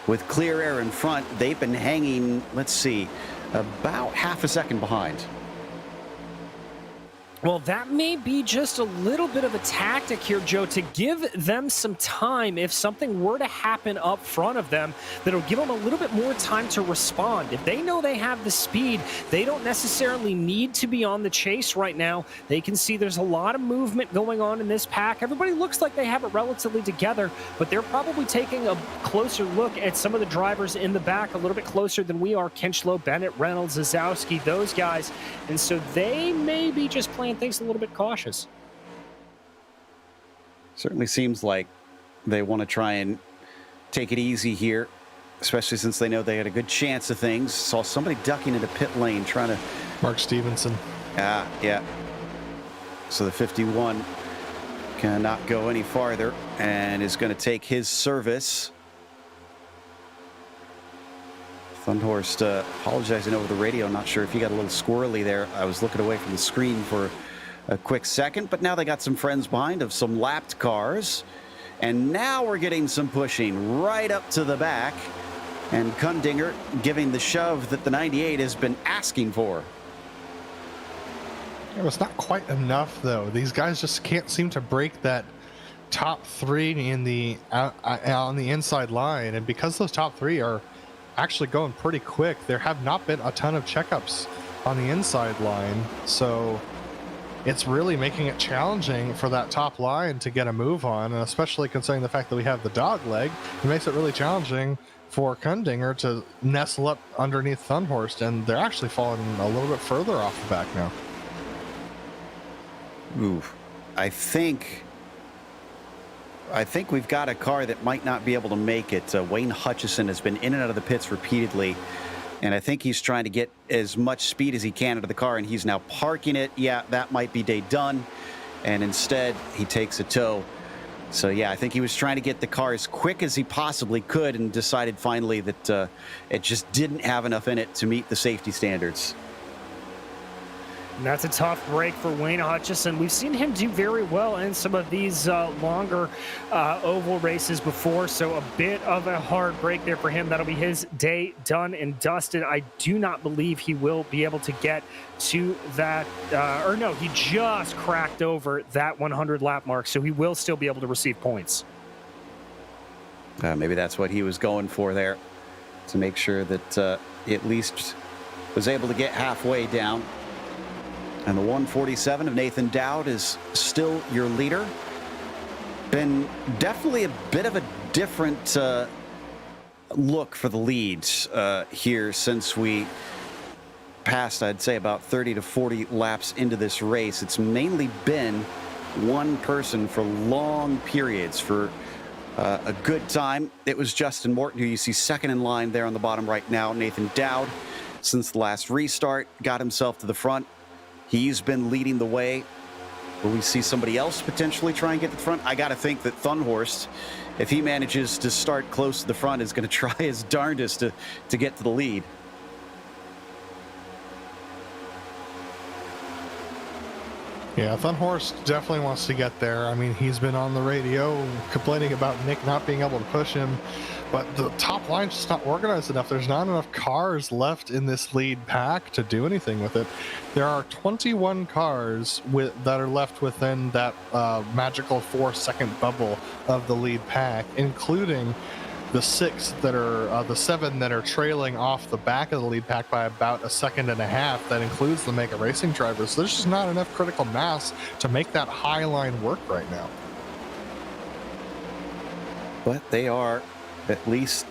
with clear air in front, they've been hanging, let's see, about half a second behind. Well, that may be just a little bit of a tactic here, Joe, to give them some time if something were to happen up front of them, that'll give them a little bit more time to respond. If they know they have the speed, they don't necessarily need to be on the chase right now. They can see there's a lot of movement going on in this pack. Everybody looks like they have it relatively together, but they're probably taking a closer look at some of the drivers in the back, a little bit closer than we are. Kinchlow, Bennett, Reynolds, Zazowski, those guys. And so they may be just playing things a little bit cautious. Certainly seems like they want to try and take it easy here, especially since they know they had a good chance of things. Saw somebody ducking into pit lane trying to... Mark Stevenson. Yeah. So the 51 cannot go any farther and is going to take his service. Thunhorst apologizing over the radio. Not sure if you got a little squirrely there. I was looking away from the screen for a quick second, but now they got some friends behind of some lapped cars. And now we're getting some pushing right up to the back. And Kundinger giving the shove that the 98 has been asking for. It was not quite enough, though. These guys just can't seem to break that top 3 in the on the inside line. And because those top 3 are actually going pretty quick, there have not been a ton of checkups on the inside line. So it's really making it challenging for that top line to get a move on, and especially considering the fact that we have the dog leg, it makes it really challenging for Kundinger to nestle up underneath Thunhorst, and they're actually falling a little bit further off the back now. Ooh, I think we've got a car that might not be able to make it. Wayne Hutchison has been in and out of the pits repeatedly, and I think he's trying to get as much speed as he can out of the car, and he's now parking it. Yeah, that might be day done, and instead he takes a tow. So yeah, I think he was trying to get the car as quick as he possibly could and decided finally that it just didn't have enough in it to meet the safety standards. And that's a tough break for Wayne Hutchison. We've seen him do very well in some of these longer oval races before, so a bit of a hard break there for him. That'll be his day done and dusted. I do not believe he will be able to get to that, or no, he just cracked over that 100 lap mark, so he will still be able to receive points. Maybe that's what he was going for there, to make sure that at least was able to get halfway down. And the 147 of Nathan Dowd is still your leader. Been definitely a bit of a different look for the leads here since we passed, I'd say, about 30 to 40 laps into this race. It's mainly been one person for long periods. For a good time, it was Justin Morton, who you see second in line there on the bottom right now. Nathan Dowd, since the last restart, got himself to the front. He's been leading the way. Will we see somebody else potentially try and get to the front? I got to think that Thunhorst, if he manages to start close to the front, is going to try his darndest to get to the lead. Yeah, Thunhorst definitely wants to get there. I mean, he's been on the radio complaining about Nick not being able to push him, but the top line's just not organized enough. There's not enough cars left in this lead pack to do anything with it. There are 21 cars that are left within that magical 4-second bubble of the lead pack, including the the 7 that are trailing off the back of the lead pack by about 1.5 seconds. That includes the Mega Racing drivers. So there's just not enough critical mass to make that high line work right now. But they are at least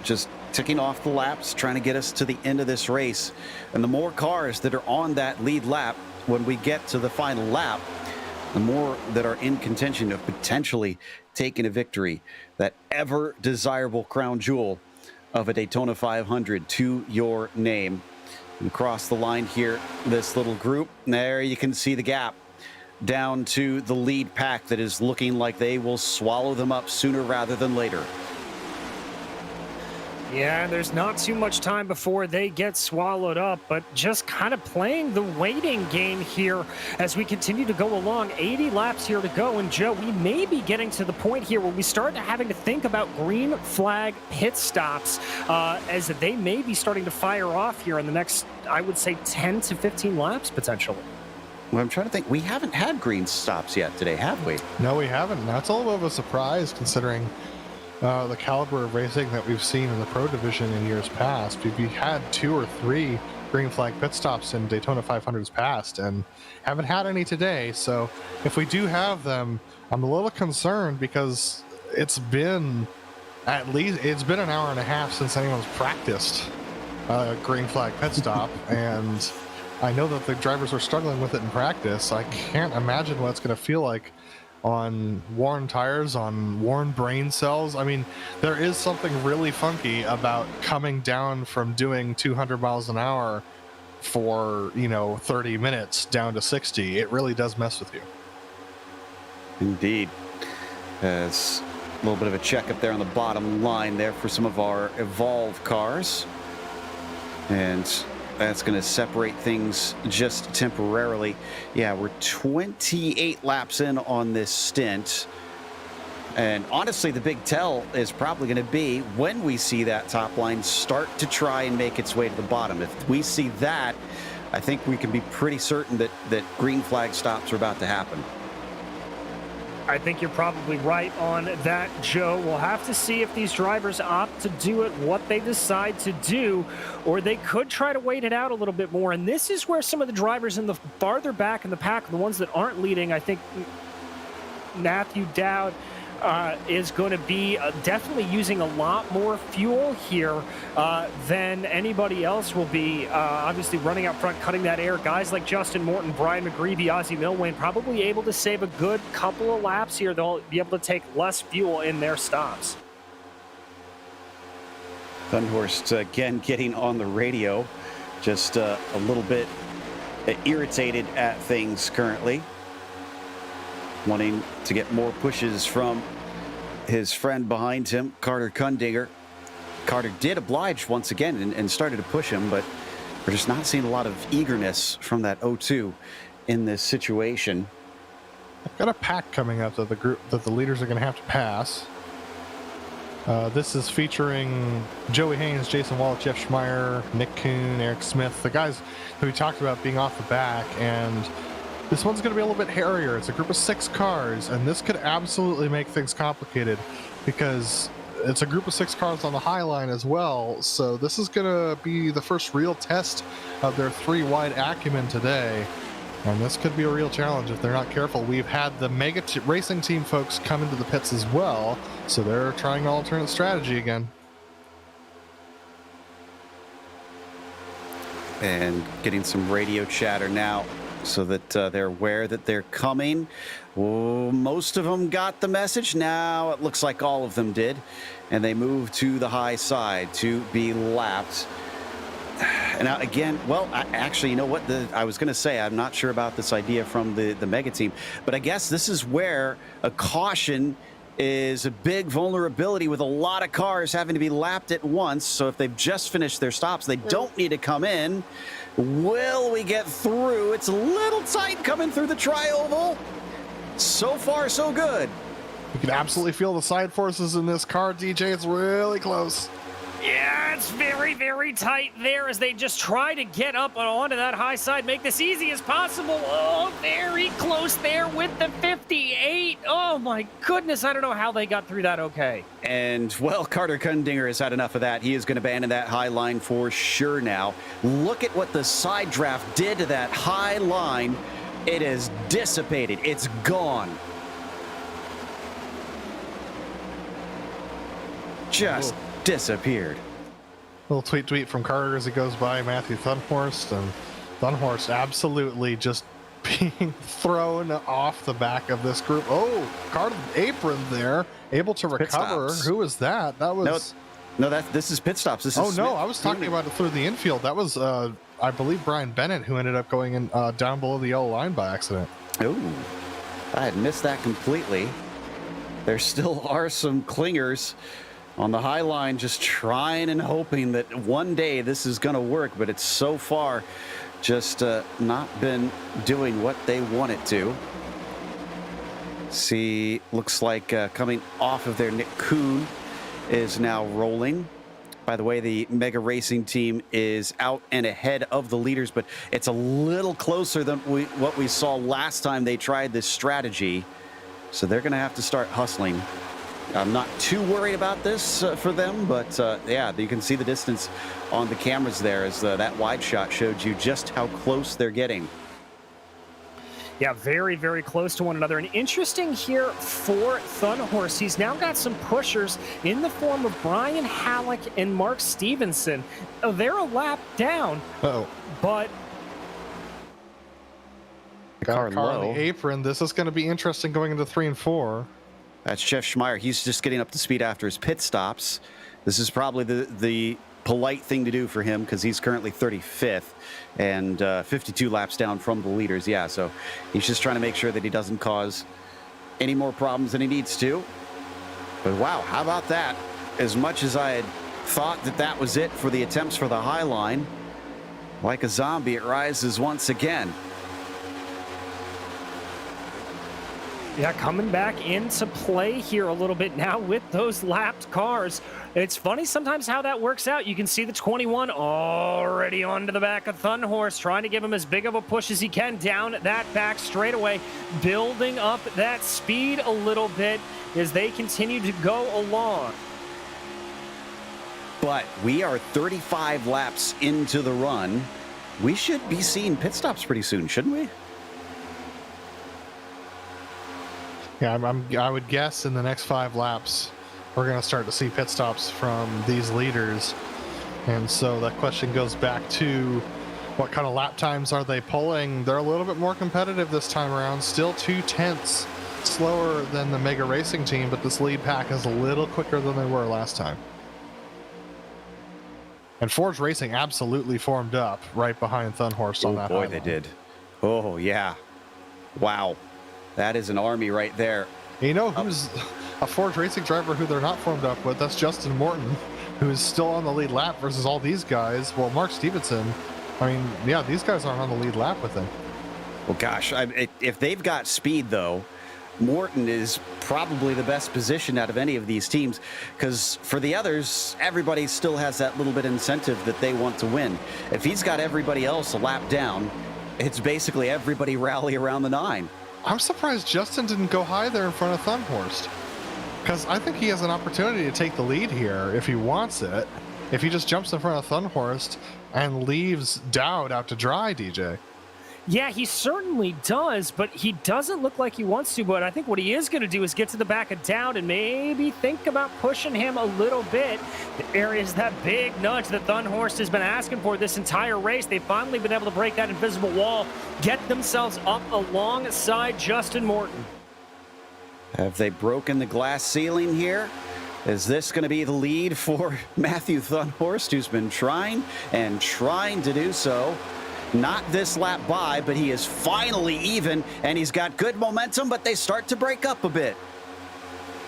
just ticking off the laps, trying to get us to the end of this race. And the more cars that are on that lead lap, when we get to the final lap, the more that are in contention of potentially taking a victory, that ever desirable crown jewel of a Daytona 500 to your name. And across the line here, this little group, there you can see the gap down to the lead pack that is looking like they will swallow them up sooner rather than later. Yeah, there's not too much time before they get swallowed up, but just kind of playing the waiting game here as we continue to go along. 80 laps here to go, and Joe, we may be getting to the point here where we start having to think about green flag pit stops as they may be starting to fire off here in the next, I would say, 10 to 15 laps potentially. Well, I'm trying to think. We haven't had green stops yet today, have we? No, we haven't. That's a little bit of a surprise considering the caliber of racing that we've seen in the pro division in years past. We've had 2 or 3 green flag pit stops in Daytona 500s past and haven't had any today. So if we do have them, I'm a little concerned because it's been an hour and a half since anyone's practiced a green flag pit stop. And I know that the drivers are struggling with it in practice. I can't imagine what it's going to feel like on worn tires, on worn brain cells. I mean, there is something really funky about coming down from doing 200 miles an hour for, 30 minutes down to 60. It really does mess with you. Indeed. It's a little bit of a check up there on the bottom line there for some of our Evolve cars. And that's going to separate things just temporarily. Yeah, we're 28 laps in on this stint. And honestly, the big tell is probably going to be when we see that top line start to try and make its way to the bottom. If we see that, I think we can be pretty certain that green flag stops are about to happen. I think you're probably right on that, Joe. We'll have to see if these drivers opt to do it, what they decide to do, or they could try to wait it out a little bit more. And this is where some of the drivers in the farther back in the pack, the ones that aren't leading, I think Matthew Dowd is going to be definitely using a lot more fuel here than anybody else will be. Obviously running out front, cutting that air. Guys like Justin Morton, Brian McGreevy, Ozzie Milwane probably able to save a good couple of laps here. They'll be able to take less fuel in their stops. Thunhorst again getting on the radio, just a little bit irritated at things currently, wanting to get more pushes from his friend behind him, Carter Kundinger. Carter did oblige once again and started to push him, but We're just not seeing a lot of eagerness from that 0-2 in this situation. I've got a pack coming up that the leaders are going to have to pass. This is featuring Joey Haynes, Jason Wallach, Jeff Schmeier, Nick Kuhn, Eric Smith, the guys who we talked about being off the back. And this one's going to be a little bit hairier. It's a group of 6 cars, and this could absolutely make things complicated because it's a group of 6 cars on the high line as well. So this is going to be the first real test of their 3-wide acumen today. And this could be a real challenge if they're not careful. We've had the Mega Racing Team folks come into the pits as well, so they're trying an alternate strategy again. And getting some radio chatter now so that they're aware that they're coming. Oh, most of them got the message. Now it looks like all of them did. And they move to the high side to be lapped. And now again, well, actually, you know what? I was going to say, I'm not sure about this idea from the Mega Team, but I guess this is where a caution is a big vulnerability with a lot of cars having to be lapped at once. So if they've just finished their stops, they don't need to come in. Will we get through? It's a little tight coming through the tri-oval. So far, so good. You can absolutely feel the side forces in this car, DJ. It's really close. Yeah, it's very, very tight there as they just try to get up onto that high side, make this easy as possible. Oh, very close there with the 58. Oh, my goodness. I don't know how they got through that okay. And, well, Carter Kundinger has had enough of that. He is going to abandon that high line for sure now. Look at what the side draft did to that high line. It is dissipated. It's gone. Just disappeared. Little tweet from Carter as he goes by Matthew Thunhorst, and Thunhorst absolutely just being thrown off the back of this group. Oh, Carter apron there, able to recover. Who was that? That was this is pit stops. This is no, Smith. I was talking about it through the infield. That was I believe Brian Bennett, who ended up going in down below the yellow line by accident. Oh, I had missed that completely. There still are some clingers on the high line, just trying and hoping that one day this is going to work, but it's so far just not been doing what they want it to. See, looks like coming off of there, Nick Kuhn is now rolling. By the way, the Mega Racing Team is out and ahead of the leaders, but it's a little closer than what we saw last time they tried this strategy. So they're going to have to start hustling. I'm not too worried about this for them, but yeah, you can see the distance on the cameras there as that wide shot showed you just how close they're getting. Yeah, very, very close to one another. And interesting here for Thunhorst, he's now got some pushers in the form of Brian Halleck and Mark Stevenson. They're a lap down, but got a car on the apron. This is going to be interesting going into 3 and 4. That's Jeff Schmeier. He's just getting up to speed after his pit stops. This is probably the polite thing to do for him because he's currently 35th and 52 laps down from the leaders. Yeah, so he's just trying to make sure that he doesn't cause any more problems than he needs to. But wow, how about that? As much as I had thought that was it for the attempts for the high line, like a zombie, it rises once again. Yeah, coming back into play here a little bit now with those lapped cars. It's funny sometimes how that works out. You can see the 21 already onto the back of Thunhorst, trying to give him as big of a push as he can down that back straightaway, building up that speed a little bit as they continue to go along. But we are 35 laps into the run. We should be seeing pit stops pretty soon, shouldn't we? Yeah, I would guess in the next 5 laps, we're going to start to see pit stops from these leaders. And so that question goes back to what kind of lap times are they pulling? They're a little bit more competitive this time around, still 2/10 slower than the Mega Racing Team, but this lead pack is a little quicker than they were last time. And Forge Racing absolutely formed up right behind Thunhorst on that. Oh boy, they did. Oh yeah. Wow. That is an army right there. You know who's a Forge Racing driver who they're not formed up with? That's Justin Morton, who's still on the lead lap versus all these guys. Well, Mark Stevenson I mean, yeah, these guys aren't on the lead lap with him. Well, gosh, if they've got speed, though, Morton is probably the best position out of any of these teams, because for the others, everybody still has that little bit of incentive that they want to win. If he's got everybody else a lap down, it's basically everybody rally around the 9. I'm surprised Justin didn't go high there in front of Thunhorst, because I think he has an opportunity to take the lead here if he wants it. If he just jumps in front of Thunhorst and leaves Dowd out to dry, DJ. Yeah, he certainly does, but he doesn't look like he wants to. But I think what he is going to do is get to the back of Dowd and maybe think about pushing him a little bit. There is that big nudge that Thunhorst has been asking for this entire race. They've finally been able to break that invisible wall, get themselves up alongside Justin Morton. Have they broken the glass ceiling here? Is this going to be the lead for Matthew Thunhorst, who's been trying and trying to do so? Not this lap by, but he is finally even, and he's got good momentum, but they start to break up a bit.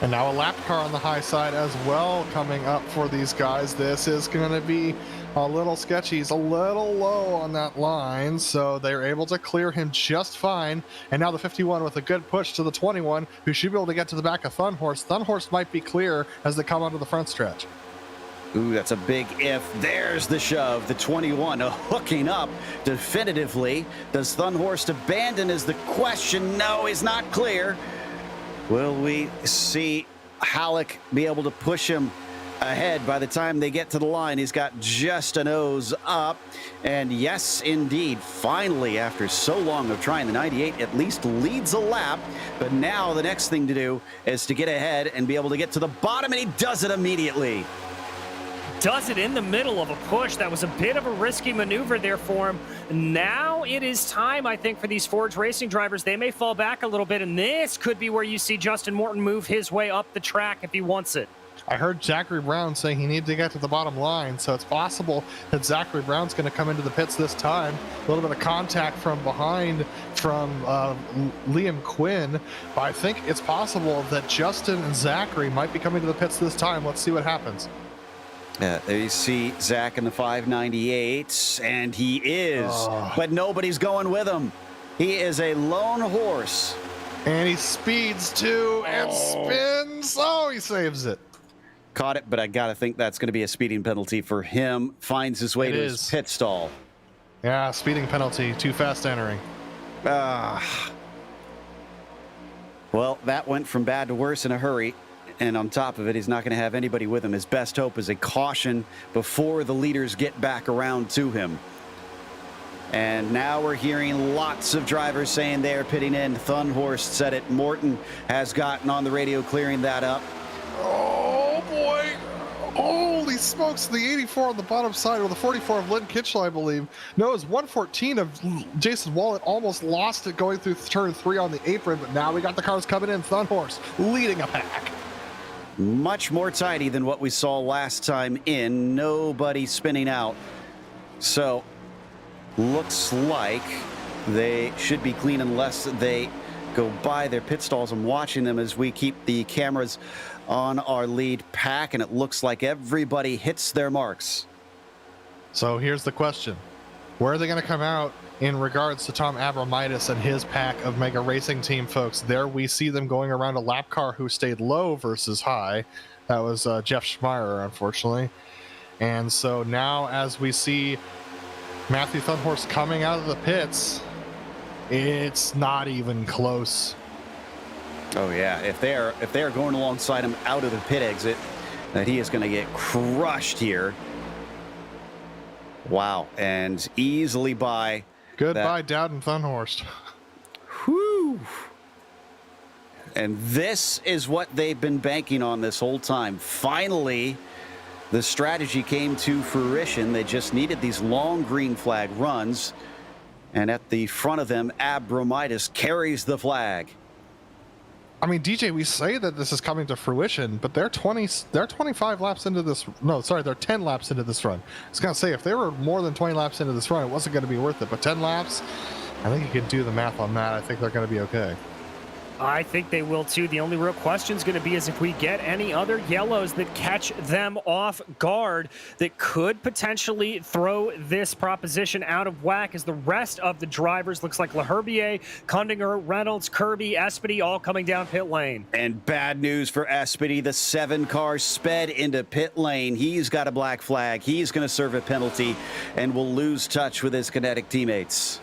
And now a lap car on the high side as well coming up for these guys. This is going to be a little sketchy. He's a little low on that line, so they're able to clear him just fine. And now the 51 with a good push to the 21, who should be able to get to the back of Thunhorst. Thunhorst might be clear as they come onto the front stretch. Ooh, that's a big if. There's the shove. The 21 hooking up definitively. Does Thunhorst abandon is the question. No, he's not clear. Will we see Halleck be able to push him ahead by the time they get to the line? He's got just a nose up. And yes, indeed, finally, after so long of trying, the 98 at least leads a lap. But now the next thing to do is to get ahead and be able to get to the bottom, and he does it immediately. Does it in the middle of a push. That was a bit of a risky maneuver there for him. Now it is time, I think, for these Forge Racing drivers. They may fall back a little bit, and this could be where you see Justin Morton move his way up the track if he wants it. I heard Zachary Brown saying he needed to get to the bottom line, so it's possible that Zachary Brown's going to come into the pits this time. A little bit of contact from behind from Liam Quinn, but I think it's possible that Justin and Zachary might be coming to the pits this time. Let's see what happens. There you see Zach in the 598, and he is, but nobody's going with him. He is a lone horse. And he speeds too and spins. Oh, he saves it. Caught it, but I got to think that's going to be a speeding penalty for him. Finds his way to his pit stall. Yeah, speeding penalty. Too fast entering. Well, that went from bad to worse in a hurry. And on top of it, he's not going to have anybody with him. His best hope is a caution before the leaders get back around to him. And now we're hearing lots of drivers saying they're pitting in. Thunhorst said it. Morton has gotten on the radio clearing that up. Oh, boy. Holy smokes. The 84 on the bottom side, or the 44 of Lynn Kitchell, I believe. No, it's 114 of Jason Wallet. Almost lost it going through turn 3 on the apron, but now we got the cars coming in. Thunhorst leading a pack. Much more tidy than what we saw last time in. Nobody spinning out. So, looks like they should be clean unless they go by their pit stalls. I'm watching them as we keep the cameras on our lead pack, and it looks like everybody hits their marks. So here's the question. Where are they going to come out in regards to Tom Abramitis and his pack of Mega Racing Team folks? There we see them going around a lap car who stayed low versus high. That was Jeff Schmeier, unfortunately. And so now as we see Matthew Thunhorst coming out of the pits, it's not even close. Oh yeah, if they are going alongside him out of the pit exit, that he is going to get crushed here. Wow, and easily by. Goodbye, Dowd and Thunhorst. Whew. And this is what they've been banking on this whole time. Finally, the strategy came to fruition. They just needed these long green flag runs. And at the front of them, Abramitis carries the flag. I mean, DJ, we say that this is coming to fruition, but they're 25 laps into this. No, sorry, they're 10 laps into this run. I was going to say, if they were more than 20 laps into this run, it wasn't going to be worth it. But 10 laps, I think you can do the math on that. I think they're going to be okay. I think they will too. The only real question is going to be is if we get any other yellows that catch them off guard that could potentially throw this proposition out of whack, as the rest of the drivers looks like LaHerbier, Kundinger, Reynolds, Kirby, Espedy all coming down pit lane. And bad news for Espedy. The 7 car sped into pit lane. He's got a black flag. He's going to serve a penalty and will lose touch with his Kinetic teammates.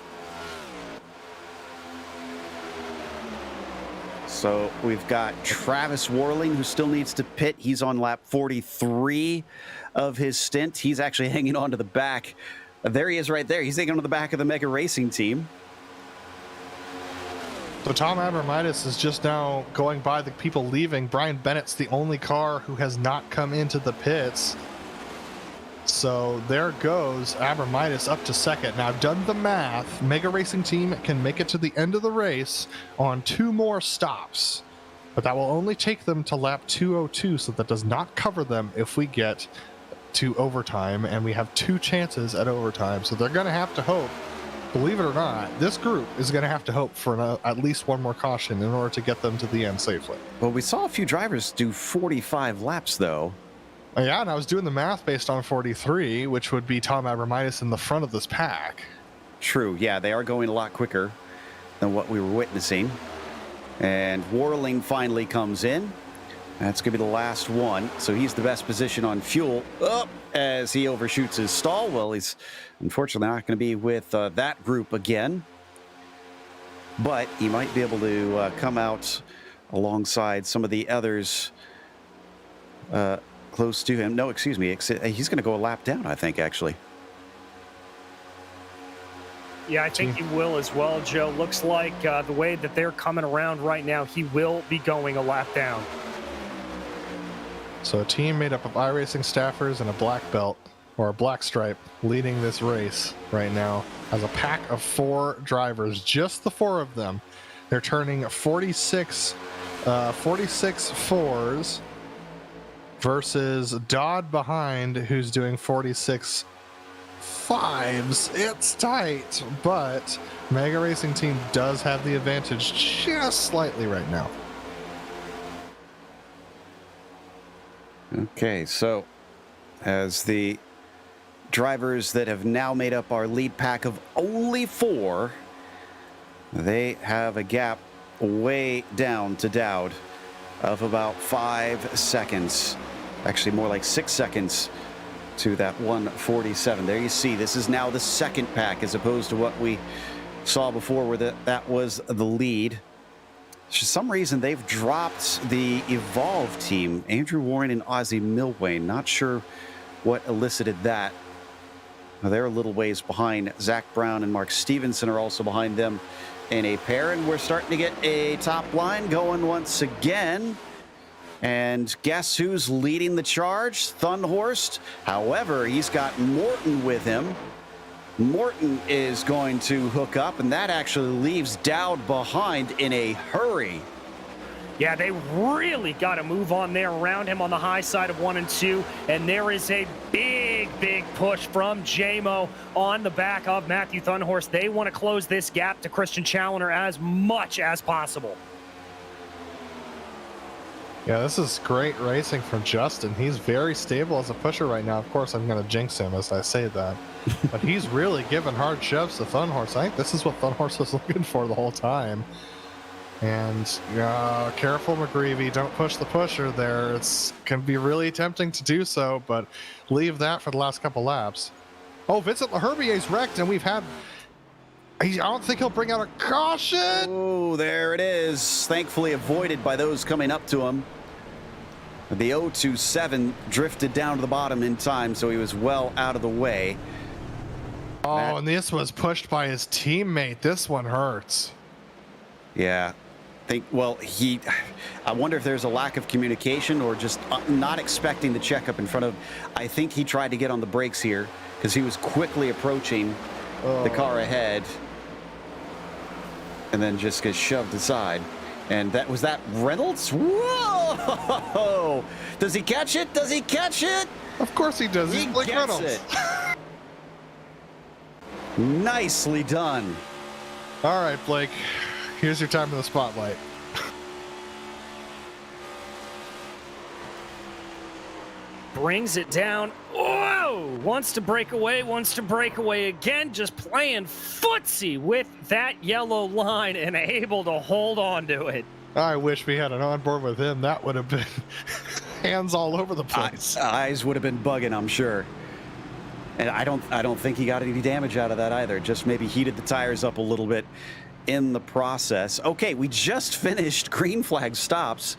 So we've got Travis Warling, who still needs to pit. He's on lap 43 of his stint. He's actually hanging on to the back. There he is right there. He's hanging on to the back of the Mega Racing team. So Tom Abramitis is just now going by the people leaving. Brian Bennett's the only car who has not come into the pits. So there goes Abramitis up to second. Now I've done the math. Mega Racing team can make it to the end of the race on 2 more stops. But that will only take them to lap 202, so that does not cover them if we get to overtime. And we have 2 chances at overtime. So they're going to have to hope, believe it or not, this group is going to have to hope for at least 1 more caution in order to get them to the end safely. Well, we saw a few drivers do 45 laps, though. Yeah, and I was doing the math based on 43, which would be Tom Abramitis in the front of this pack. True, yeah, they are going a lot quicker than what we were witnessing. And Warling finally comes in. That's going to be the last one. So he's the best position on fuel. Up as he overshoots his stall. Well, he's unfortunately not going to be with that group again. But he might be able to come out alongside some of the others close to him. No, excuse me. He's going to go a lap down, I think, actually. Yeah, I think he will as well, Joe. Looks like the way that they're coming around right now, he will be going a lap down. So a team made up of iRacing staffers and a black belt, or a black stripe, leading this race right now as a pack of 4 drivers, just the 4 of them. They're turning 46 fours versus Dodd behind, who's doing 46 5s. It's tight, but Mega Racing team does have the advantage just slightly right now. Okay, so as the drivers that have now made up our lead pack of only 4, they have a gap way down to Dowd of about 5 seconds. Actually, more like 6 seconds to that 147. There you see, this is now the second pack as opposed to what we saw before where that was the lead. For some reason, they've dropped the Evolve team, Andrew Warren and Ozzie Milwane. Not sure what elicited that. Now, they're a little ways behind. Zach Brown and Mark Stevenson are also behind them in a pair, and we're starting to get a top line going once again. And guess who's leading the charge? Thunhorst. However, he's got Morton with him. Morton is going to hook up, and that actually leaves Dowd behind in a hurry. Yeah, they really got to move on there around him on the high side of 1 and 2. And there is a big push from JMO on the back of Matthew Thunhorst. They want to close this gap to Christian Challoner as much as possible. Yeah, this is great racing from Justin. He's very stable as a pusher right now. Of course, I'm going to jinx him as I say that. But he's really giving hard shoves to Thunhorst. I think this is what Thunhorst was looking for the whole time. And careful, McGreevy. Don't push the pusher there. It's can be really tempting to do so, but leave that for the last couple laps. Oh, Vincent LaHerbier's wrecked, and I don't think he'll bring out a caution. Oh, there it is. Thankfully avoided by those coming up to him. The 027 drifted down to the bottom in time, so he was well out of the way. Oh, and this was pushed by his teammate. This one hurts. Yeah. I wonder if there's a lack of communication or just not expecting the checkup in front of. I think he tried to get on the brakes here because he was quickly approaching the car ahead and then just gets shoved aside. And was that Reynolds? Whoa! Does he catch it? Does he catch it? Of course he does. He's Blake gets Reynolds. It. Nicely done. All right, Blake. Here's your time in the spotlight. brings it down. Whoa! Wants to break away again, just playing footsie with that yellow line and able to hold on to it. I wish we had an onboard with him. That would have been hands all over the place. Eyes would have been bugging, I'm sure. And I don't think he got any damage out of that either. Just maybe heated the tires up a little bit in the process. Okay, we just finished green flag stops.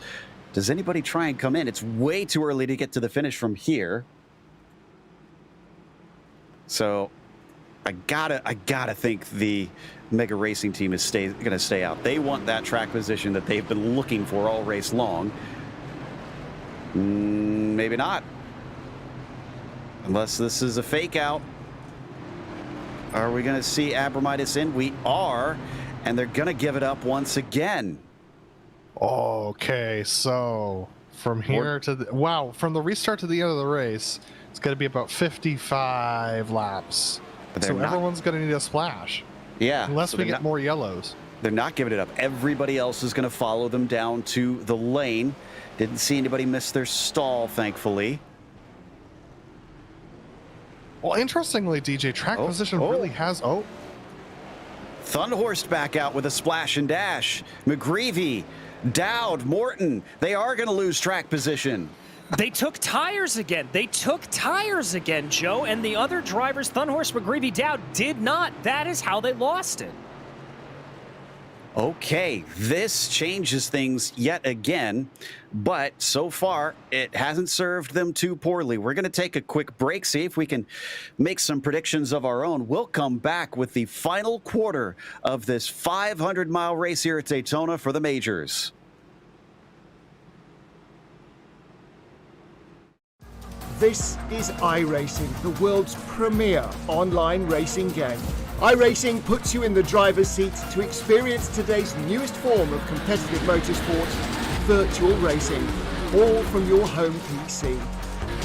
Does anybody try and come in? It's way too early to get to the finish from here. So I gotta think the Mega Racing team is gonna stay out. They want that track position that they've been looking for all race long. Maybe not. Unless this is a fake out. Are we gonna see Abramitis in? We are, and they're gonna give it up once again. Okay, so from here to the, from the restart to the end of the race, it's going to be about 55 laps. So everyone's going to need a splash. Yeah. Unless we get more yellows. They're not giving it up. Everybody else is going to follow them down to the lane. Didn't see anybody miss their stall, thankfully. Well, interestingly, DJ, track position really has... Thunderhorst back out with a splash and dash. McGreevy, Dowd, Morton, they are going to lose track position. They took tires again, Joe, and the other drivers, Thunderhorst, McGreevy, Dowd, did not. That is how they lost it. Okay, this changes things yet again, but so far it hasn't served them too poorly. We're going to take a quick break, see if we can make some predictions of our own. We'll come back with the final quarter of this 500-mile race here at Daytona for the majors. This is iRacing, the world's premier online racing game. iRacing puts you in the driver's seat to experience today's newest form of competitive motorsport, virtual racing, all from your home PC.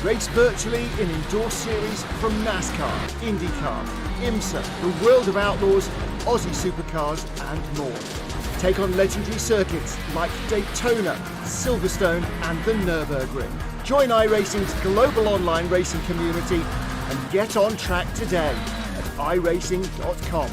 Race virtually in endorsed series from NASCAR, IndyCar, IMSA, the World of Outlaws, Aussie Supercars and more. Take on legendary circuits like Daytona, Silverstone and the Nürburgring. Join iRacing's global online racing community and get on track today at iRacing.com.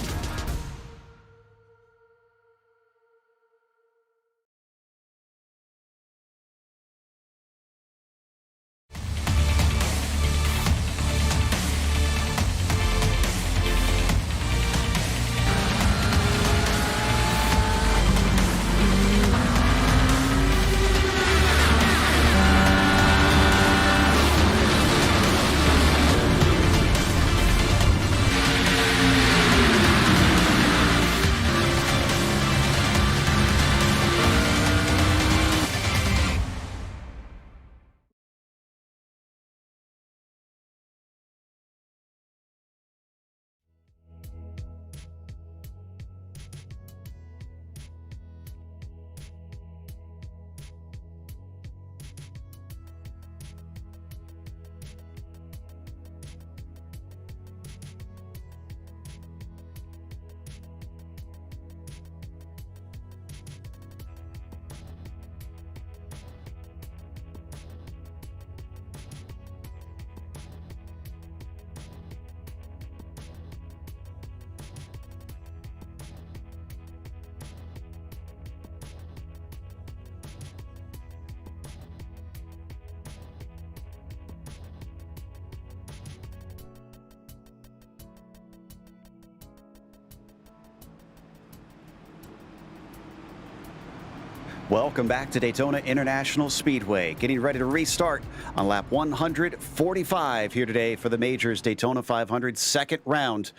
Welcome back to Daytona International Speedway. Getting ready to restart on lap 145 here today for the Majors Daytona 500 second round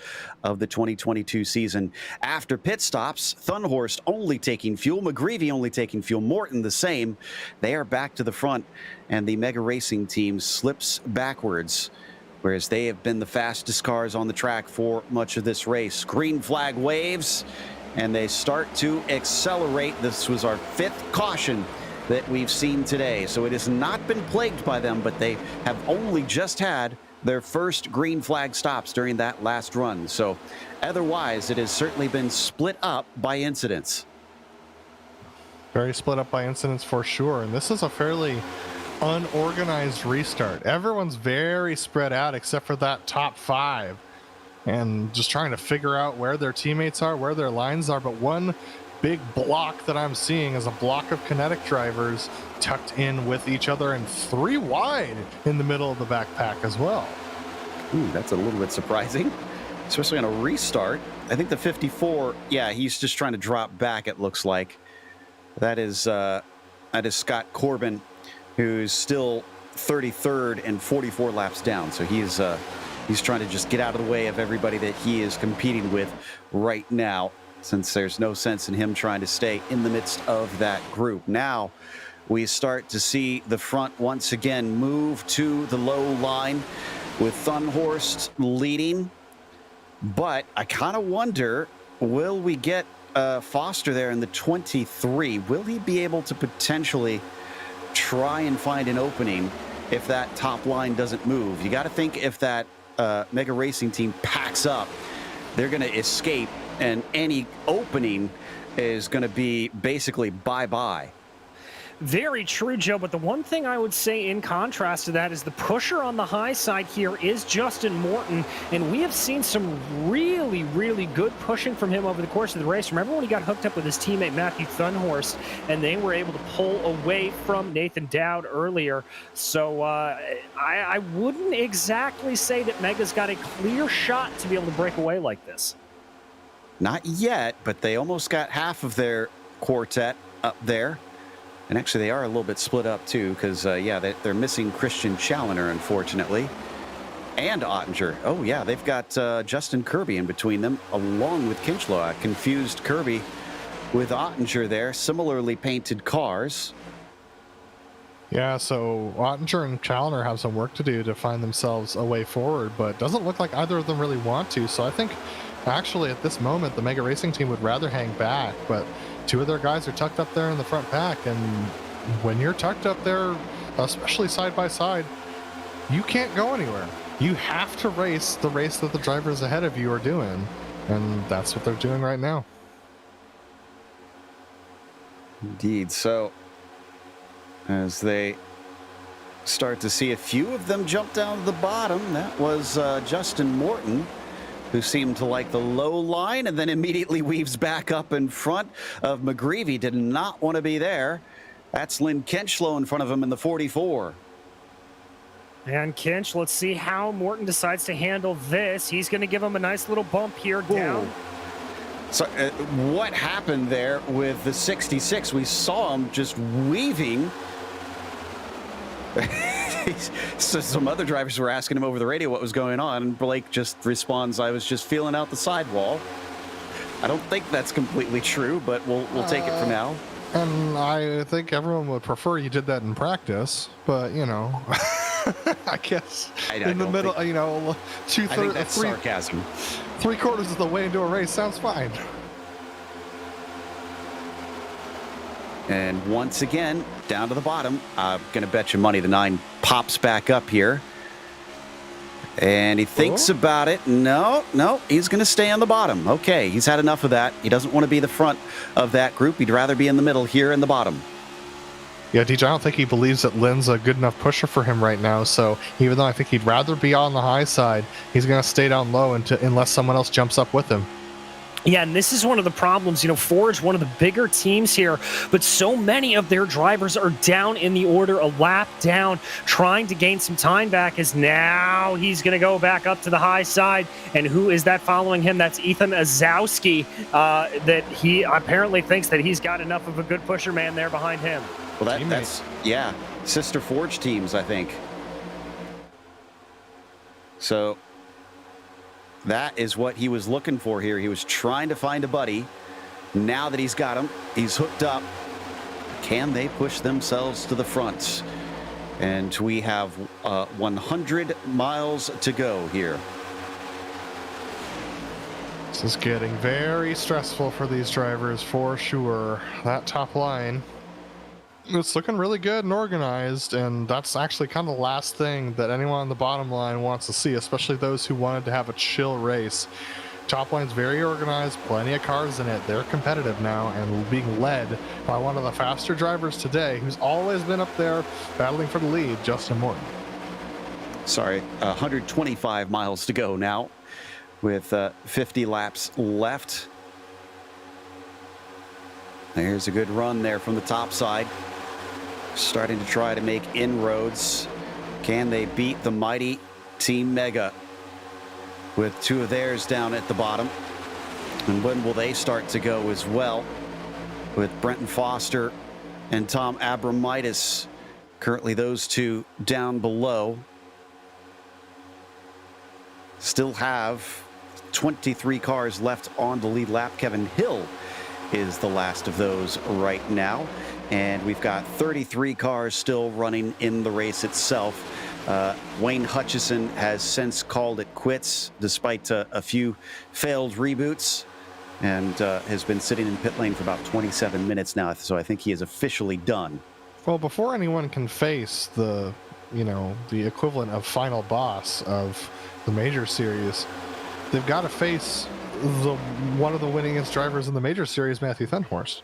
of the 2022 season. After pit stops, Thunderhorst only taking fuel, McGreevy only taking fuel, Morton the same. They are back to the front and the Mega Racing team slips backwards, whereas they have been the fastest cars on the track for much of this race. Green flag waves, and they start to accelerate. This was our fifth caution that we've seen today. So it has not been plagued by them, but they have only just had their first green flag stops during that last run. So otherwise, it has certainly been split up by incidents. Very split up by incidents for sure. And this is a fairly unorganized restart. Everyone's very spread out except for that top 5, and just trying to figure out where their teammates are, where their lines are. But one big block that I'm seeing is a block of kinetic drivers tucked in with each other and 3 wide in the middle of the backpack as well. Ooh, that's a little bit surprising, especially on a restart. I think the 54, yeah, he's just trying to drop back, it looks like. That is Scott Corbin, who's still 33rd and 44 laps down. So he's trying to just get out of the way of everybody that he is competing with right now, since there's no sense in him trying to stay in the midst of that group. Now we start to see the front once again move to the low line with Thunhorst leading. But I kind of wonder, will we get Foster there in the 23? Will he be able to potentially try and find an opening if that top line doesn't move? You got to think if that Mega Racing team packs up, they're going to escape, and any opening is going to be basically bye-bye. Very true, Joe, but the one thing I would say in contrast to that is the pusher on the high side here is Justin Morton, and we have seen some really, really good pushing from him over the course of the race. Remember when he got hooked up with his teammate Matthew Thunhorst, and they were able to pull away from Nathan Dowd earlier? So I wouldn't exactly say that Mega's got a clear shot to be able to break away like this. Not yet, but they almost got half of their quartet up there. And actually, they are a little bit split up, too, because, yeah, they're missing Christian Challoner, unfortunately, and Ottinger. Oh, yeah, they've got Justin Kirby in between them, along with Kinchlow. I confused Kirby with Ottinger there, similarly painted cars. Yeah, so Ottinger and Challoner have some work to do to find themselves a way forward, but it doesn't look like either of them really want to. So I think, actually, at this moment, the Mega Racing team would rather hang back, but 2 of their guys are tucked up there in the front pack, and when you're tucked up there, especially side by side, you can't go anywhere. You have to race the race that the drivers ahead of you are doing, and that's what they're doing right now. Indeed. So as they start to see a few of them jump down to the bottom, that was Justin Morton, who seemed to like the low line and then immediately weaves back up in front of McGreevy. Did not want to be there. That's Lynn Kinchlow in front of him in the 44. And Kinch, let's see how Morton decides to handle this. He's going to give him a nice little bump here down. So what happened there with the 66? We saw him just weaving. So some other drivers were asking him over the radio what was going on, and Blake just responds, "I was just feeling out the sidewall." I don't think that's completely true, but we'll take it for now. And I think everyone would prefer you did that in practice, but you know, I guess in the middle, you know, I think that's sarcasm. 3/4 of the way into a race sounds fine. And once again, down to the bottom. I'm going to bet you money the 9 pops back up here. And he thinks about it. No, he's going to stay on the bottom. Okay, he's had enough of that. He doesn't want to be the front of that group. He'd rather be in the middle here in the bottom. Yeah, DJ, I don't think he believes that Lynn's a good enough pusher for him right now. So even though I think he'd rather be on the high side, he's going to stay down low unless someone else jumps up with him. Yeah, and this is one of the problems. You know, Forge, one of the bigger teams here, but so many of their drivers are down in the order, a lap down, trying to gain some time back, as now he's going to go back up to the high side. And who is that following him? That's Ethan Azowski, that he apparently thinks that he's got enough of a good pusher man there behind him. Well, that's, yeah, sister Forge teams, I think. So that is what he was looking for here. He was trying to find a buddy. Now that he's got him, he's hooked up. Can they push themselves to the front? And we have 100 miles to go here. This is getting very stressful for these drivers, for sure. That top line, it's looking really good and organized, and that's actually kind of the last thing that anyone on the bottom line wants to see, especially those who wanted to have a chill race. Top line's very organized, plenty of cars in it. They're competitive now and being led by one of the faster drivers today, who's always been up there battling for the lead, Justin Morton. Sorry, 125 miles to go now with 50 laps left. There's a good run there from the top side. Starting to try to make inroads. Can they beat the mighty Team Mega with two of theirs down at the bottom? And when will they start to go as well, with Brenton Foster and Tom Abramitis? Currently those two down below. Still have 23 cars left on the lead lap. Kevin Hill is the last of those right now. And we've got 33 cars still running in the race itself. Wayne Hutchison has since called it quits despite a few failed reboots, and has been sitting in pit lane for about 27 minutes now. So I think he is officially done. Well, before anyone can face the equivalent of final boss of the Major Series, they've got to face one of the winningest drivers in the Major Series, Matthew Fenhorst.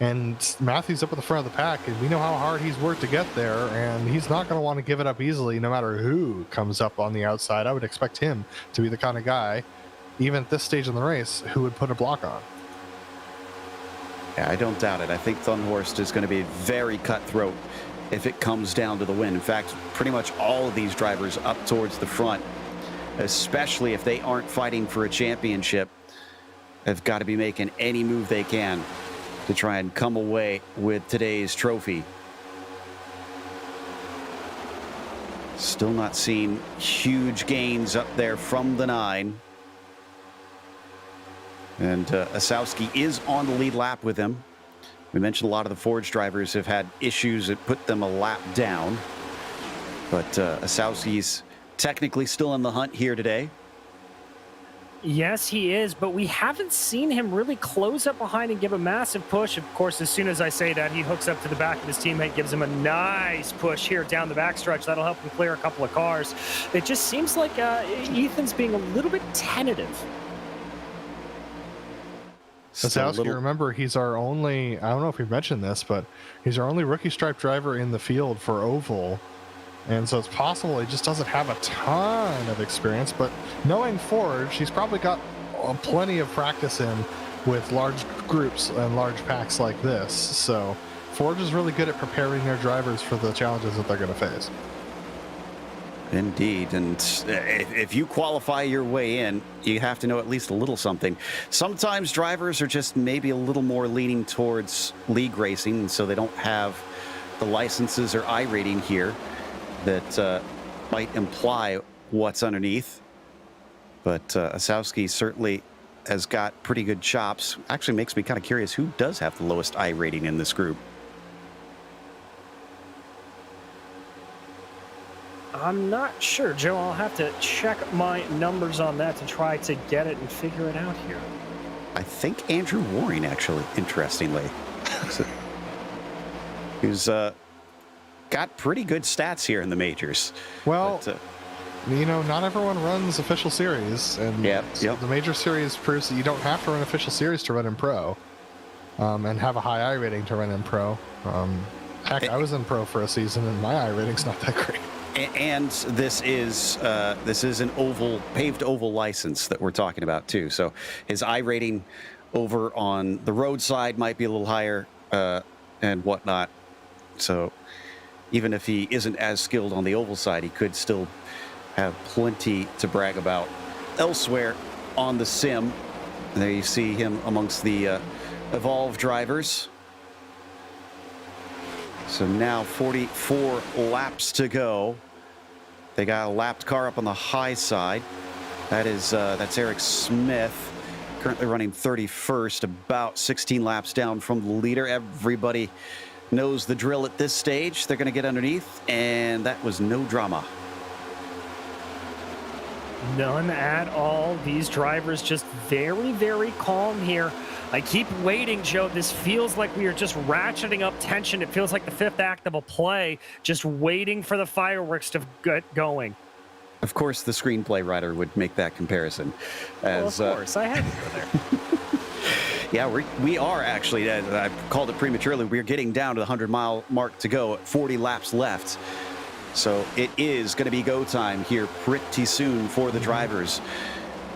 And Matthew's up at the front of the pack, and we know how hard he's worked to get there, and he's not going to want to give it up easily no matter who comes up on the outside. I would expect him to be the kind of guy, even at this stage in the race, who would put a block on. Yeah, I don't doubt it. I think Fenhorst is going to be very cutthroat if it comes down to the win. In fact, pretty much all of these drivers up towards the front, especially if they aren't fighting for a championship, have got to be making any move they can to try and come away with today's trophy. Still not seeing huge gains up there from the 9. And Osowski is on the lead lap with him. We mentioned a lot of the Forge drivers have had issues that put them a lap down. But Osowski's technically still in the hunt here today. Yes, he is, but we haven't seen him really close up behind and give a massive push. Of course, as soon as I say that, he hooks up to the back of his teammate, gives him a nice push here down the backstretch. That'll help him clear a couple of cars. It just seems like Ethan's being a little bit tentative. Osowski, remember, he's our only, I don't know if we've mentioned this, but he's our only rookie stripe driver in the field for Oval. And so it's possible he just doesn't have a ton of experience, but knowing Forge, he's probably got plenty of practice in with large groups and large packs like this. So Forge is really good at preparing their drivers for the challenges that they're going to face. Indeed, and if you qualify your way in, you have to know at least a little something. Sometimes drivers are just maybe a little more leaning towards league racing, and so they don't have the licenses or iRating here that might imply what's underneath. But Osowski certainly has got pretty good chops. Actually makes me kind of curious who does have the lowest iRating in this group. I'm not sure, Joe. I'll have to check my numbers on that to try to get it and figure it out here. I think Andrew Waring, actually, interestingly. Who's got pretty good stats here in the majors. Well, but, not everyone runs official series, and the major series proves that you don't have to run official series to run in pro, and have a high I rating to run in pro. Heck, I was in pro for a season, and my I rating's not that great. And this is an paved oval license that we're talking about too. So his I rating over on the road side might be a little higher and whatnot. So even if he isn't as skilled on the oval side, he could still have plenty to brag about elsewhere on the sim. There you see him amongst the Evolve drivers. So now 44 laps to go. They got a lapped car up on the high side. That's Eric Smith, currently running 31st, about 16 laps down from the leader. Everybody knows the drill at this stage. They're going to get underneath, and that was no drama. None at all. These drivers just very, very calm here. I keep waiting, Joe. This feels like we are just ratcheting up tension. It feels like the fifth act of a play, just waiting for the fireworks to get going. Of course, the screenplay writer would make that comparison. As, well, of course, I had to go there. Yeah, we are actually, I called it prematurely, we're getting down to the 100-mile mark to go, 40 laps left. So it is going to be go time here pretty soon for the drivers.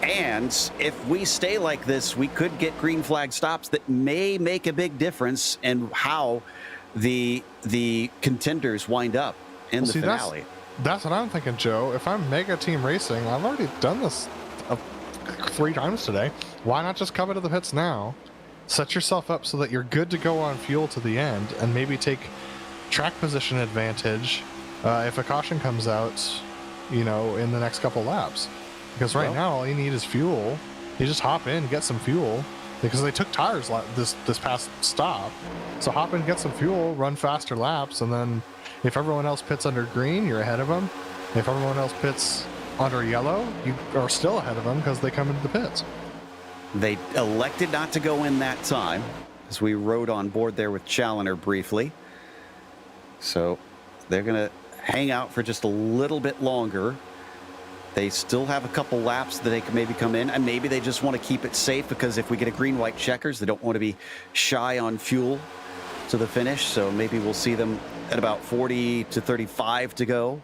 And if we stay like this, we could get green flag stops that may make a big difference in how the contenders wind up in the finale. That's what I'm thinking, Joe. If I'm Mega Team Racing, I've already done this 3 times today. Why not just come into the pits now? Set yourself up so that you're good to go on fuel to the end, and maybe take track position advantage if a caution comes out, in the next couple laps. Because right now, all you need is fuel. You just hop in, get some fuel, because they took tires this past stop. So hop in, get some fuel, run faster laps, and then if everyone else pits under green, you're ahead of them. If everyone else pits under yellow, you are still ahead of them because they come into the pits. They elected not to go in that time, as we rode on board there with Challenger briefly. So they're going to hang out for just a little bit longer. They still have a couple laps that they can maybe come in, and maybe they just want to keep it safe, because if we get a green-white checkers, they don't want to be shy on fuel to the finish. So maybe we'll see them at about 40 to 35 to go,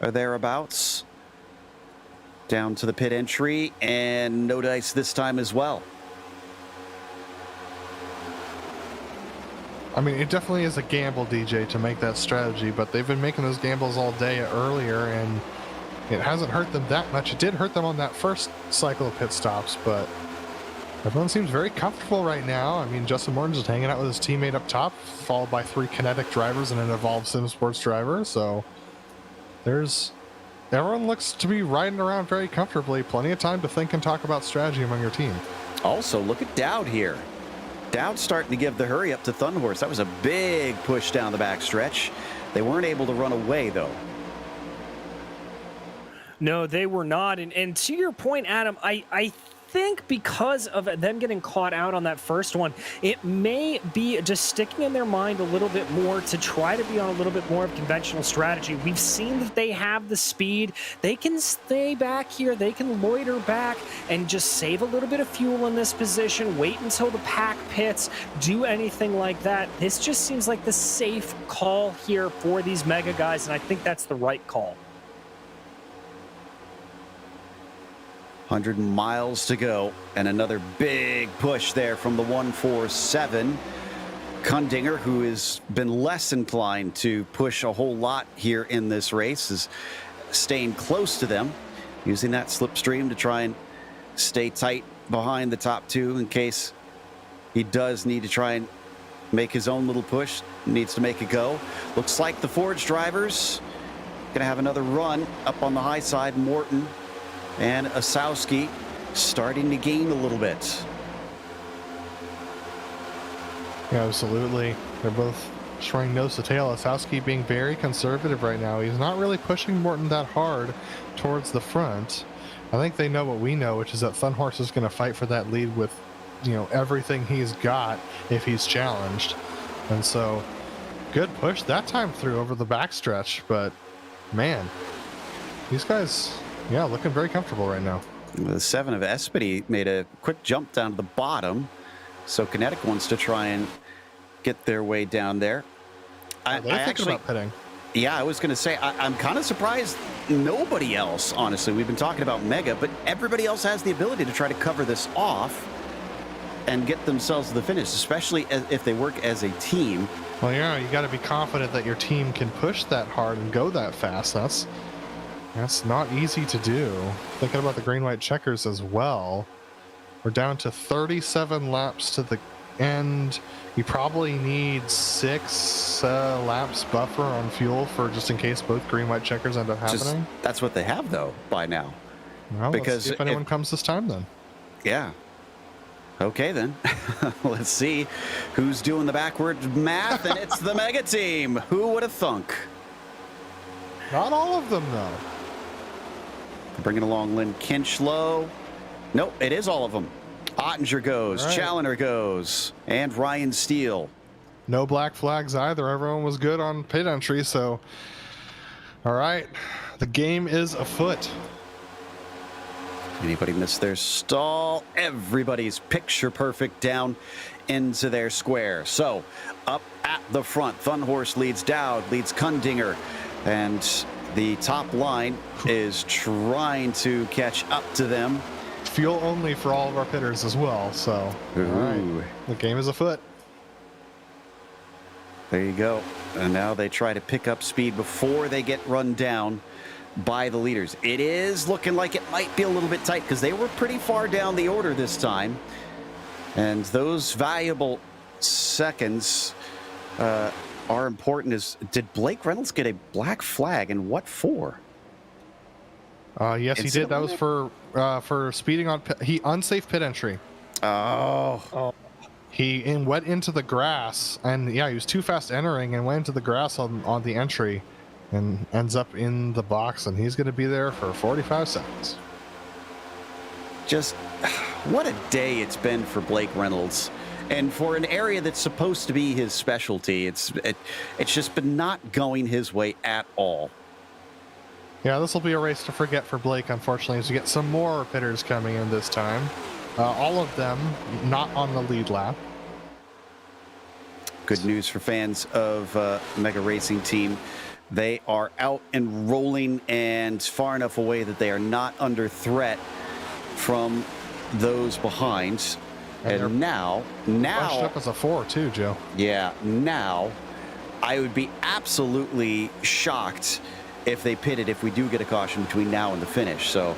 or thereabouts. Down to the pit entry, and no dice this time as well. I mean, it definitely is a gamble, DJ, to make that strategy, but they've been making those gambles all day earlier, and it hasn't hurt them that much. It did hurt them on that first cycle of pit stops, but everyone seems very comfortable right now. I mean, Justin Morton's just hanging out with his teammate up top, followed by 3 kinetic drivers and an evolved Sim Sports driver, so everyone looks to be riding around very comfortably. Plenty of time to think and talk about strategy among your team. Also, look at Dowd here. Dowd's starting to give the hurry up to Thunderhorse. That was a big push down the back stretch. They weren't able to run away, though. No, they were not. And to your point, Adam, I think because of them getting caught out on that first one, it may be just sticking in their mind a little bit more to try to be on a little bit more of conventional strategy. We've seen that they have the speed. They can stay back here. They can loiter back and just save a little bit of fuel in this position, wait until the pack pits, do anything like that. This just seems like the safe call here for these mega guys, and I think that's the right call. 100 miles to go, and another big push there from the 147. Kundinger, who has been less inclined to push a whole lot here in this race, is staying close to them, using that slipstream to try and stay tight behind the top 2 in case he does need to try and make his own little push, needs to make a go. Looks like the Forge drivers gonna have another run up on the high side. Morton and Osowski starting to gain a little bit. Yeah, absolutely. They're both showing nose to tail. Osowski being very conservative right now. He's not really pushing Morton that hard towards the front. I think they know what we know, which is that Thunhorse is going to fight for that lead with, everything he's got if he's challenged. And so, good push that time through over the backstretch. But, man, these guys... yeah, looking very comfortable right now. The 7 of Espedy made a quick jump down to the bottom, so Kinetic wants to try and get their way down there. They're thinking about pitting. Yeah, I was going to say, I'm kind of surprised nobody else, honestly. We've been talking about Mega, but everybody else has the ability to try to cover this off and get themselves to the finish, especially if they work as a team. Well, yeah, you got to be confident that your team can push that hard and go that fast. That's not easy to do. Thinking about the green-white checkers as well. We're down to 37 laps to the end. You probably need 6 laps buffer on fuel for just in case both green-white checkers end up happening. That's what they have, though, by now. Well, because let's see if anyone comes this time, then. Yeah. Okay, then. Let's see who's doing the backward math, and it's the Mega Team. Who would have thunk? Not all of them, though. Bringing along Lynn Kinchlow. Nope, it is all of them. Ottinger goes, right. Challenger goes, and Ryan Steele. No black flags either. Everyone was good on pit entry, so... all right. The game is afoot. Anybody miss their stall? Everybody's picture perfect down into their square. So up at the front, Thunhorse leads Dowd, leads Kundinger, and the top line is trying to catch up to them. Fuel only for all of our pitters as well, so all right. The game is afoot. There you go. And now they try to pick up speed before they get run down by the leaders. It is looking like it might be a little bit tight because they were pretty far down the order this time. And those valuable seconds are important. Did Blake Reynolds get a black flag, and what for? Yes, he did. That was for speeding on unsafe pit entry. Oh. He went into the grass, and yeah, he was too fast entering and went into the grass on the entry, and ends up in the box, and he's going to be there for 45 seconds. Just what a day it's been for Blake Reynolds, and for an area that's supposed to be his specialty. It's just been not going his way at all. Yeah, this will be a race to forget for Blake, unfortunately, as we get some more pitters coming in this time. All of them not on the lead lap. Good news for fans of Mega Racing Team. They are out and rolling and far enough away that they are not under threat from those behind. And now pushed up as a 4 too, Joe. Yeah, now I would be absolutely shocked if they pitted if we do get a caution between now and the finish. So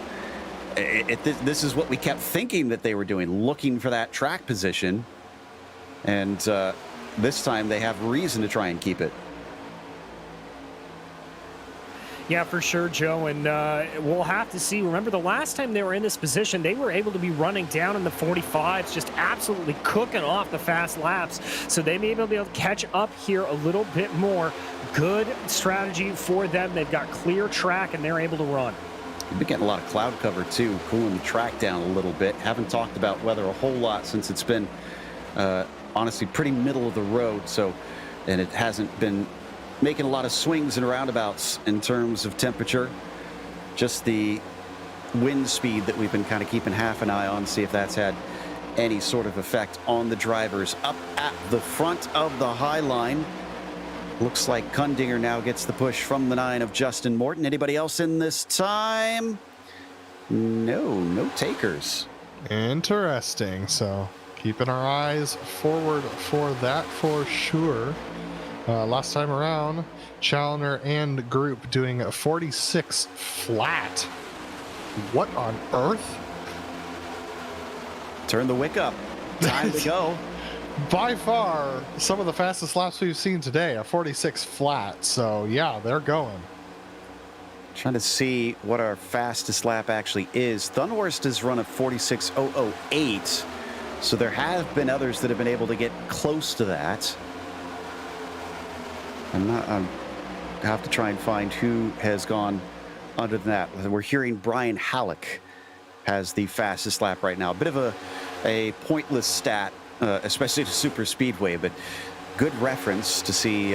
this is what we kept thinking that they were doing, looking for that track position. And this time they have reason to try and keep it. Yeah, for sure, Joe, and we'll have to see. Remember, the last time they were in this position, they were able to be running down in the 45s, just absolutely cooking off the fast laps. So they may be able to catch up here a little bit more. Good strategy for them. They've got clear track, and they're able to run. We've been getting a lot of cloud cover, too, cooling the track down a little bit. Haven't talked about weather a whole lot since it's been, honestly, pretty middle of the road. And it hasn't been making a lot of swings and roundabouts in terms of temperature. Just the wind speed that we've been kind of keeping half an eye on, see if that's had any sort of effect on the drivers. Up at the front of the high line, looks like Kundinger now gets the push from the 9 of Justin Morton. Anybody else in this time? No takers. Interesting. So keeping our eyes forward for that for sure. Last time around, Challenger and Group doing a 46 flat. What on earth? Turn the wick up. Time to go. By far, some of the fastest laps we've seen today, a 46 flat. So yeah, they're going. Trying to see what our fastest lap actually is. Thunhorst has run a 46.008. So there have been others that have been able to get close to that. I have to try and find who has gone under that. We're hearing Brian Halleck has the fastest lap right now. A bit of a pointless stat, especially to super speedway, but good reference to see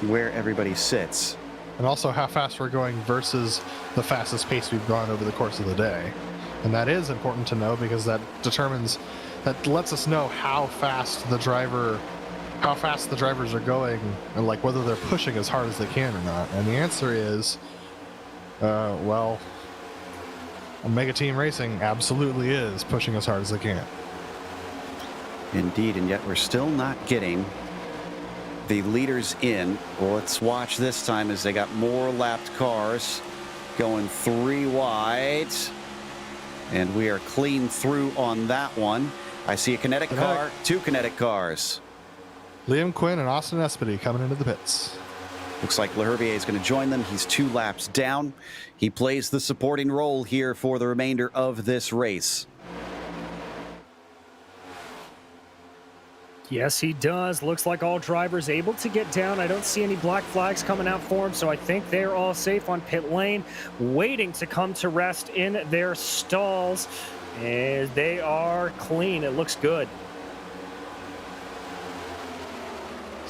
where everybody sits. And also how fast we're going versus the fastest pace we've gone over the course of the day. And that is important to know because that lets us know how fast the drivers are going and like whether they're pushing as hard as they can or not. And the answer is, well, Mega Team Racing absolutely is pushing as hard as they can. Indeed, and yet we're still not getting the leaders in. Well, let's watch this time as they got more lapped cars going 3 wide. And we are clean through on that one. I see a kinetic car, 2 kinetic cars. Liam Quinn and Austin Espedy coming into the pits. Looks like Leherbier is going to join them. He's 2 laps down. He plays the supporting role here for the remainder of this race. Yes, he does. Looks like all drivers able to get down. I don't see any black flags coming out for him, so I think they're all safe on pit lane, waiting to come to rest in their stalls. And they are clean. It looks good.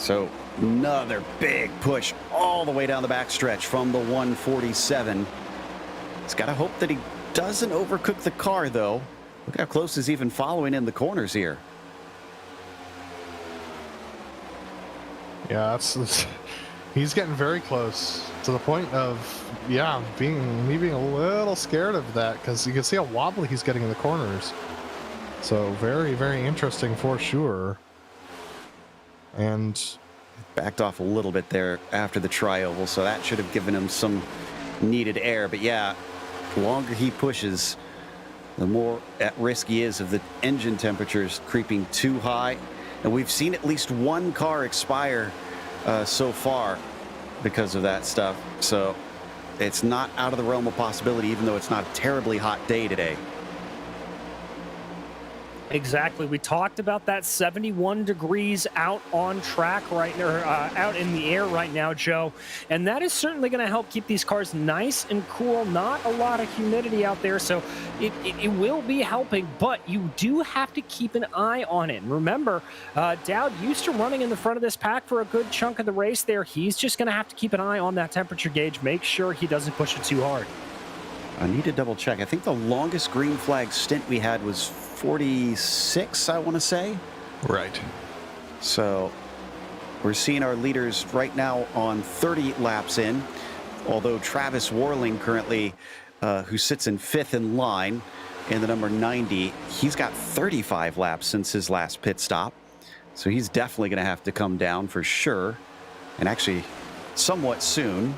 So another big push all the way down the backstretch from the 147. He's got to hope that he doesn't overcook the car, though. Look how close he's even following in the corners here. Yeah, he's getting very close to the point of, yeah, being a little scared of that, because you can see how wobbly he's getting in the corners. So very, very interesting for sure. And backed off a little bit there after the tri-oval, so that should have given him some needed air. But yeah, the longer he pushes, the more at risk he is of the engine temperatures creeping too high. And we've seen at least one car expire so far because of that stuff. So it's not out of the realm of possibility, even though it's not a terribly hot day today. Exactly. We talked about that 71 degrees out on track right now, out in the air right now, Joe. And that is certainly going to help keep these cars nice and cool. Not a lot of humidity out there, so it will be helping, but you do have to keep an eye on it. And remember, Dowd used to running in the front of this pack for a good chunk of the race there. He's just going to have to keep an eye on that temperature gauge, make sure he doesn't push it too hard. I need to double check. I think the longest green flag stint we had was 46, I want to say. right. So we're seeing our leaders right now on 30 laps in, although Travis Warling currently, who sits in 5th in line in the number 90, he's got 35 laps since his last pit stop. So he's definitely going to have to come down for sure, and actually somewhat soon.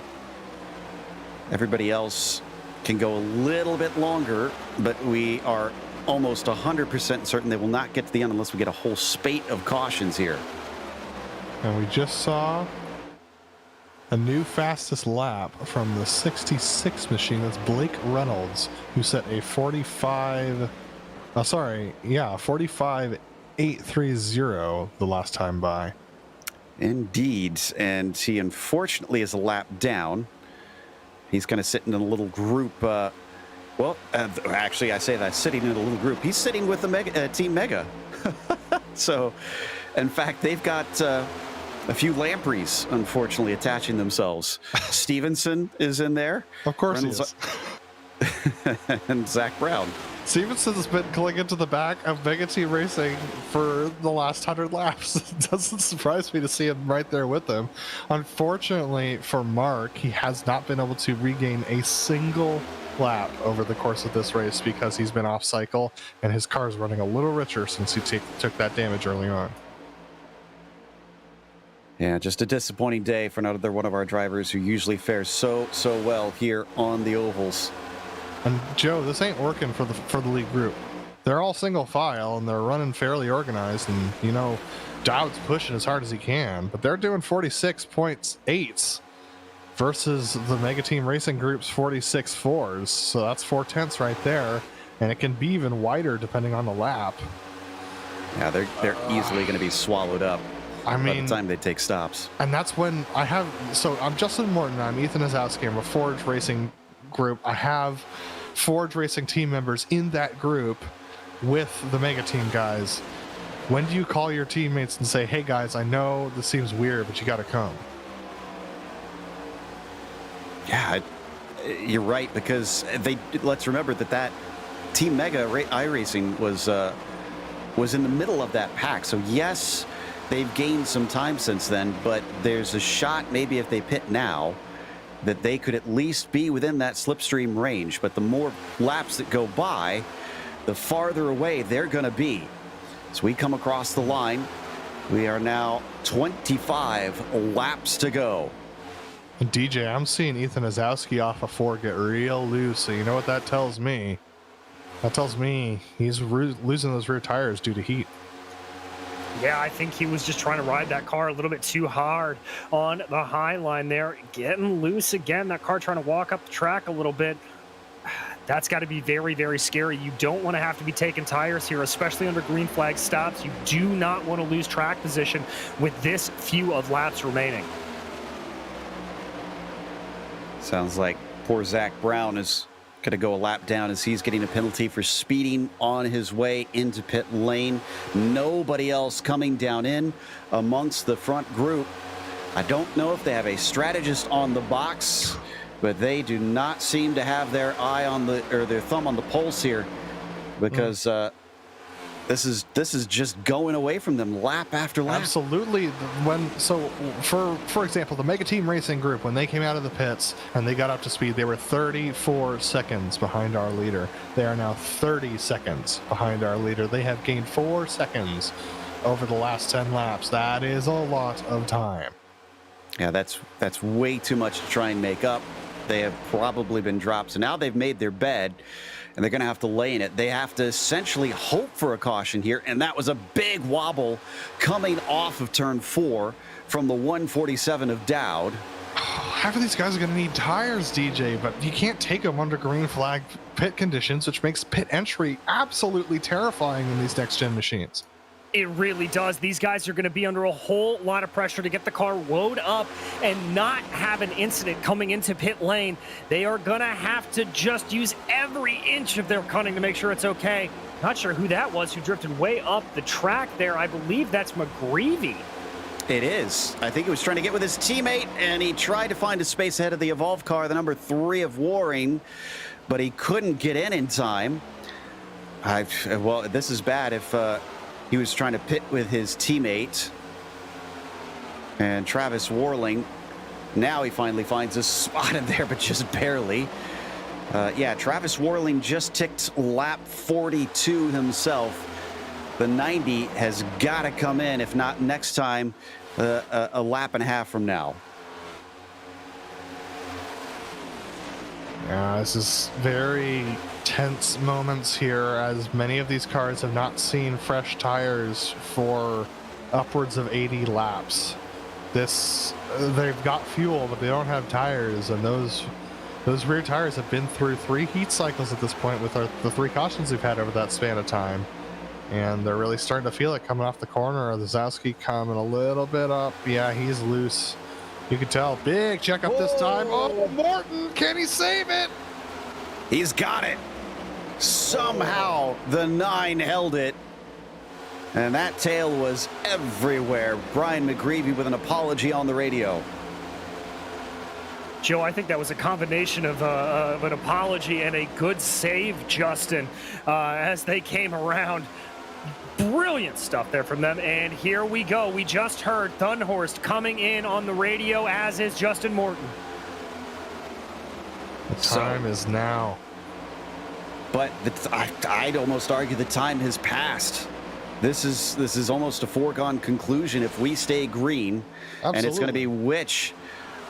Everybody else can go a little bit longer, but we are almost 100% certain they will not get to the end unless we get a whole spate of cautions here. And we just saw a new fastest lap from the 66 machine. That's Blake Reynolds, who set a 45.830 the last time by. Indeed, and he unfortunately is a lap down. He's going to sit in a little group. Actually, I say that, sitting in a little group. He's sitting with the Team Mega. So, in fact, they've got a few lampreys, unfortunately, attaching themselves. Stevenson is in there. Of course he is. And Zach Brown. Stevenson's been clinging to the back of Mega Team Racing for the last 100 laps. It doesn't surprise me to see him right there with them. Unfortunately for Mark, he has not been able to regain a single lap over the course of this race because he's been off cycle and his car is running a little richer since he took that damage early on. Yeah, just a disappointing day for another one of our drivers who usually fares so well here on the ovals. And Joe, this ain't working for the lead group. They're all single file and they're running fairly organized, and you know, Dowd's pushing as hard as he can, but they're doing 46.8s versus the Mega Team Racing Group's 46.4s. So that's 4/10 right there, and it can be even wider depending on the lap. Yeah, they're easily going to be swallowed up. I mean, by the time they take stops. And that's when I'm Justin Morton, I'm Ethan Azowski, I'm a Forge Racing group. I have Forge Racing team members in that group with the Mega Team guys. When do you call your teammates and say, hey guys, I know this seems weird, but you got to come? Yeah, you're right, because let's remember that Team Mega iRacing was in the middle of that pack. So yes, they've gained some time since then, but there's a shot maybe if they pit now that they could at least be within that slipstream range. But the more laps that go by, the farther away they're going to be. So we come across the line. We are now 25 laps to go. And DJ, I'm seeing Ethan Azowski off a 4 get real loose. So you know what that tells me? That tells me he's losing those rear tires due to heat. Yeah, I think he was just trying to ride that car a little bit too hard on the high line there. Getting loose again, that car trying to walk up the track a little bit. That's got to be very, very scary. You don't want to have to be taking tires here, especially under green flag stops. You do not want to lose track position with this few of laps remaining. Sounds like poor Zach Brown is going to go a lap down as he's getting a penalty for speeding on his way into pit lane. Nobody else coming down in amongst the front group. I don't know if they have a strategist on the box, but they do not seem to have their eye on their thumb on the pulse here, because this is just going away from them lap after lap. Absolutely. For example, the Mega Team Racing Group, when they came out of the pits and they got up to speed, they were 34 seconds behind our leader. They are now 30 seconds behind our leader. They have gained 4 seconds over the last 10 laps. That is a lot of time. Yeah, that's way too much to try and make up. They have probably been dropped. So now they've made their bed, and they're going to have to lay in it. They have to essentially hope for a caution here, and that was a big wobble coming off of turn 4 from the 147 of Dowd. Half of these guys are going to need tires, DJ, but you can't take them under green flag pit conditions, which makes pit entry absolutely terrifying in these next-gen machines. It really does. These guys are going to be under a whole lot of pressure to get the car woed up and not have an incident coming into pit lane. They are going to have to just use every inch of their cunning to make sure it's okay. Not sure who that was who drifted way up the track there. I believe that's McGreevy. It is. I think he was trying to get with his teammate, and he tried to find a space ahead of the Evolve car, the number 3 of Waring, but he couldn't get in time. Well, this is bad if he was trying to pit with his teammate and Travis Warling. Now he finally finds a spot in there, but just barely. Yeah, Travis Warling just ticked lap 42 himself. The 90 has got to come in, if not next time, a lap and a half from now. Yeah, this is very tense moments here, as many of these cars have not seen fresh tires for upwards of 80 laps. They've got fuel, but they don't have tires, and those rear tires have been through 3 heat cycles at this point with the 3 cautions we've had over that span of time. And they're really starting to feel it coming off the corner. Zowski coming a little bit up. Yeah, he's loose. You can tell. Big checkup this time. Oh, Morton, can he save it? He's got it. Somehow the 9 held it. And that tail was everywhere. Brian McGreevy with an apology on the radio. Joe, I think that was a combination of an apology and a good save, Justin, as they came around. Brilliant stuff there from them, and here we go. We just heard Thunhorst coming in on the radio, as is Justin Morton. The time is now. But I'd almost argue the time has passed. This is almost a foregone conclusion if we stay green. Absolutely. And it's going to be which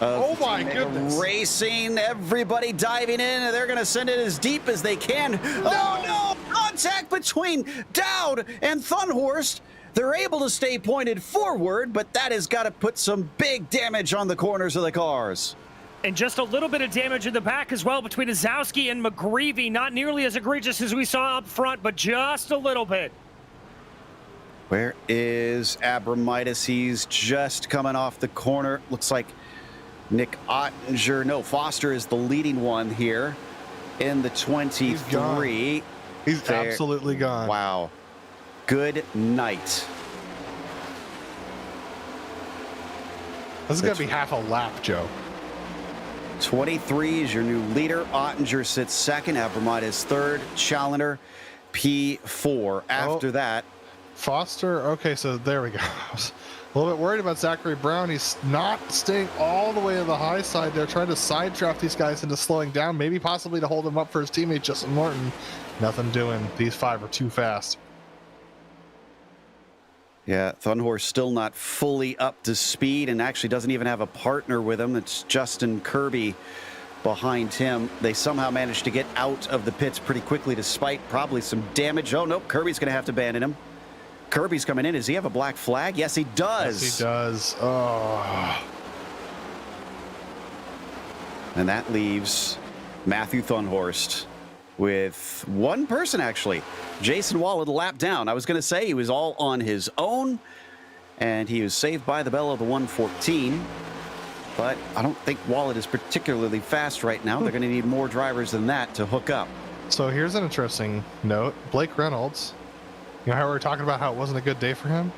of oh my goodness, racing, everybody diving in, and they're going to send it as deep as they can. No! Oh no! Contact between Dowd and Thunhorst. They're able to stay pointed forward, but that has got to put some big damage on the corners of the cars. And just a little bit of damage in the back as well between Zowski and McGreevy. Not nearly as egregious as we saw up front, but just a little bit. Where is Abramitis? He's just coming off the corner. Looks like Nick Ottinger. No, Foster is the leading one here in the 23. He's absolutely gone. Wow. Good night. This is going to be half a lap, Joe. 23 is your new leader. Ottinger sits second. Abramitis third. Challenger P4. After that, Foster. Okay, so there we go. I was a little bit worried about Zachary Brown. He's not staying all the way to the high side. They're trying to side draft these guys into slowing down, maybe possibly to hold him up for his teammate Justin Morton. Nothing doing. These 5 are too fast. yeah, Thunhorst still not fully up to speed and actually doesn't even have a partner with him. It's Justin Kirby behind him. They somehow managed to get out of the pits pretty quickly despite probably some damage. Oh, nope, Kirby's going to have to abandon him. Kirby's coming in. Does he have a black flag? Yes, he does. Yes, he does. Oh. And that leaves Matthew Thunhorst with one person, actually. Jason Wallet a lap down. I was going to say he was all on his own, and he was saved by the bell of the 114. But I don't think Wallet is particularly fast right now. They're going to need more drivers than that to hook up. So here's an interesting note. Blake Reynolds, you know how we were talking about how it wasn't a good day for him?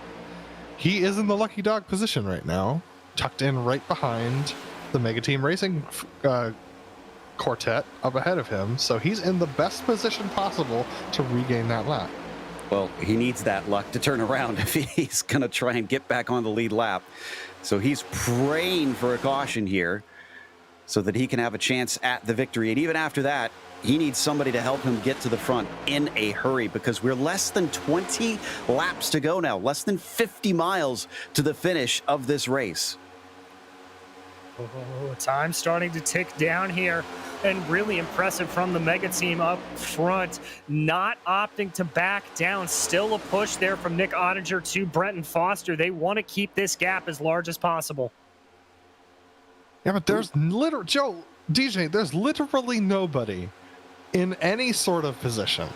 He is in the lucky dog position right now, tucked in right behind the Mega Team Racing quartet up ahead of him. So he's in the best position possible to regain that lap. Well, he needs that luck to turn around if he's going to try and get back on the lead lap. So he's praying for a caution here so that he can have a chance at the victory. And even after that, he needs somebody to help him get to the front in a hurry, because we're less than 20 laps to go now, less than 50 miles to the finish of this race. Oh, time starting to tick down here, and really impressive from the Mega Team up front, not opting to back down. Still a push there from Nick Ottinger to Brenton Foster. They want to keep this gap as large as possible. Yeah, but there's there's literally nobody in any sort of position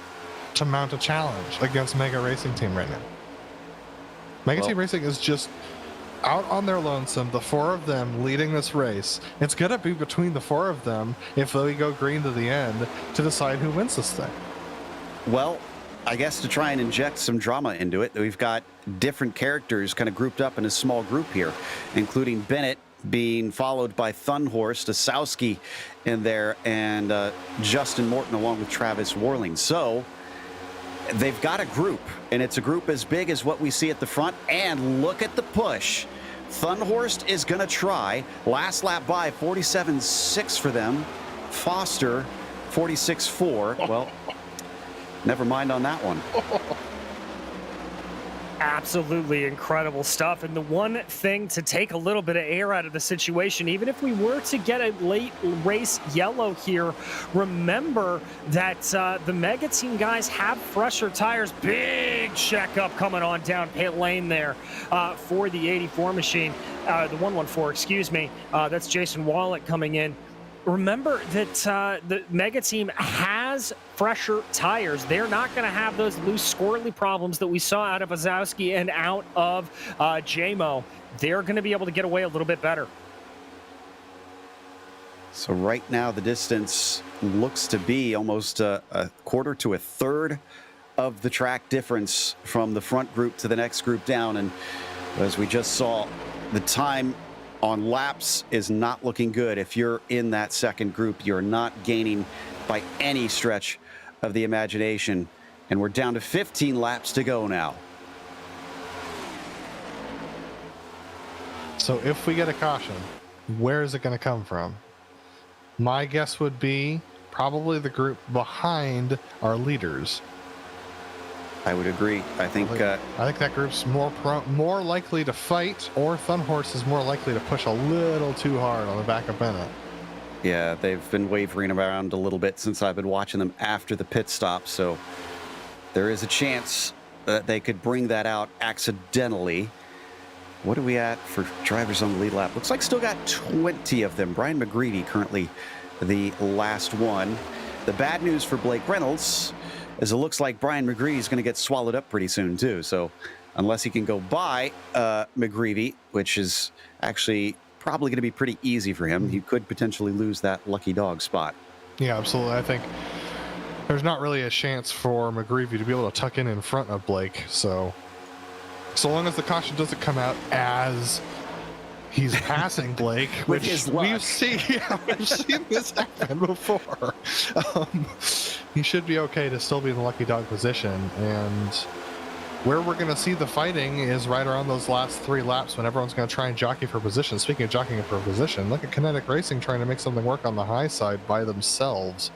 to mount a challenge against Mega Racing Team right now. Mega Team Racing is just out on their lonesome, the four of them leading this race. It's going to be between the four of them, if they go green to the end, to decide who wins this thing. Well, I guess to try and inject some drama into it, we've got different characters kind of grouped up in a small group here, including Bennett being followed by Thunhorst, Asowski in there, and Justin Morton along with Travis Worling. So they've got a group, and it's a group as big as what we see at the front. And look at the push. Thunhorst is going to try. Last lap by 47.6 for them. Foster 46.4. Well, never mind on that one. Absolutely incredible stuff. And the one thing to take a little bit of air out of the situation, even if we were to get a late race yellow here, remember that the Mega Team guys have fresher tires. Big checkup coming on down pit lane there for the 84 machine, the 114, excuse me. That's Jason Wallet coming in. Remember that the Mega Team has fresher tires. They're not going to have those loose, squirrely problems that we saw out of Wazowski and out of JMO. They're going to be able to get away a little bit better. So right now the distance looks to be almost a quarter to a third of the track difference from the front group to the next group down. And as we just saw, the time on laps is not looking good. If you're in that second group, you're not gaining by any stretch of the imagination. And we're down to 15 laps to go now. So if we get a caution, where is it going to come from? My guess would be probably the group behind our leaders. I would agree. I think that group's more likely to fight, or Thunhorse is more likely to push a little too hard on the back of Bennett. Yeah, they've been wavering around a little bit since I've been watching them after the pit stop, so there is a chance that they could bring that out accidentally. What are we at for drivers on the lead lap? Looks like still got 20 of them. Brian McGreevy currently the last one. The bad news for Blake Reynolds is it looks like Brian McGreevy is going to get swallowed up pretty soon too. So unless he can go by McGreevy, which is actually probably going to be pretty easy for him, he could potentially lose that lucky dog spot. Yeah, absolutely. I think there's not really a chance for McGreevy to be able to tuck in front of Blake. So long as the caution doesn't come out as he's passing Blake, With which his luck. we've seen this happen before. He should be okay to still be in the lucky dog position. And where we're going to see the fighting is right around those last 3 laps when everyone's going to try and jockey for position. Speaking of jockeying for position, look at Kinetic Racing trying to make something work on the high side by themselves.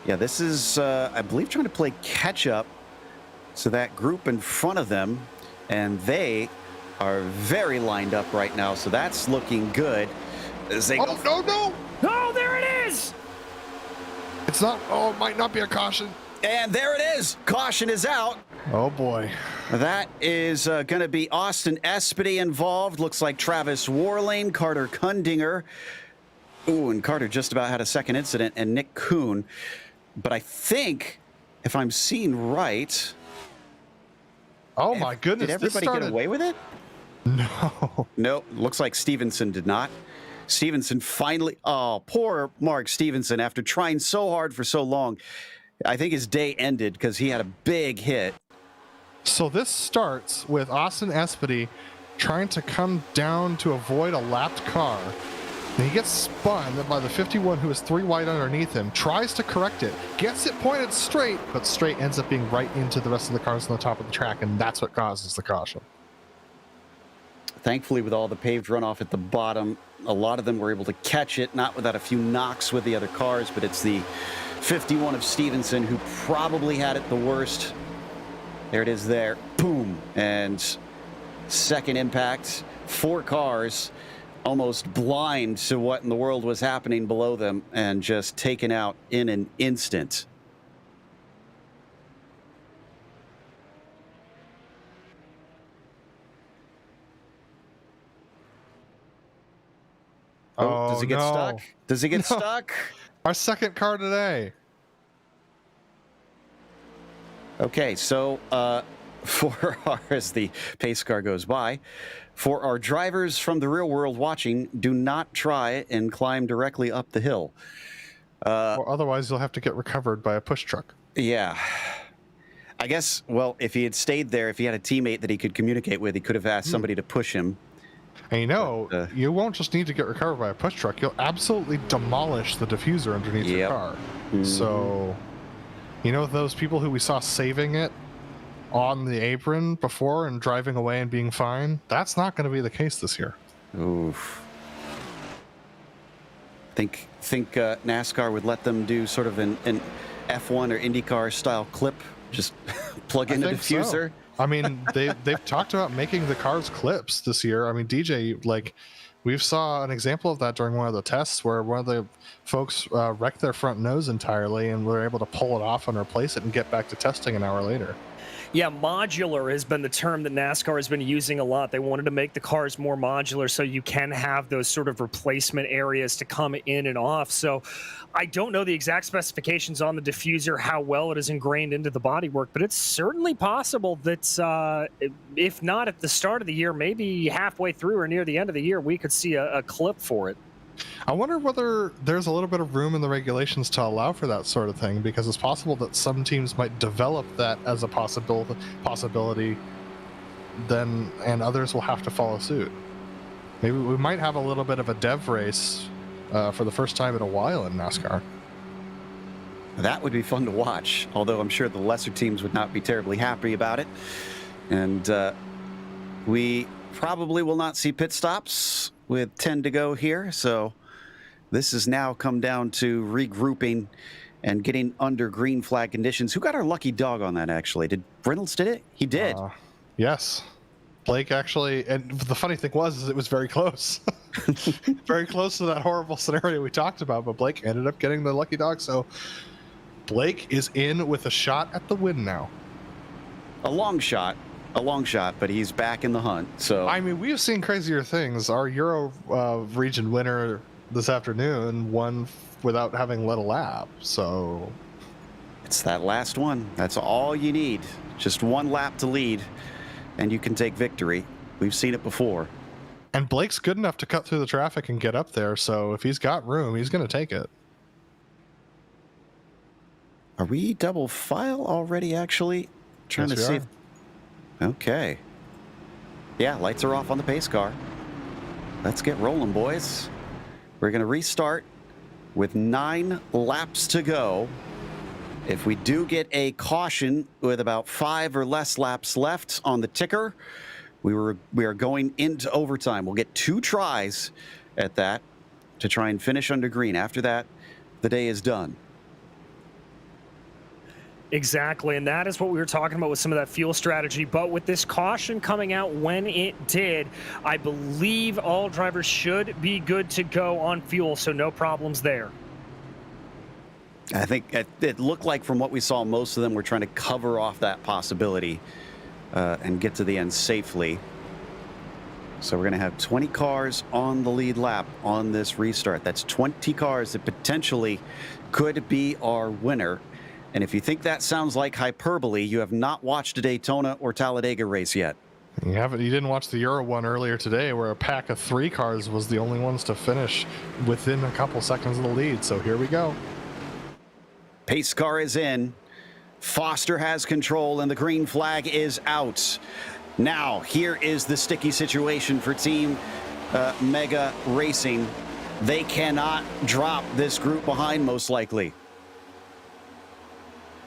Yeah, this is, I believe, trying to play catch up to that group in front of them, and they are very lined up right now, so that's looking good. As they go. No! Oh, there it is! It's not. Oh, it might not be a caution. And there it is. Caution is out. Oh, boy. That is going to be Austin Espedy involved. Looks like Travis Worling, Carter Kundinger. Ooh, and Carter just about had a second incident, and Nick Kuhn. But I think, if I'm seeing right... Oh, my goodness. Did everybody get away with it? No. No, looks like Stevenson did not. Stevenson finally, oh, poor Mark Stevenson, after trying so hard for so long. I think his day ended because he had a big hit. So this starts with Austin Espedy trying to come down to avoid a lapped car. And he gets spun by the 51 who is 3 wide underneath him, tries to correct it, gets it pointed straight, but straight ends up being right into the rest of the cars on the top of the track, and that's what causes the caution. Thankfully, with all the paved runoff at the bottom, a lot of them were able to catch it, not without a few knocks with the other cars, but it's the 51 of Stevenson who probably had it the worst. There it is there. Boom. And second impact, 4 cars almost blind to what in the world was happening below them and just taken out in an instant. Oh, does he get stuck? Does he get stuck? Our second car today. Okay, so as the pace car goes by, for our drivers from the real world watching, do not try and climb directly up the hill. Or otherwise you'll have to get recovered by a push truck. Yeah. I guess, well, if he had stayed there, if he had a teammate that he could communicate with, he could have asked somebody to push him. And you won't just need to get recovered by a push truck. You'll absolutely demolish the diffuser underneath your car. Mm-hmm. So, those people who we saw saving it on the apron before and driving away and being fine, that's not going to be the case this year. Oof. Think NASCAR would let them do sort of an F1 or IndyCar style clip, just plug in a diffuser? So. I mean, they've talked about making the cars clips this year. I mean, DJ, we saw an example of that during one of the tests where one of the folks wrecked their front nose entirely and were able to pull it off and replace it and get back to testing an hour later. Yeah, modular has been the term that NASCAR has been using a lot. They wanted to make the cars more modular so you can have those sort of replacement areas to come in and off. So I don't know the exact specifications on the diffuser, how well it is ingrained into the bodywork, but it's certainly possible that if not at the start of the year, maybe halfway through or near the end of the year, we could see a clip for it. I wonder whether there's a little bit of room in the regulations to allow for that sort of thing, because it's possible that some teams might develop that as a possibility, then and others will have to follow suit. Maybe we might have a little bit of a dev race for the first time in a while in NASCAR. That would be fun to watch, although I'm sure the lesser teams would not be terribly happy about it. And we probably will not see pit stops with 10 to go here, so this has now come down to regrouping and getting under green flag conditions. Who got our lucky dog on that, actually? Did Reynolds did it? He did. Yes. Blake actually, and the funny thing was it was very close. Very close to that horrible scenario we talked about, but Blake ended up getting the lucky dog, so Blake is in with a shot at the win now. A long shot, but he's back in the hunt. So I mean, we've seen crazier things. Our Euro region winner this afternoon won without having led a lap. So it's that last one. That's all you need. Just one lap to lead, and you can take victory. We've seen it before. And Blake's good enough to cut through the traffic and get up there. So if he's got room, he's going to take it. Are we double file already, actually? Trying to see. Okay. Yeah, lights are off on the pace car. Let's get rolling, boys. We're going to restart with 9 laps to go. If we do get a caution with about 5 or less laps left on the ticker, we are going into overtime. We'll get 2 tries at that to try and finish under green. After that, the day is done. Exactly, and that is what we were talking about with some of that fuel strategy. But with this caution coming out when it did, I believe all drivers should be good to go on fuel, so no problems there. I think it looked like from what we saw, most of them were trying to cover off that possibility and get to the end safely. So we're going to have 20 cars on the lead lap on this restart. That's 20 cars that potentially could be our winner. And if you think that sounds like hyperbole, you have not watched a Daytona or Talladega race yet. You didn't watch the Euro one earlier today where a pack of 3 cars was the only ones to finish within a couple seconds of the lead. So here we go. Pace car is in. Foster has control and the green flag is out. Now, here is the sticky situation for Team Mega Racing. They cannot drop this group behind, most likely.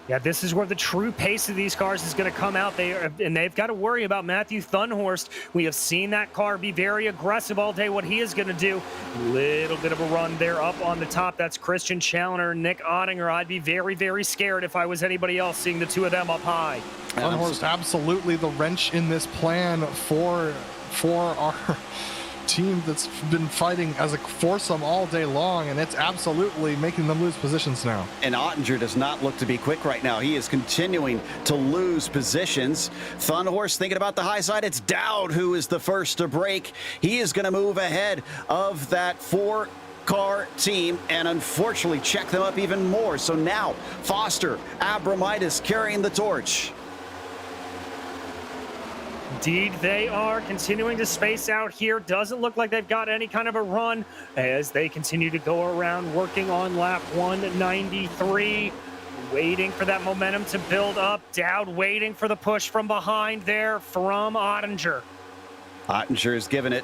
Yeah, this is where the true pace of these cars is going to come out. They've got to worry about Matthew Thunhorst. We have seen that car be very aggressive all day. What he is going to do, little bit of a run there up on the top. That's Christian Challoner, Nick Ottinger. I'd be very, very scared if I was anybody else seeing the two of them up high. Thunhorst absolutely the wrench in this plan for our team that's been fighting as a foursome all day long, and it's absolutely making them lose positions now. And Ottinger does not look to be quick right now. He is continuing to lose positions. Thunhorst thinking about the high side. It's Dowd who is the first to break. He is going to move ahead of that 4-car team and unfortunately check them up even more. So now Foster, Abramitis carrying the torch. Indeed, they are continuing to space out here. Doesn't look like they've got any kind of a run as they continue to go around working on lap 193. Waiting for that momentum to build up. Dowd waiting for the push from behind there from Ottinger. Ottinger is giving it.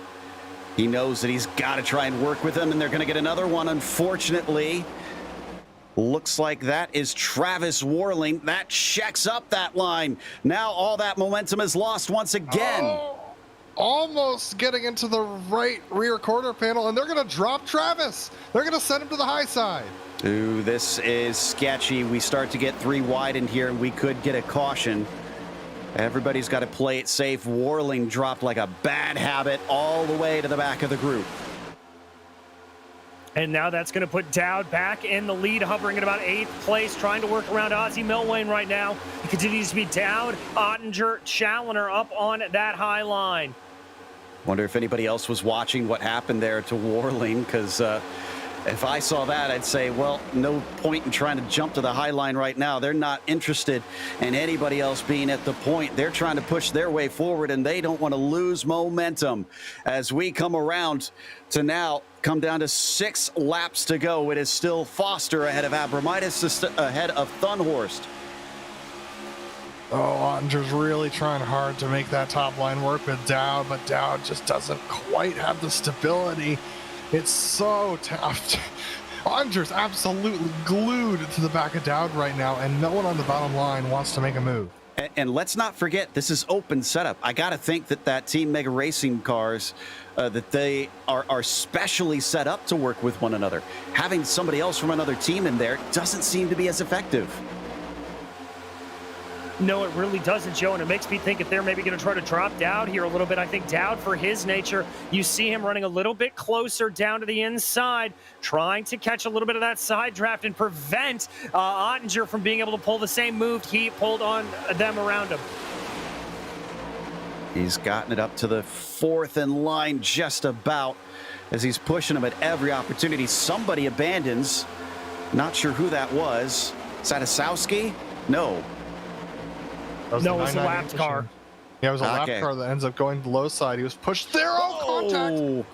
He knows that he's got to try and work with them, and they're going to get another one, unfortunately. Looks like that is Travis Warling. That checks up that line. Now all that momentum is lost once again. Oh, almost getting into the right rear quarter panel, and they're going to drop Travis. They're going to send him to the high side. Ooh, this is sketchy. We start to get 3 wide in here, and we could get a caution. Everybody's got to play it safe. Warling dropped like a bad habit all the way to the back of the group. And now that's going to put Dowd back in the lead, hovering at about 8th place, trying to work around Ozzie Milwain right now. It continues to be Dowd, Ottinger, Challoner up on that high line. Wonder if anybody else was watching what happened there to Warling, because if I saw that, I'd say, well, no point in trying to jump to the high line right now. They're not interested in anybody else being at the point. They're trying to push their way forward, and they don't want to lose momentum. As we come around to now come down to 6 laps to go, it is still Foster ahead of Abramitis, ahead of Thunhorst. Oh, Ottinger's really trying hard to make that top line work with Dowd, but Dowd just doesn't quite have the stability. It's so tough. Ottinger's absolutely glued to the back of Dowd right now, and no one on the bottom line wants to make a move. And let's not forget, this is open setup. I got to think that Team Mega Racing cars, that they are specially set up to work with one another. Having somebody else from another team in there doesn't seem to be as effective. No, it really doesn't, Joe, and it makes me think if they're maybe going to try to drop Dowd here a little bit. I think Dowd, for his nature, you see him running a little bit closer down to the inside, trying to catch a little bit of that side draft and prevent Ottinger from being able to pull the same move he pulled on them around him. He's gotten it up to the 4th in line just about, as he's pushing him at every opportunity. Somebody abandons. Not sure who that was. Is that Asowski? No. No, it was a lap car. Yeah, it was a lap car that ends up going to the low side. He was pushed there. Oh, contact!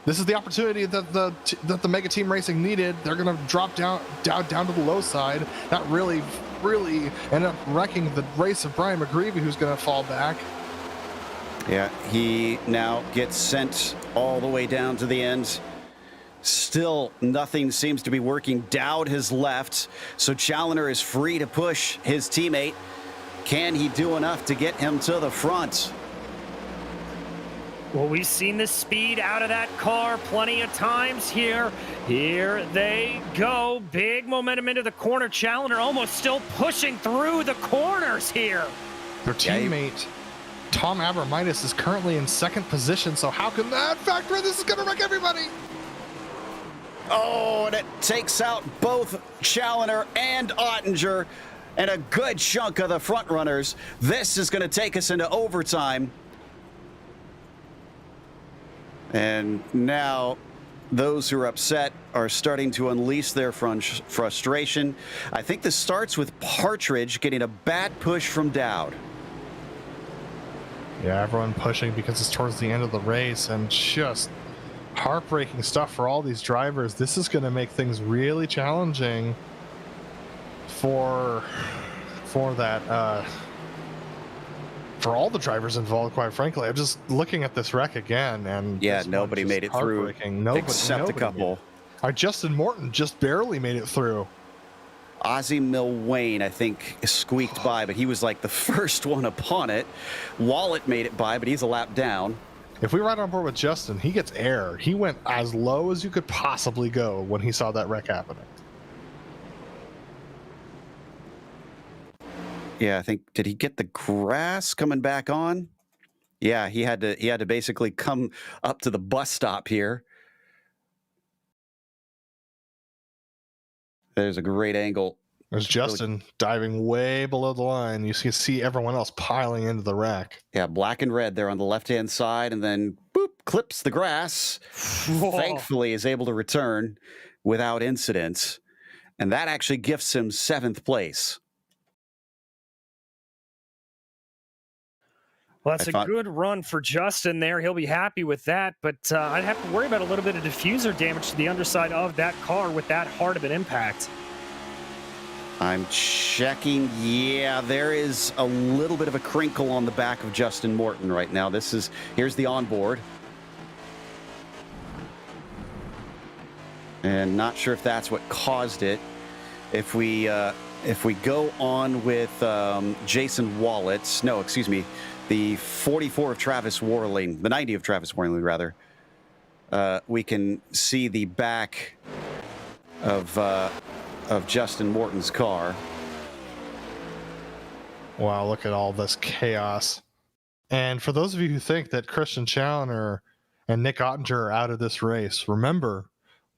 This is the opportunity that the Mega Team Racing needed. They're going to drop down to the low side. That really ended up wrecking the race of Brian McGreevy, who's going to fall back. Yeah, he now gets sent all the way down to the end. Still, nothing seems to be working. Dowd has left, so Challoner is free to push his teammate. Can he do enough to get him to the front? Well, we've seen the speed out of that car plenty of times here. Here they go. Big momentum into the corner. Challoner almost still pushing through the corners here. Their teammate, Tom Abramitis, is currently in 2nd position, so how can that factor in? This is going to wreck everybody. Oh, and it takes out both Challoner and Ottinger. And a good chunk of the front runners. This is going to take us into overtime. And now those who are upset are starting to unleash their frustration. I think this starts with Partridge getting a bad push from Dowd. Yeah, everyone pushing because it's towards the end of the race, and just heartbreaking stuff for all these drivers. This is going to make things really challenging for that for all the drivers involved, quite frankly. I'm just looking at this wreck again, and yeah, nobody made it through except a couple. Justin Morton just barely made it through. Ozzie Milwane, I think, squeaked by, but he was like the first one upon it. Wallet made it by, but he's a lap down. If we ride on board with Justin, he gets air. He went as low as you could possibly go when he saw that wreck happening. Yeah, I think, did he get the grass coming back on? Yeah, he had to basically come up to the bus stop here. There's a great angle. There's Justin diving way below the line. You can see everyone else piling into the wreck. Yeah, black and red there on the left-hand side, and then boop, clips the grass. Thankfully is able to return without incident, and that actually gifts him 7th place. Well, that's a good run for Justin there. He'll be happy with that, but I'd have to worry about a little bit of diffuser damage to the underside of that car with that hard of an impact. I'm checking. Yeah, there is a little bit of a crinkle on the back of Justin Morton right now. Here's the onboard. And not sure if that's what caused it. If we go on with Jason Wallet's, no, excuse me, the 44 of Travis Warling, the 90 of Travis Warling, rather, we can see the back of Justin Morton's car. Wow, look at all this chaos. And for those of you who think that Christian Challoner and Nick Ottinger are out of this race, remember,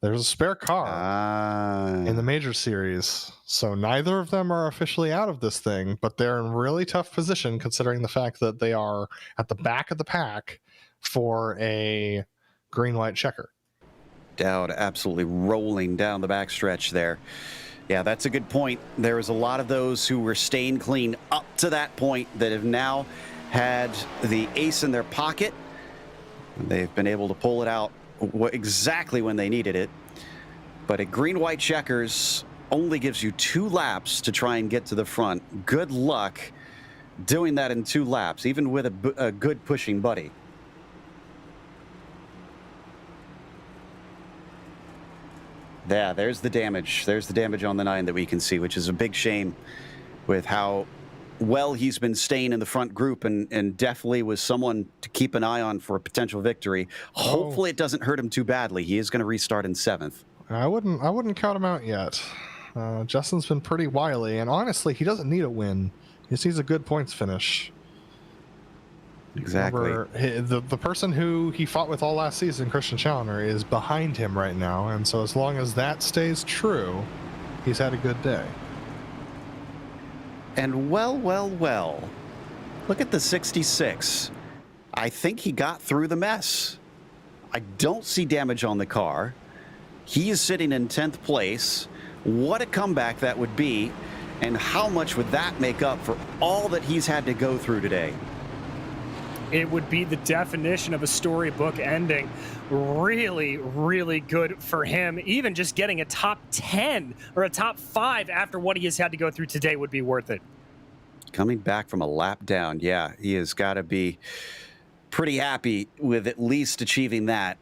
there's a spare car in the major series. So neither of them are officially out of this thing, but they're in really tough position considering the fact that they are at the back of the pack for a green-white checker. Dowd absolutely rolling down the backstretch there. Yeah, that's a good point. There was a lot of those who were staying clean up to that point that have now had the ace in their pocket. They've been able to pull it out exactly when they needed it. But a green-white checkers only gives you 2 laps to try and get to the front. Good luck doing that in 2 laps, even with a good pushing buddy. Yeah, there's the damage. There's the damage on the 9 that we can see, which is a big shame with how well he's been staying in the front group, and definitely was someone to keep an eye on for a potential victory. Hopefully it doesn't hurt him too badly. He is going to restart in 7th. I wouldn't count him out yet. Justin's been pretty wily, and honestly, he doesn't need a win. He just needs a good points finish. Exactly. Remember, the person who he fought with all last season, Christian Challoner, is behind him right now, and so as long as that stays true, he's had a good day. And well, look at the 66. I think he got through the mess. I don't see damage on the car. He is sitting in 10th place. What a comeback that would be, and how much would that make up for all that he's had to go through today? It would be the definition of a storybook ending. Really, really good for him. Even just getting a top 10 or a top 5 after what he has had to go through today would be worth it. Coming back from a lap down, yeah, he has got to be pretty happy with at least achieving that.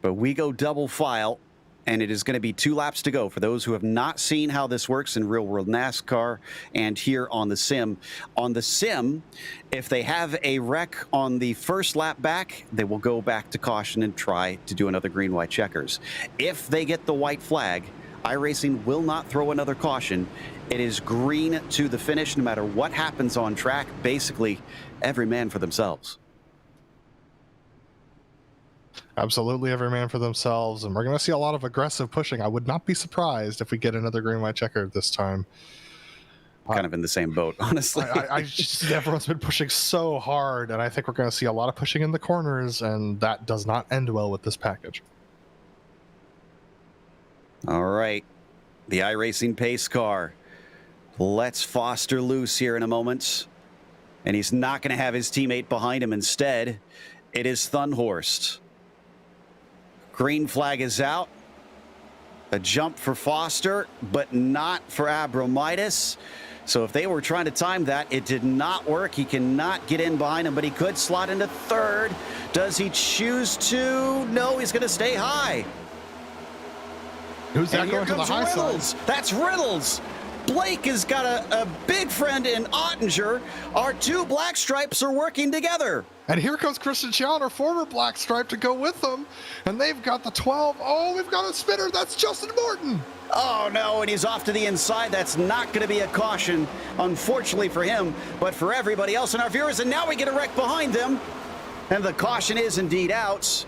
But we go double file, and it is going to be 2 laps to go for those who have not seen how this works in real-world NASCAR and here on the sim. On the sim, if they have a wreck on the first lap back, they will go back to caution and try to do another green-white checkers. If they get the white flag, iRacing will not throw another caution. It is green to the finish no matter what happens on track. Basically, every man for themselves. Absolutely every man for themselves, and we're going to see a lot of aggressive pushing. I would not be surprised if we get another green-white checker this time. Kind of in the same boat, honestly. I just, everyone's been pushing so hard, and I think we're going to see a lot of pushing in the corners, and that does not end well with this package. All right, the iRacing pace car. Let's foster loose here in a moment. And he's not going to have his teammate behind him. Instead, it is Thunhorst. Green flag is out. A jump for Foster, but not for Abromaitis. So if they were trying to time that, it did not work. He cannot get in behind him, but he could slot into third. Does he choose to? No, he's going to stay high. Who's that And going to the high Reynolds. side? That's Reynolds. Blake has got a big friend in Ottinger. Our two black stripes are working together. And here comes Christian Challenger, former black stripe, to go with them. And they've got the 12. Oh, we've got a spinner. That's Justin Morton. Oh, no, and he's off to the inside. That's not going to be a caution, unfortunately for him, but for everybody else and our viewers. And now we get a wreck behind them. And the caution is indeed out.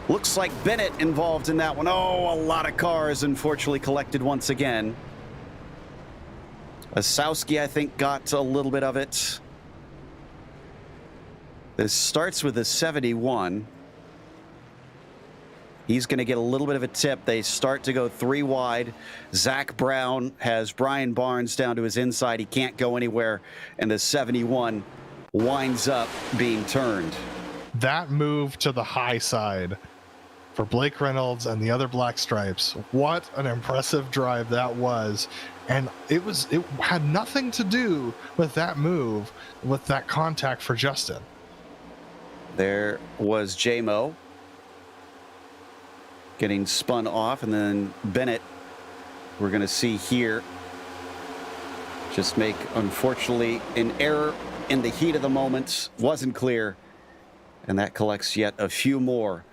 Looks like Bennett involved in that one. Oh, a lot of cars, unfortunately, collected once again. Asowski, I think, got a little bit of it. This starts with a 71. He's going to get a little bit of a tip. They start to go three wide. Zach Brown has Brian Barnes down to his inside. He can't go anywhere. And the 71 winds up being turned. That move to the high side for Blake Reynolds and the other black stripes. What an impressive drive that was. And it had nothing to do with that move, with that contact for Justin. There was J-Mo getting spun off, and then Bennett, we're going to see here, just make, unfortunately, an error in the heat of the moment. Wasn't clear, and that collects yet a few more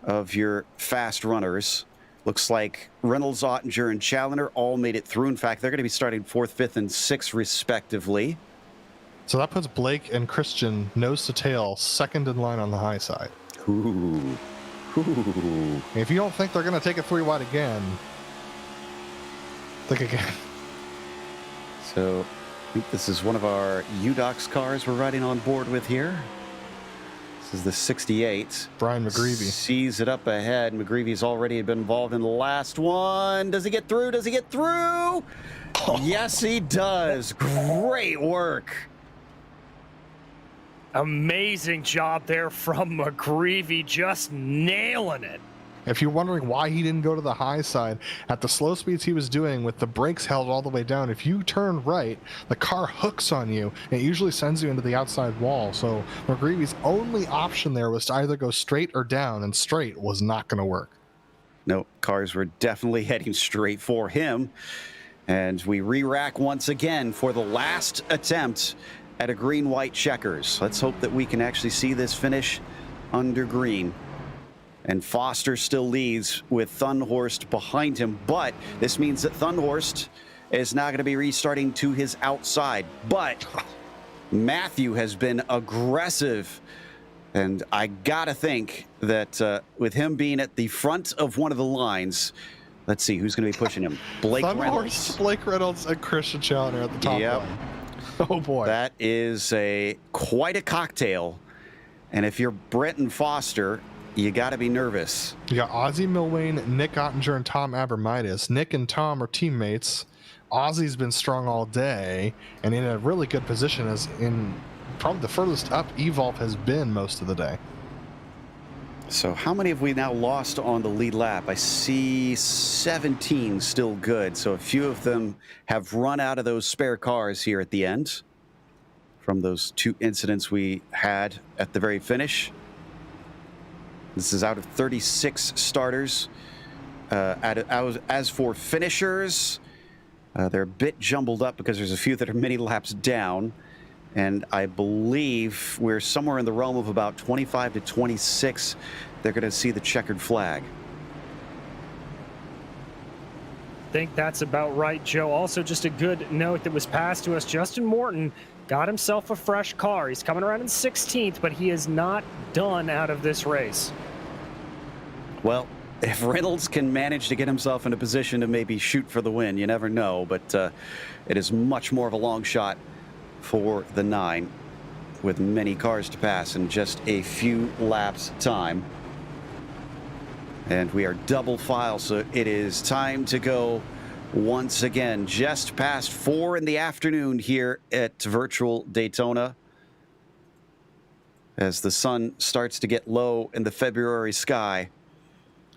of your fast runners. Looks like Reynolds, Ottinger, and Challenger all made it through. In fact, they're going to be starting 4th, 5th, and 6th, respectively. So that puts Blake and Christian nose to tail, second in line on the high side. Ooh. Ooh. If you don't think they're going to take it three wide again, think again. So I think this is one of our UDOX cars we're riding on board with here. This is the 68. Brian McGreevy sees it up ahead. McGreevy's already been involved in the last one. Does he get through? Does he get through? Oh. Yes, he does. Great work. Amazing job there from McGreevy, just nailing it. If you're wondering why he didn't go to the high side, at the slow speeds he was doing with the brakes held all the way down, if you turn right, the car hooks on you. And it usually sends you into the outside wall. So McGreevy's only option there was to either go straight or down, and straight was not going to work. No, cars were definitely heading straight for him. And we re-rack once again for the last attempt at a green-white checkers. Let's hope that we can actually see this finish under green. And Foster still leads with Thunhorst behind him, but this means that Thunhorst is now going to be restarting to his outside. But Matthew has been aggressive, and I gotta think that with him being at the front of one of the lines, let's see who's going to be pushing him. Blake Reynolds, Blake Reynolds, and Christian Challenger at the top line. Oh boy, that is quite a cocktail. And if you're Brenton Foster, you got to be nervous. You got Ozzie Milwane, Nick Ottinger, and Tom Abromaitis. Nick and Tom are teammates. Ozzie's been strong all day and in a really good position, as in probably the furthest up Evolve has been most of the day. So how many have we now lost on the lead lap? I see 17 still good. So a few of them have run out of those spare cars here at the end from those two incidents we had at the very finish. This is out of 36 starters. As for finishers, they're a bit jumbled up because there's a few that are many laps down. And I believe we're somewhere in the realm of about 25 to 26. They're going to see the checkered flag. I think that's about right, Joe. Also, just a good note that was passed to us. Justin Morton got himself a fresh car. He's coming around in 16th, but he is not done out of this race. Well, if Reynolds can manage to get himself in a position to maybe shoot for the win, you never know. But it is much more of a long shot for the 9 with many cars to pass in just a few laps time. And we are double file, so it is time to go once again. Just past 4 in the afternoon here at Virtual Daytona. as the sun starts to get low in the February sky.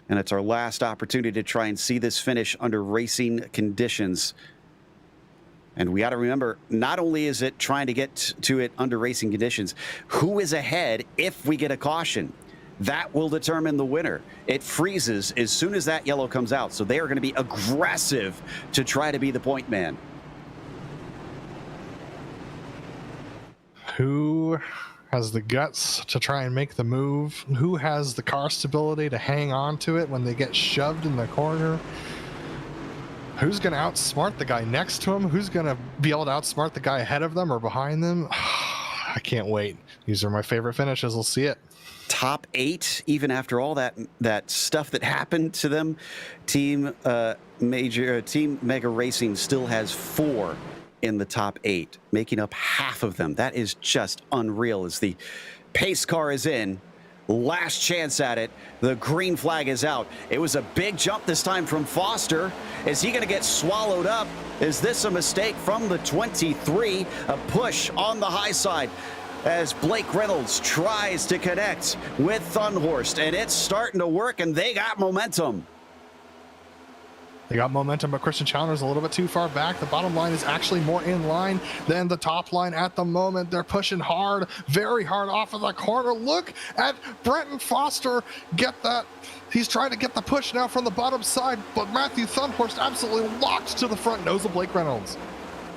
And it's our last opportunity to try and see this finish under racing conditions. And we got to remember, not only is it trying to get to it under racing conditions, who is ahead if we get a caution? That will determine the winner. It freezes as soon as that yellow comes out. So they are going to be aggressive to try to be the point man. Who has the guts to try and make the move? Who has the car stability to hang on to it when they get shoved in the corner? Who's going to outsmart the guy next to him? Who's going to be able to outsmart the guy ahead of them or behind them? I can't wait. These are my favorite finishes. We'll see it. Top 8, even after all that stuff that happened to them. Team Mega Racing still has 4 in the top 8, making up half of them. That is just unreal. As the pace car is in, last chance at it, the green flag is out. It was a big jump this time from Foster. Is he going to get swallowed up? Is this a mistake from the 23? A push on the high side as Blake Reynolds tries to connect with Thunhorst, and it's starting to work, and they got momentum. They got momentum, but Christian Challenger's a little bit too far back. The bottom line is actually more in line than the top line at the moment. They're pushing hard, very hard off of the corner. Look at Brenton Foster get that. He's trying to get the push now from the bottom side, but Matthew Thunhorst absolutely locked to the front nose of Blake Reynolds.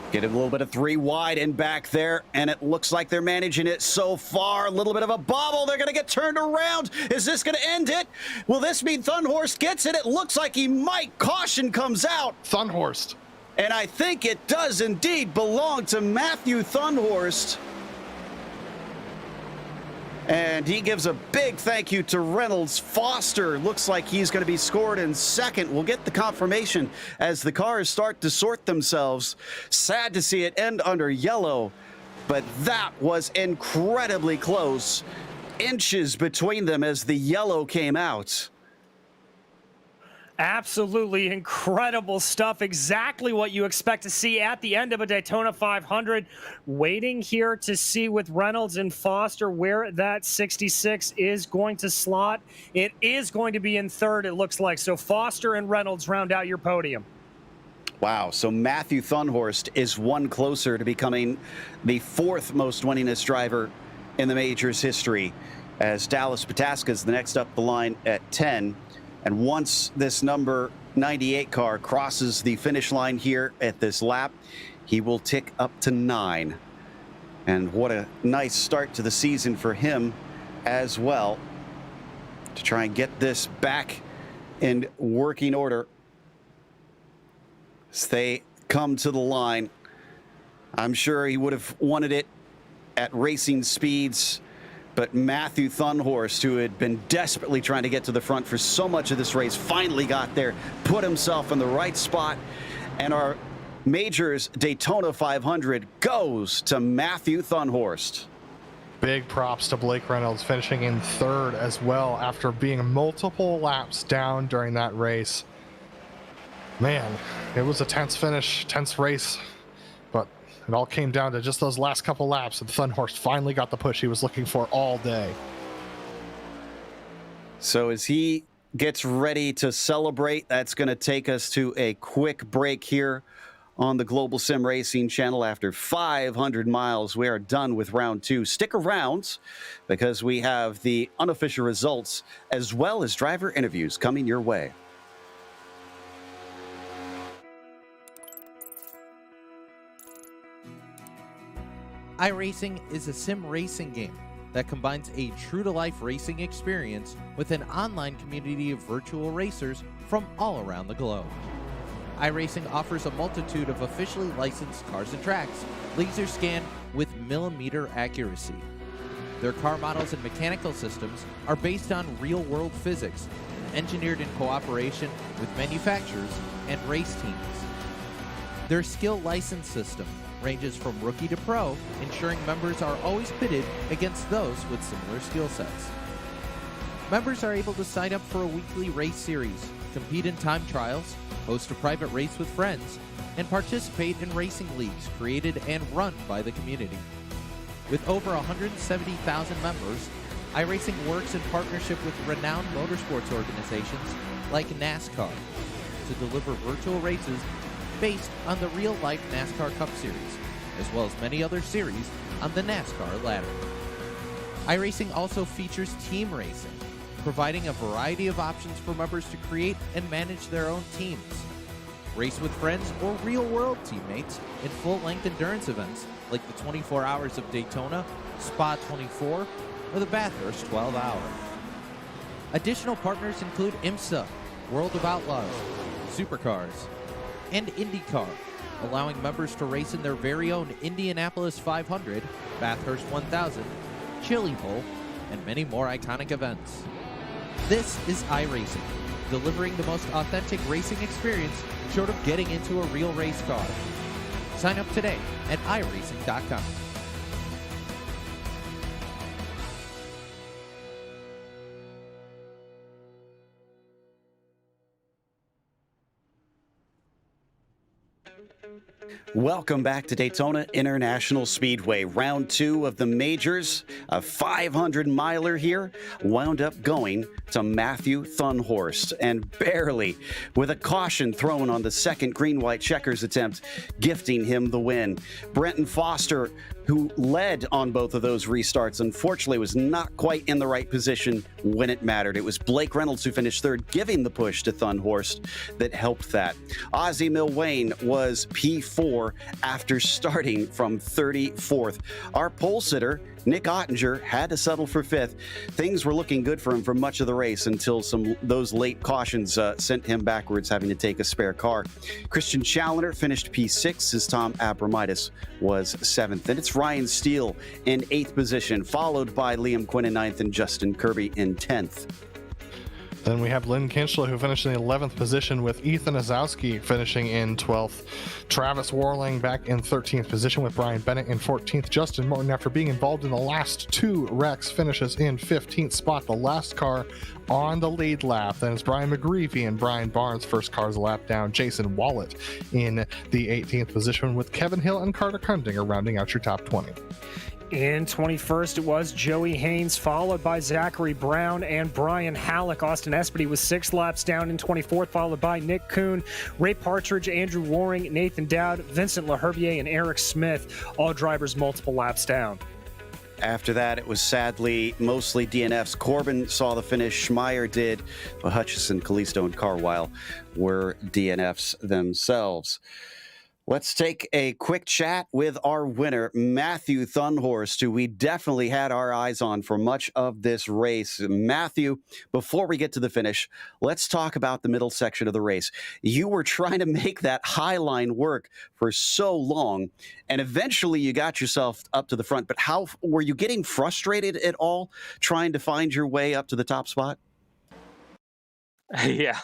Getting a little bit of 3 wide and back there, and it looks like they're managing it so far. A little bit of a bobble. They're going to get turned around. Is this going to end it? Will this mean Thunhorst gets it? It looks like he might. Caution comes out. Thunhorst. And I think it does indeed belong to Matthew Thunhorst. And he gives a big thank you to Reynolds. Foster looks like he's going to be scored in second. We'll get the confirmation as the cars start to sort themselves. Sad to see it end under yellow, but that was incredibly close. Inches between them as the yellow came out. Absolutely incredible stuff. Exactly what you expect to see at the end of a Daytona 500. Waiting here to see with Reynolds and Foster where that 66 is going to slot. It is going to be in third, it looks like. So Foster and Reynolds round out your podium. Wow, so Matthew Thunhorst is one closer to becoming the 4th most winningest driver in the majors history, as Dallas Pataska is the next up the line at 10. And once this number 98 car crosses the finish line here at this lap, he will tick up to 9. And what a nice start to the season for him as well, to try and get this back in working order. As they come to the line, I'm sure he would have wanted it at racing speeds. But Matthew Thunhorst, who had been desperately trying to get to the front for so much of this race, finally got there, put himself in the right spot, and our Majors Daytona 500 goes to Matthew Thunhorst. Big props to Blake Reynolds, finishing in third as well after being multiple laps down during that race. Man, it was a tense finish, tense race, but it all came down to just those last couple laps, and Thunhorst finally got the push he was looking for all day. So as he gets ready to celebrate, that's going to take us to a quick break here on the Global Sim Racing channel. After 500 miles, we are done with round 2. Stick around because we have the unofficial results as well as driver interviews coming your way. iRacing is a sim racing game that combines a true-to-life racing experience with an online community of virtual racers from all around the globe. iRacing offers a multitude of officially licensed cars and tracks, laser scanned with millimeter accuracy. Their car models and mechanical systems are based on real-world physics, engineered in cooperation with manufacturers and race teams. Their skill license system ranges from rookie to pro, ensuring members are always pitted against those with similar skill sets. Members are able to sign up for a weekly race series, compete in time trials, host a private race with friends, and participate in racing leagues created and run by the community. With over 170,000 members, iRacing works in partnership with renowned motorsports organizations like NASCAR to deliver virtual races based on the real-life NASCAR Cup Series, as well as many other series on the NASCAR ladder. iRacing also features team racing, providing a variety of options for members to create and manage their own teams. Race with friends or real-world teammates in full-length endurance events like the 24 Hours of Daytona, Spa 24, or the Bathurst 12 Hour. Additional partners include IMSA, World of Outlaws, Supercars, and IndyCar, allowing members to race in their very own Indianapolis 500, Bathurst 1000, Chili Bowl, and many more iconic events. This is iRacing, delivering the most authentic racing experience short of getting into a real race car. Sign up today at iRacing.com. Welcome back to Daytona International Speedway. Round 2 of the majors. A 500-miler here wound up going to Matthew Thunhorst, and barely, with a caution thrown on the second green-white checkers attempt, gifting him the win. Brenton Foster, who led on both of those restarts, unfortunately was not quite in the right position when it mattered. It was Blake Reynolds who finished third, giving the push to Thunhorst that helped that. Ozzie Milwane was P4 after starting from 34th. Our pole sitter, Nick Ottinger, had to settle for 5th. Things were looking good for him for much of the race until those late cautions sent him backwards, having to take a spare car. Christian Challoner finished P6 as Tom Abramitis was 7th. And it's Ryan Steele in 8th position, followed by Liam Quinn in 9th and Justin Kirby in 10th. Then we have Lynn Kinchler, who finished in the 11th position, with Ethan Azowski finishing in 12th. Travis Warling back in 13th position with Brian Bennett in 14th. Justin Morton, after being involved in the last 2 wrecks, finishes in 15th spot, the last car on the lead lap. Then it's Brian McGreevy and Brian Barnes, first cars a lap down. Jason Wallet in the 18th position, with Kevin Hill and Carter Kundinger rounding out your top 20. In 21st, it was Joey Haynes, followed by Zachary Brown and Brian Halleck. Austin Espedy was 6 laps down in 24th, followed by Nick Kuhn, Ray Partridge, Andrew Waring, Nathan Dowd, Vincent LaHerbier, and Eric Smith, all drivers multiple laps down. After that, it was sadly mostly DNFs. Corbin saw the finish. Schmeier did. But Hutchison, Callisto, and Carwile were DNFs themselves. Let's take a quick chat with our winner, Matthew Thunhorst, who we definitely had our eyes on for much of this race. Matthew, before we get to the finish, let's talk about the middle section of the race. You were trying to make that high line work for so long, and eventually you got yourself up to the front. But how were you getting frustrated at all trying to find your way up to the top spot? Yeah,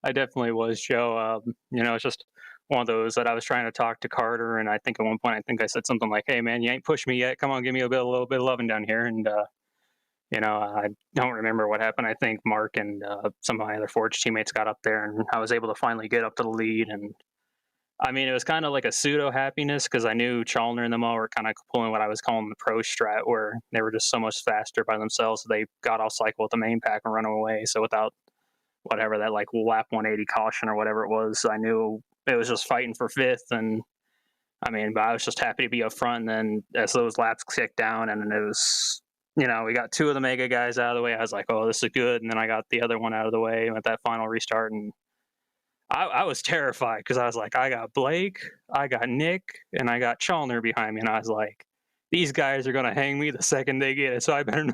I definitely was, Joe. It's just one of those that I was trying to talk to Carter, and I think at one point I said something like, "Hey man, you ain't pushed me yet. Come on, give me a little bit of loving down here." And I don't remember what happened. I think Mark and some of my other Forge teammates got up there, and I was able to finally get up to the lead. And I mean, it was kind of like a pseudo happiness because I knew Chalner and them all were kind of pulling what I was calling the pro strat, where they were just so much faster by themselves. So they got off cycle with the main pack and run away. So without whatever that like lap 180 caution or whatever it was, I knew it was just fighting for 5th. And I mean, but I was just happy to be up front. And then as those laps kicked down, and it was, we got 2 of the mega guys out of the way, I was like, oh, this is good. And then I got the other one out of the way with that final restart. And I was terrified because I was like, I got Blake, I got Nick, and I got Chalner behind me. And I was like, these guys are going to hang me the second they get it. So I better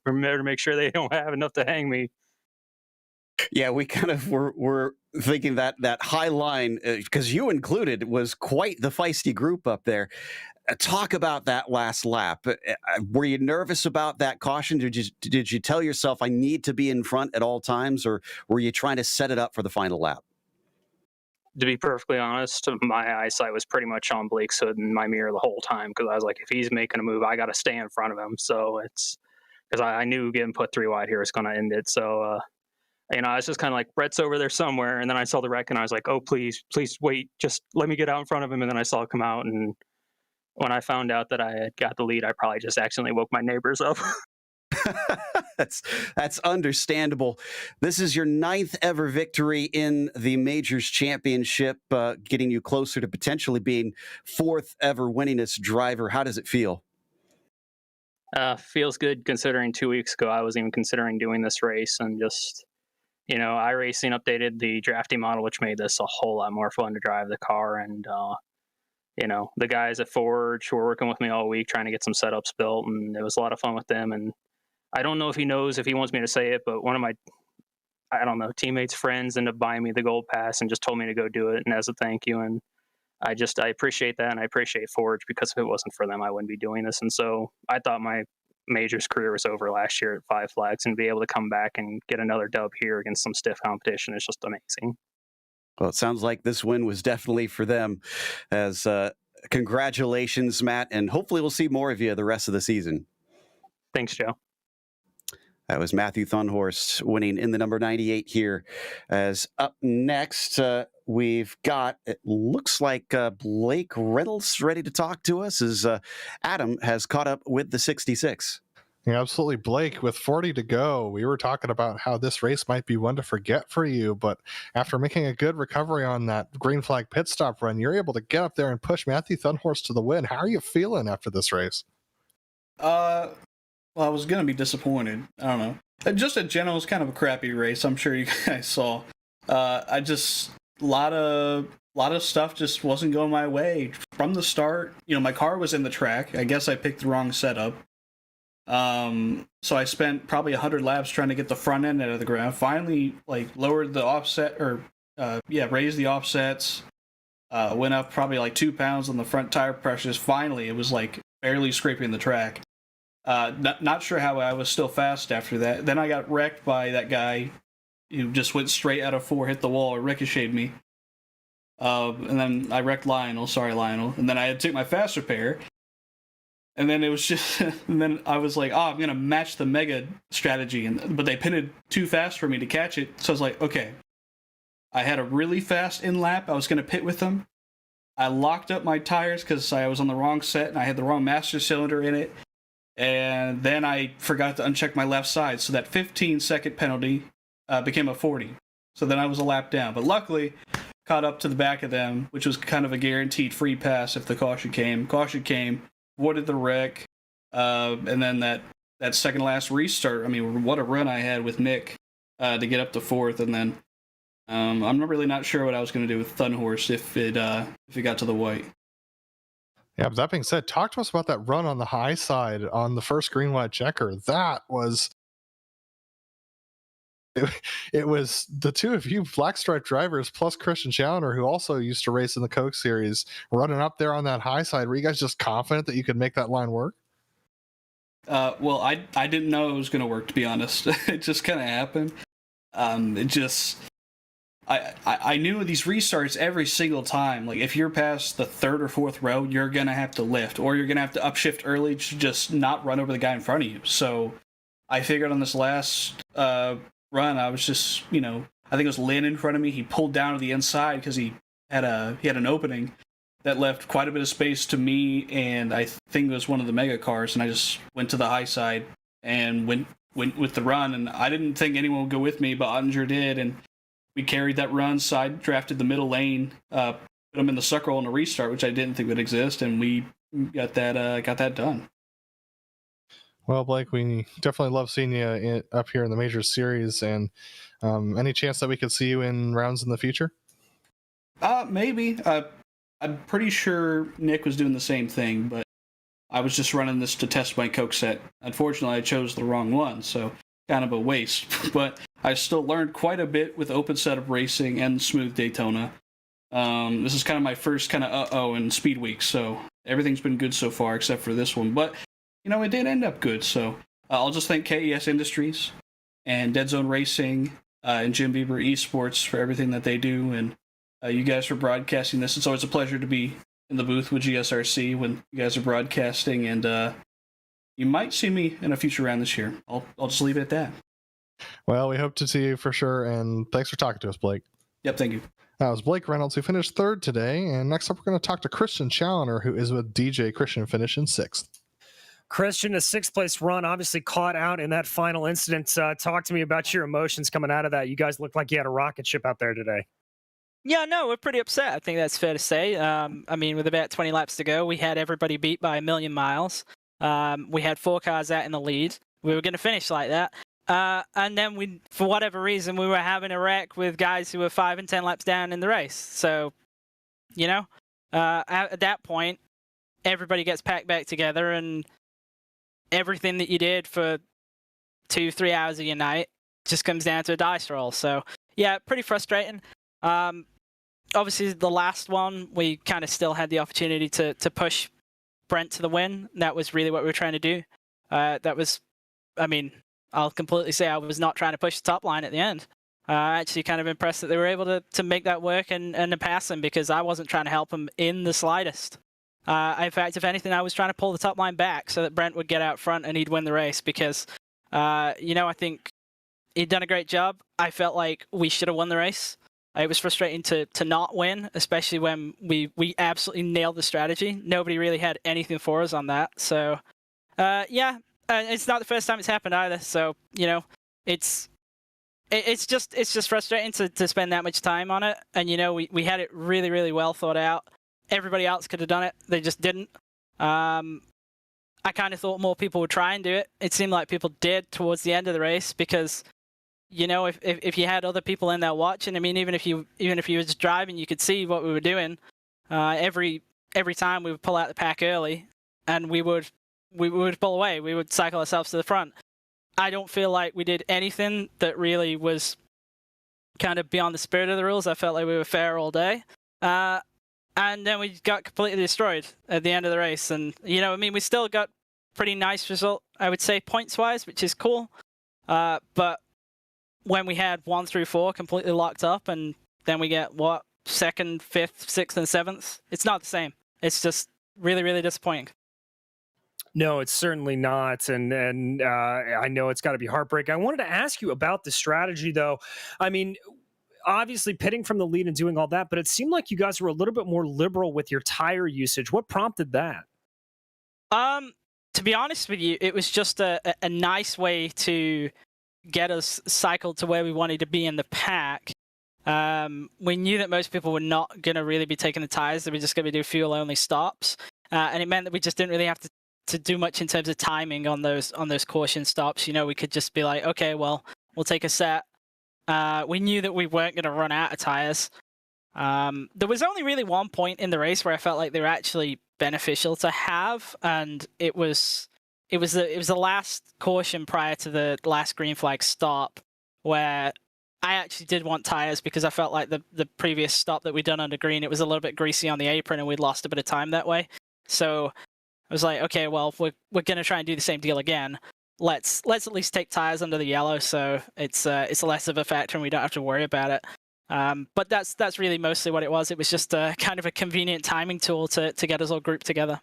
remember to make sure they don't have enough to hang me. Yeah, we kind of were thinking that high line, because you included, was quite the feisty group up there. Talk about that last lap. Were you nervous about that caution? Did you tell yourself, I need to be in front at all times, or were you trying to set it up for the final lap? To be perfectly honest, my eyesight was pretty much on Blake's hood and my mirror the whole time, because I was like, if he's making a move, I got to stay in front of him. So it's because I knew getting put 3 wide here is going to end it. So, I was just kind of like, Brett's over there somewhere. And then I saw the wreck and I was like, oh, please wait. Just let me get out in front of him. And then I saw it come out, and when I found out that I had got the lead, I probably just accidentally woke my neighbors up. That's understandable. This is your 9th ever victory in the Majors Championship, getting you closer to potentially being 4th ever winningest driver. How does it feel? Feels good considering 2 weeks ago I was even considering doing this race, and just, iRacing updated the drafting model, which made this a whole lot more fun to drive the car. And the guys at Forge were working with me all week trying to get some setups built, and it was a lot of fun with them. And I don't know if he knows, if he wants me to say it, but one of my, I don't know, teammates, friends ended up buying me the gold pass and just told me to go do it, and as a thank you. And I appreciate that, and I appreciate Forge, because if it wasn't for them, I wouldn't be doing this. And so I thought my Majors career was over last year at Five Flags, and be able to come back and get another dub here against some stiff competition is just amazing. Well, it sounds like this win was definitely for them. As congratulations, Matt, and hopefully we'll see more of you the rest of the season. Thanks, Joe. That was Matthew Thunhorst winning in the number 98 here. As up next, we've got, it looks like Blake Reynolds ready to talk to us, as Adam has caught up with the 66. Yeah, absolutely, Blake. With 40 to go, we were talking about how this race might be one to forget for you, but after making a good recovery on that green flag pit stop run, you're able to get up there and push Matthew Thunhorst to the win. How are you feeling after this race? Well, I was going to be disappointed. I don't know. Just in general, it was kind of a crappy race. I'm sure you guys saw. A lot of stuff just wasn't going my way from the start. My car was in the track. I guess I picked the wrong setup. So I spent probably 100 laps trying to get the front end out of the ground. Finally, lowered the offset, or raised the offsets. Went up probably 2 pounds on the front tire pressures. Finally, it was barely scraping the track. Not sure how I was still fast after that. Then I got wrecked by that guy who just went straight out of 4, hit the wall, or ricocheted me. And then I wrecked Lionel. Sorry, Lionel. And then I had to take my fast repair. And then it was just, and then I was like, I'm going to match the mega strategy. But they pitted too fast for me to catch it. So I was like, okay. I had a really fast in lap. I was going to pit with them. I locked up my tires because I was on the wrong set and I had the wrong master cylinder in it. And then I forgot to uncheck my left side, so that 15-second penalty became a 40. So then I was a lap down. But luckily, caught up to the back of them, which was kind of a guaranteed free pass if the caution came. Caution came, avoided the wreck, and then that second-last restart, I mean, what a run I had with Nick to get up to 4th. And then I'm really not sure what I was going to do with Thunhorst if it got to the white. Yeah, but that being said, talk to us about that run on the high side on the first green white checker. That was it was the two of you black stripe drivers plus Christian Challoner, who also used to race in the Coke Series, running up there on that high side. Were you guys just confident that you could make that line work? Well, I didn't know it was going to work, to be honest. It just kind of happened. I knew these restarts every single time. If you're past the 3rd or 4th row, you're going to have to lift, or you're going to have to upshift early to just not run over the guy in front of you. So I figured on this last run, I was just, I think it was Lynn in front of me. He pulled down to the inside because he had an opening that left quite a bit of space to me, and I think it was one of the mega cars, and I just went to the high side and went with the run. And I didn't think anyone would go with me, but Ottinger did, and we carried that run, side drafted the middle lane, put them in the sucker on a restart, which I didn't think would exist, and we got that done. Well, Blake, we definitely love seeing you up here in the Major Series, and any chance that we could see you in rounds in the future? Maybe. I'm pretty sure Nick was doing the same thing, but I was just running this to test my Coke set. Unfortunately, I chose the wrong one, so kind of a waste. But I still learned quite a bit with open setup racing and smooth Daytona. This is kind of my first kind of in Speed Week, so everything's been good so far except for this one. But, it did end up good, so I'll just thank KES Industries and Dead Zone Racing and Jim Bieber Esports for everything that they do, and you guys for broadcasting this. It's always a pleasure to be in the booth with GSRC when you guys are broadcasting, and you might see me in a future round this year. I'll just leave it at that. Well, we hope to see you for sure, and thanks for talking to us, Blake. Yep, thank you. That was Blake Reynolds, who finished third today. And next up, we're going to talk to Christian Challoner, who is with DJ. Christian finishing sixth. Christian, a sixth place run, obviously caught out in that final incident. Talk to me about your emotions coming out of that. You guys looked like you had a rocket ship out there today. Yeah, no, we're pretty upset. I think that's fair to say. I mean, with about 20 laps to go, we had everybody beat by a million miles. We had 4 cars out in the lead. We were going to finish like that. And then we, for whatever reason, we were having a wreck with guys who were 5 and 10 laps down in the race. So, you know, at that point, everybody gets packed back together, and everything that you did for 2-3 hours of your night just comes down to a dice roll. So, yeah, pretty frustrating. Obviously, the last one, we kind of still had the opportunity to push Brent to the win. That was really what we were trying to do. That was, I mean, I'll completely say I was not trying to push the top line at the end. Actually kind of impressed that they were able to make that work and to pass him, because I wasn't trying to help him in the slightest. In fact, if anything, I was trying to pull the top line back so that Brent would get out front and he'd win the race, because, you know, I think he'd done a great job. I felt like we should have won the race. It was frustrating to not win, especially when we absolutely nailed the strategy. Nobody really had anything for us on that. So, yeah, it's not the first time it's happened either. So, you know, it's just frustrating to spend that much time on it. And, you know, we had it really, really well thought out. Everybody else could have done it. They just didn't. I kind of thought more people would try and do it. It seemed like people did towards the end of the race, because, you know, if you had other people in there watching, I mean, even if you were just driving, you could see what we were doing. Every time we would pull out the pack early, and we would pull away. We would cycle ourselves to the front. I don't feel like we did anything that really was kind of beyond the spirit of the rules. I felt like we were fair all day. And then we got completely destroyed at the end of the race. And, you know, I mean, we still got pretty nice result, I would say, points-wise, which is cool. But when we had 1 through 4 completely locked up, and then we get, 2nd, 5th, 6th, and 7th, it's not the same. It's just really, really disappointing. No, it's certainly not, and I know it's got to be heartbreaking. I wanted to ask you about the strategy, though. I mean, obviously pitting from the lead and doing all that, but it seemed like you guys were a little bit more liberal with your tire usage. What prompted that? To be honest with you, it was just a nice way to get us cycled to where we wanted to be in the pack. We knew that most people were not going to really be taking the tires. They were just going to do fuel-only stops. And it meant that we just didn't really have to do much in terms of timing on those caution stops. You know, we could just be like, okay, well, we'll take a set. We knew that we weren't going to run out of tires. There was only really one point in the race where I felt like they were actually beneficial to have, and it was the last caution prior to the last green flag stop, where I actually did want tires, because I felt like the previous stop that we'd done under green, it was a little bit greasy on the apron, and we'd lost a bit of time that way. So I was like, okay, well, if we're going to try and do the same deal again, let's at least take tires under the yellow, so it's less of a factor and we don't have to worry about it. But that's really mostly what it was. It was just a kind of a convenient timing tool to get us all grouped together.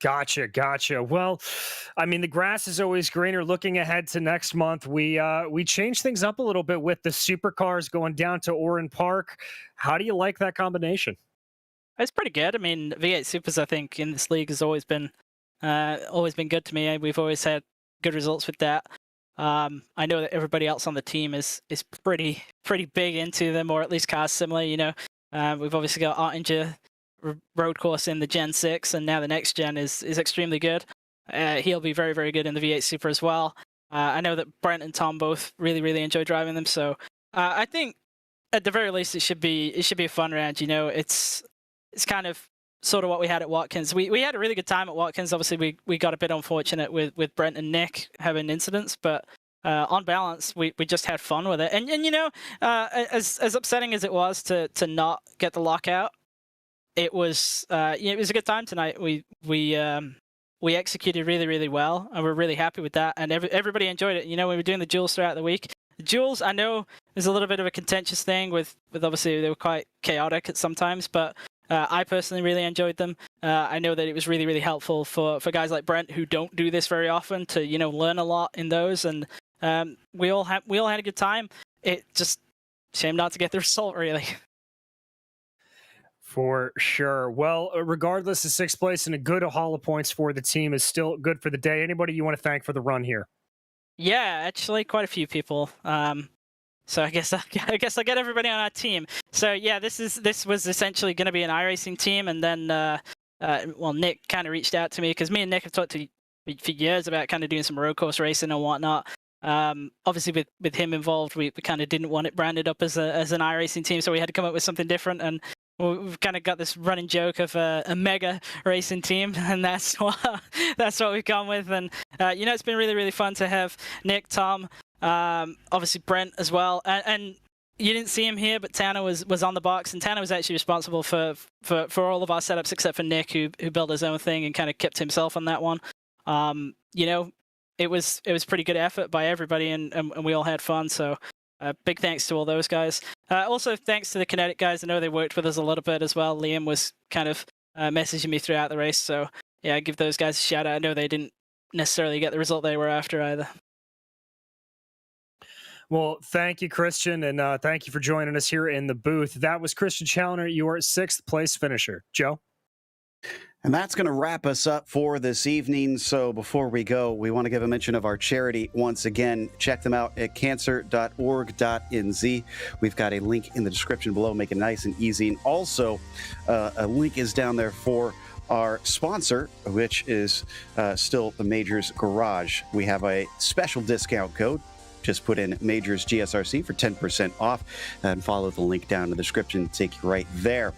Gotcha. Well, I mean, the grass is always greener. Looking ahead to next month, we changed things up a little bit with the supercars going down to Oran Park. How do you like that combination? It's pretty good. I mean, V8 Supers, I think, in this league has always been good to me. We've always had good results with that. I know that everybody else on the team is pretty big into them, or at least cars similar. You know, we've obviously got Ottinger road course in the Gen 6, and now the next gen is extremely good. He'll be very, very good in the V8 Super as well. I know that Brent and Tom both really enjoy driving them, so I think at the very least it should be a fun round. You know, it's kind of sort of what we had at Watkins. We had a really good time at Watkins. Obviously, we got a bit unfortunate with Brent and Nick having incidents, but on balance, we just had fun with it. And you know, as upsetting as it was to not get the lockout, it was a good time tonight. We executed really well, and we're really happy with that. And everybody enjoyed it. You know, we were doing the duels throughout the week. The duels, I know, is a little bit of a contentious thing with obviously they were quite chaotic at sometimes, but I personally really enjoyed them. I know that it was really helpful for guys like Brent who don't do this very often to, you know, learn a lot in those. And we all had a good time. It just shame not to get the result, really. For sure. Well, regardless of sixth place and a good haul of points for the team is still good for the day. Anybody you want to thank for the run here? Yeah, actually, quite a few people. So I guess I'll get everybody on our team. So yeah, this was essentially going to be an iRacing team, and then Nick kind of reached out to me because me and Nick have talked for years about kind of doing some road course racing and whatnot. Obviously, with him involved, we kind of didn't want it branded up as an iRacing team, so we had to come up with something different. And we've kind of got this running joke of a mega racing team, and that's what we've gone with. And it's been really, really fun to have Nick, Tom, obviously Brent as well, and you didn't see him here, but Tanner was on the box, and Tanner was actually responsible for all of our setups except for Nick, who built his own thing and kind of kept himself on that one. It was pretty good effort by everybody, and we all had fun. So big thanks to all those guys. Also thanks to the Kinetic guys. I know they worked with us a little bit as well. Liam was kind of messaging me throughout the race, so yeah, I give those guys a shout out. I know they didn't necessarily get the result they were after either. Well, thank you, Christian, and thank you for joining us here in the booth. That was Christian Challoner, your sixth place finisher. Joe? And that's going to wrap us up for this evening. So before we go, we want to give a mention of our charity once again. Check them out at cancer.org.nz. We've got a link in the description below. Make it nice and easy. And also, a link is down there for our sponsor, which is still the Majors Garage. We have a special discount code. Just put in Majors GSRC for 10% off and follow the link down in the description to take you right there.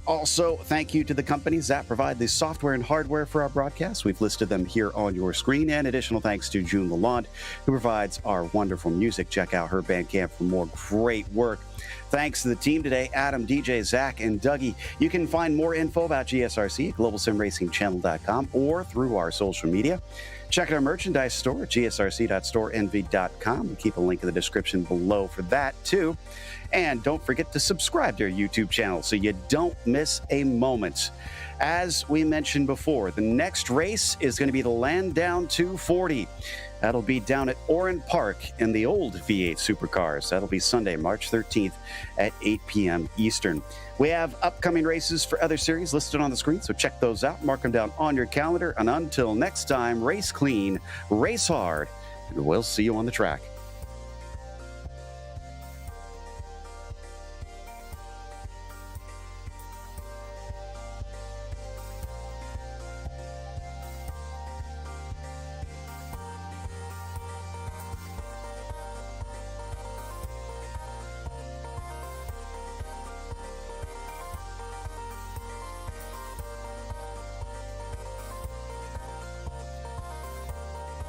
Also, thank you to the companies that provide the software and hardware for our broadcasts. We've listed them here on your screen. And additional thanks to June Lalonde, who provides our wonderful music. Check out her Bandcamp for more great work. Thanks to the team today, Adam, DJ, Zach, and Dougie. You can find more info about GSRC at globalsimracingchannel.com or through our social media. Check out our merchandise store at gsrc.storenvy.com. We'll keep a link in the description below for that, too. And don't forget to subscribe to our YouTube channel so you don't miss a moment. As we mentioned before, the next race is going to be the Landdown 240. That'll be down at Oran Park in the old V8 Supercars. That'll be Sunday, March 13th at 8 p.m. Eastern. We have upcoming races for other series listed on the screen, so check those out. Mark them down on your calendar. And until next time, race clean, race hard, and we'll see you on the track.